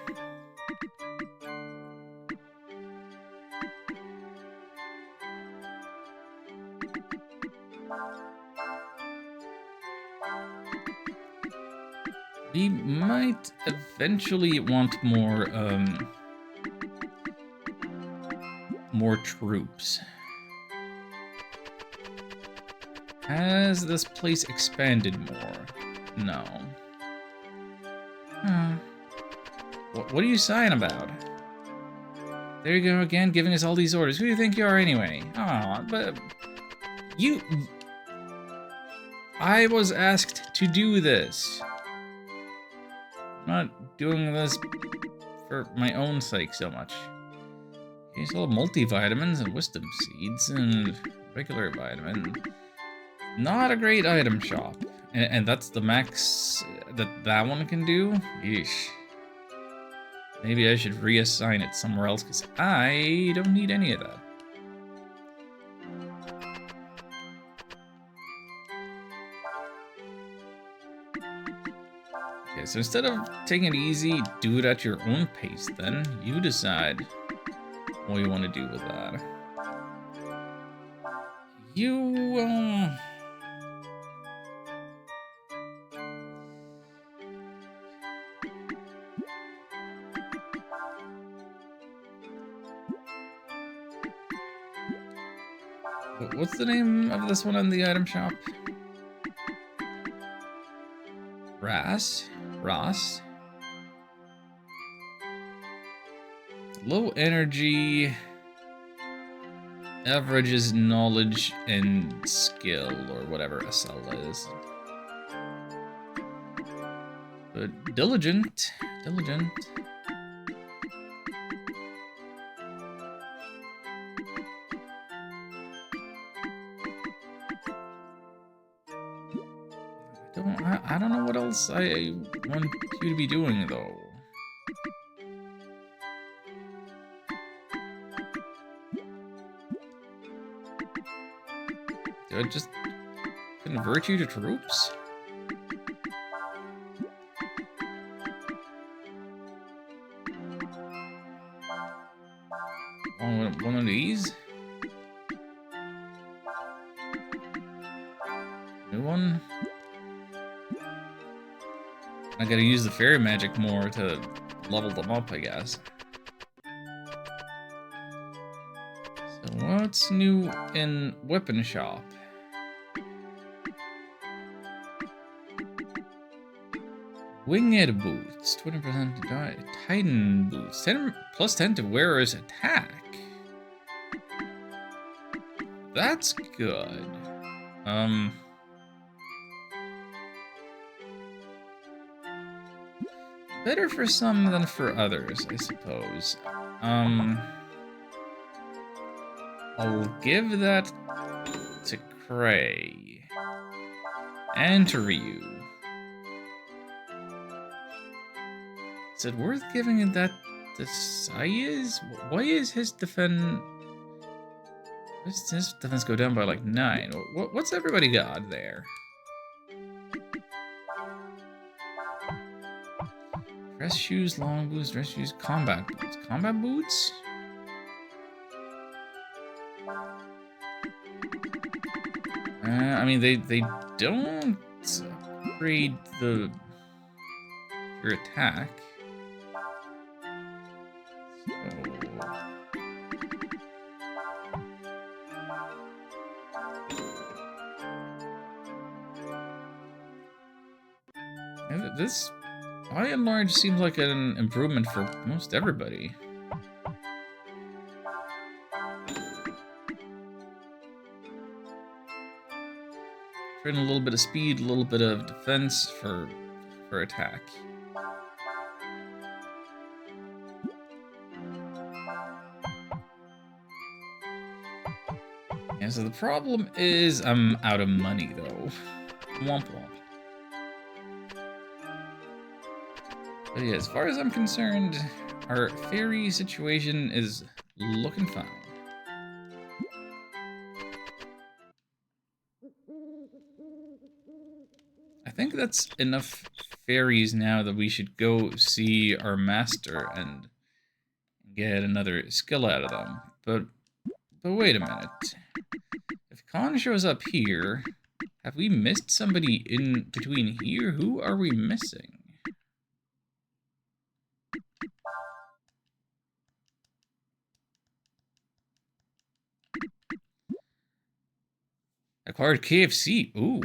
We might eventually want more troops. Has this place expanded more? No. What are you sighing about? There you go again, giving us all these orders. Who do you think you are anyway? Aw, but you... I was asked to do this. I'm not doing this for my own sake so much. Here's all multivitamins and wisdom seeds and regular vitamin. Not a great item shop. And that's the max that one can do? Yeesh. Maybe I should reassign it somewhere else, because I don't need any of that. Okay, so instead of taking it easy, do it at your own pace then. You decide what you want to do with that. What's the name of this one in the item shop? Ross? Low energy, averages knowledge and skill, or whatever SL is. But diligent. I don't know what else I want you to be doing, though. Do I just convert you to troops? One of these? New one? I gotta use the fairy magic more to level them up, I guess. So what's new in weapon shop? Winged boots, 20% to die. Titan boots, 10 to wearer's attack. That's good. better for some than for others, I suppose. I'll give that to Cray. And to Ryu. Is it worth giving that to Sayaz? Why is his defense... What's his defense go down by like 9? What's everybody got there? Dress shoes, long boots, dress shoes, combat boots. Combat boots? I mean, they don't upgrade your attack. So, this, by and large, seems like an improvement for most everybody. Trade a little bit of speed, a little bit of defense for attack. Yeah, so the problem is I'm out of money though. Womp womp. But yeah, as far as I'm concerned, our ferry situation is looking fine. I think that's enough fairies now that we should go see our master and get another skill out of them. But wait a minute. If Khan shows up here, have we missed somebody in between here? Who are we missing? Acquired KFC. Ooh.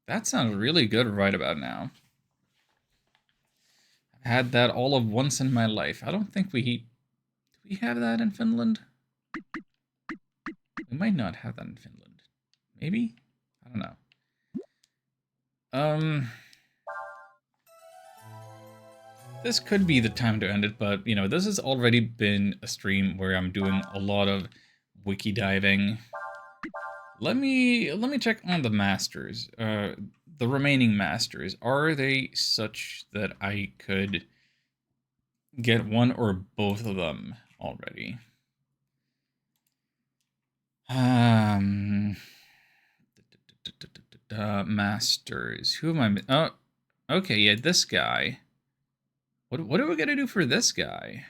That sounds really good right about now. I've had that all of once in my life. I don't think do we have that in Finland? We might not have that in Finland. Maybe? I don't know. This could be the time to end it, but, you know, this has already been a stream where I'm doing a lot of wiki diving. Let me check on the masters. The remaining masters. Are they such that I could get one or both of them already? Masters. Who am I? Oh, okay. Yeah, this guy. What are we gonna do for this guy?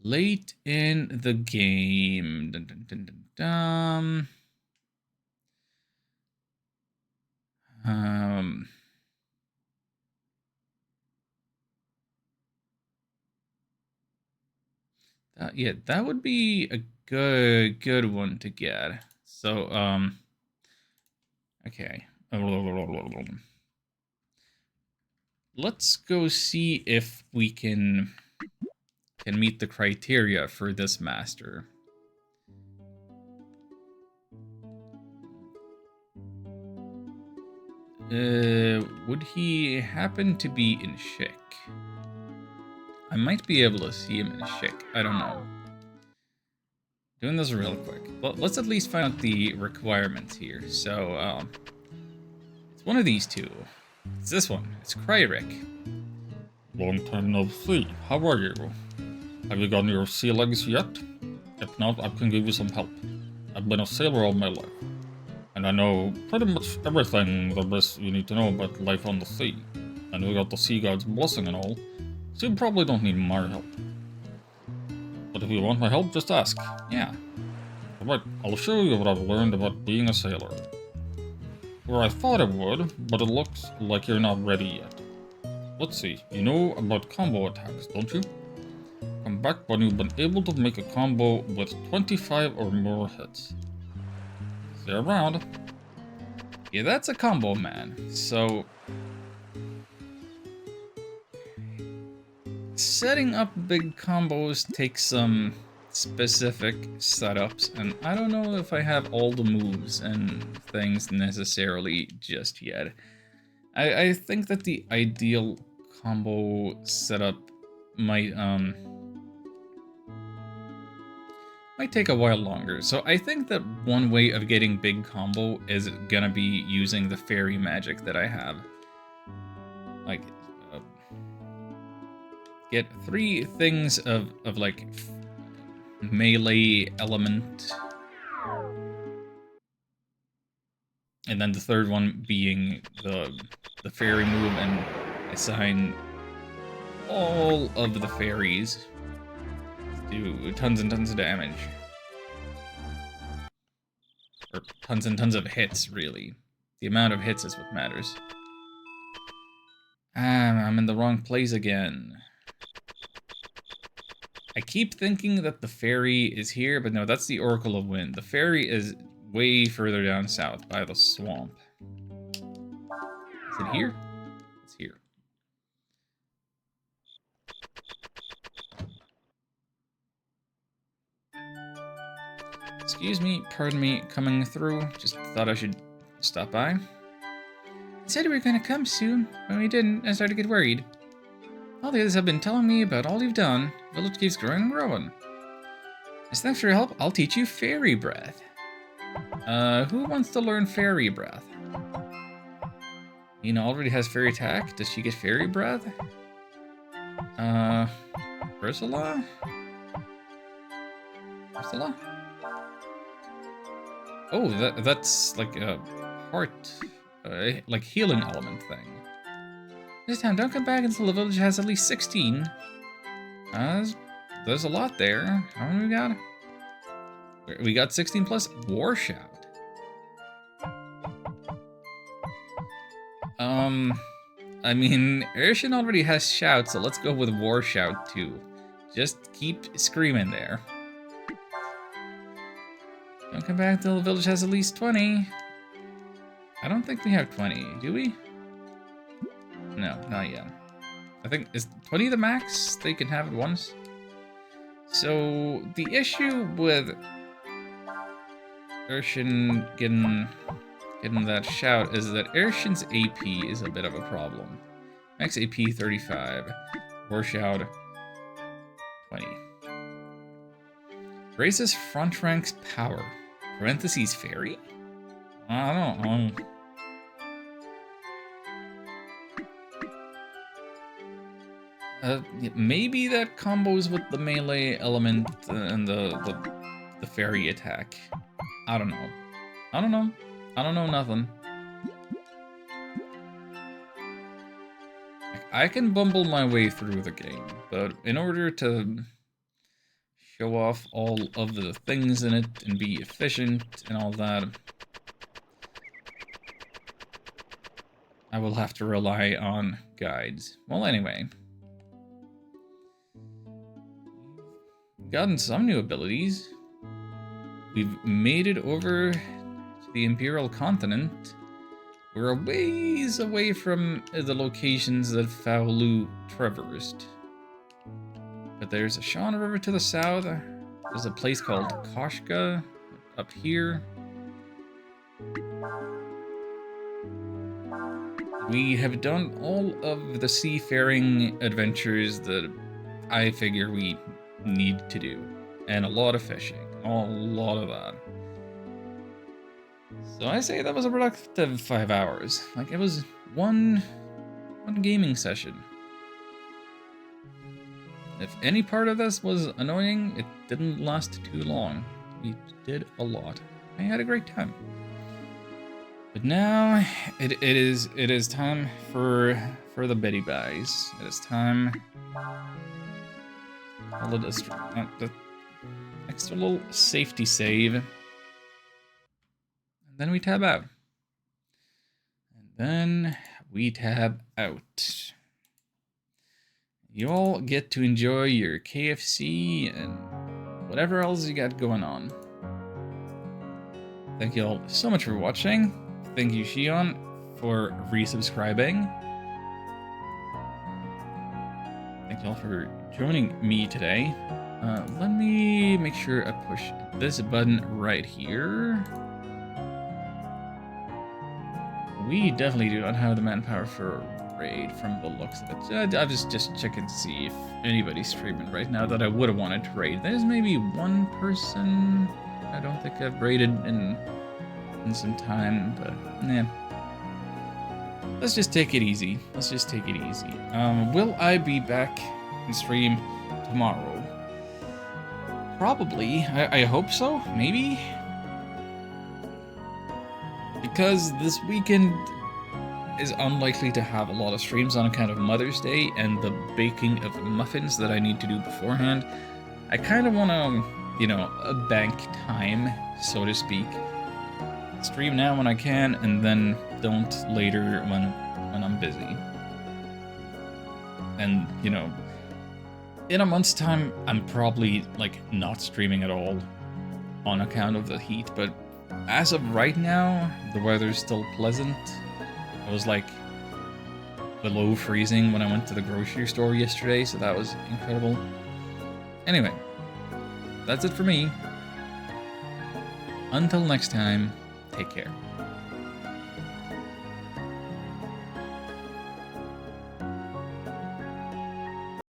Late in the game. Dun, dun, dun, dun, dun. Yeah, that would be a good one to get. So, okay. Let's go see if we can meet the criteria for this master. Would he happen to be in Shik? I might be able to see him in Shik. I don't know. Doing this real quick. Let's at least find out the requirements here. So, it's one of these two. It's this one. It's Kryrik. Long time no see. How are you? Have you gotten your sea legs yet? If not, I can give you some help. I've been a sailor all my life, and I know pretty much everything there is you need to know about life on the sea. And we got the sea god's blessing and all, so you probably don't need my help. But if you want my help, just ask. Yeah. Alright, I'll show you what I've learned about being a sailor. Or I thought I would, but it looks like you're not ready yet. Let's see, you know about combo attacks, don't you? Come back when you've been able to make a combo with 25 or more hits. See you around. Yeah, that's a combo, man. So, setting up big combos takes some specific setups, and I don't know if I have all the moves and things necessarily just yet. I think that the ideal combo setup might take a while longer. So I think that one way of getting big combo is gonna be using the fairy magic that I have. Like, get 3 things of like melee element, and then the third one being the fairy move, and assign all of the fairies do tons and tons of damage. Or tons and tons of hits, really. The amount of hits is what matters. I'm in the wrong place again. I keep thinking that the fairy is here, but no, that's the Oracle of Wind. The fairy is way further down south by the swamp. Is it here? It's here. Excuse me, pardon me coming through. Just thought I should stop by. You said you were gonna come soon. When we didn't, I started to get worried. All the others have been telling me about all you've done. The village keeps growing and growing. As thanks for your help, I'll teach you fairy breath. Who wants to learn fairy breath? Nina already has fairy attack. Does she get fairy breath? Ursula? Ursula? Oh, that's like a heart, like healing element thing. This time, don't come back until the village has at least 16. There's a lot there. How many we got? We got 16 plus War Shout. I mean, Urshan already has Shout, so let's go with War Shout too. Just keep screaming there. Don't come back until the village has at least 20. I don't think we have 20, do we? No, not yet. I think, is 20 the max they can have at once? So, the issue with Urshan getting that shout is that Urshan's AP is a bit of a problem. Max AP 35, War Shout 20. Raises front rank's power. Parentheses fairy? I don't know. Maybe that combos with the melee element and the fairy attack. I don't know. I don't know. I don't know nothing. I can bumble my way through the game, but in order to show off all of the things in it and be efficient and all that, I will have to rely on guides. Well, anyway. Gotten some new abilities. We've made it over to the Imperial Continent. We're a ways away from the locations that Faolu traversed. But there's a Shan River to the south. There's a place called Koshka up here. We have done all of the seafaring adventures that I figure we need to do. And a lot of fishing. A lot of that. So I say that was a productive 5 hours. Like, it was one gaming session. If any part of this was annoying, it didn't last too long. We did a lot. I had a great time. But now it is time for the Betty Buys. It is time. Call it the extra little safety save. And then we tab out. And then we tab out. You all get to enjoy your KFC and whatever else you got going on. Thank you all so much for watching. Thank you, Shion, for resubscribing. Thank you all for joining me today. Let me make make sure I push this button right here. We definitely do not have the manpower for a raid from the looks of it. I'll just checking to see if anybody's streaming right now that I would have wanted to raid. There's maybe one person I don't think I've raided in some time, but yeah. Let's just take it easy. Let's just take it easy. Will I be back in stream tomorrow? Probably. I hope so. Maybe. Because this weekend is unlikely to have a lot of streams on account of Mother's Day and the baking of muffins that I need to do beforehand. I kind of want to, you know, bank time, so to speak. Stream now when I can, and then don't later when I'm busy. And, you know, in a month's time, I'm probably, like, not streaming at all on account of the heat, but as of right now, the weather's still pleasant. I was, like, below freezing when I went to the grocery store yesterday, so that was incredible. Anyway, that's it for me. Until next time, take care.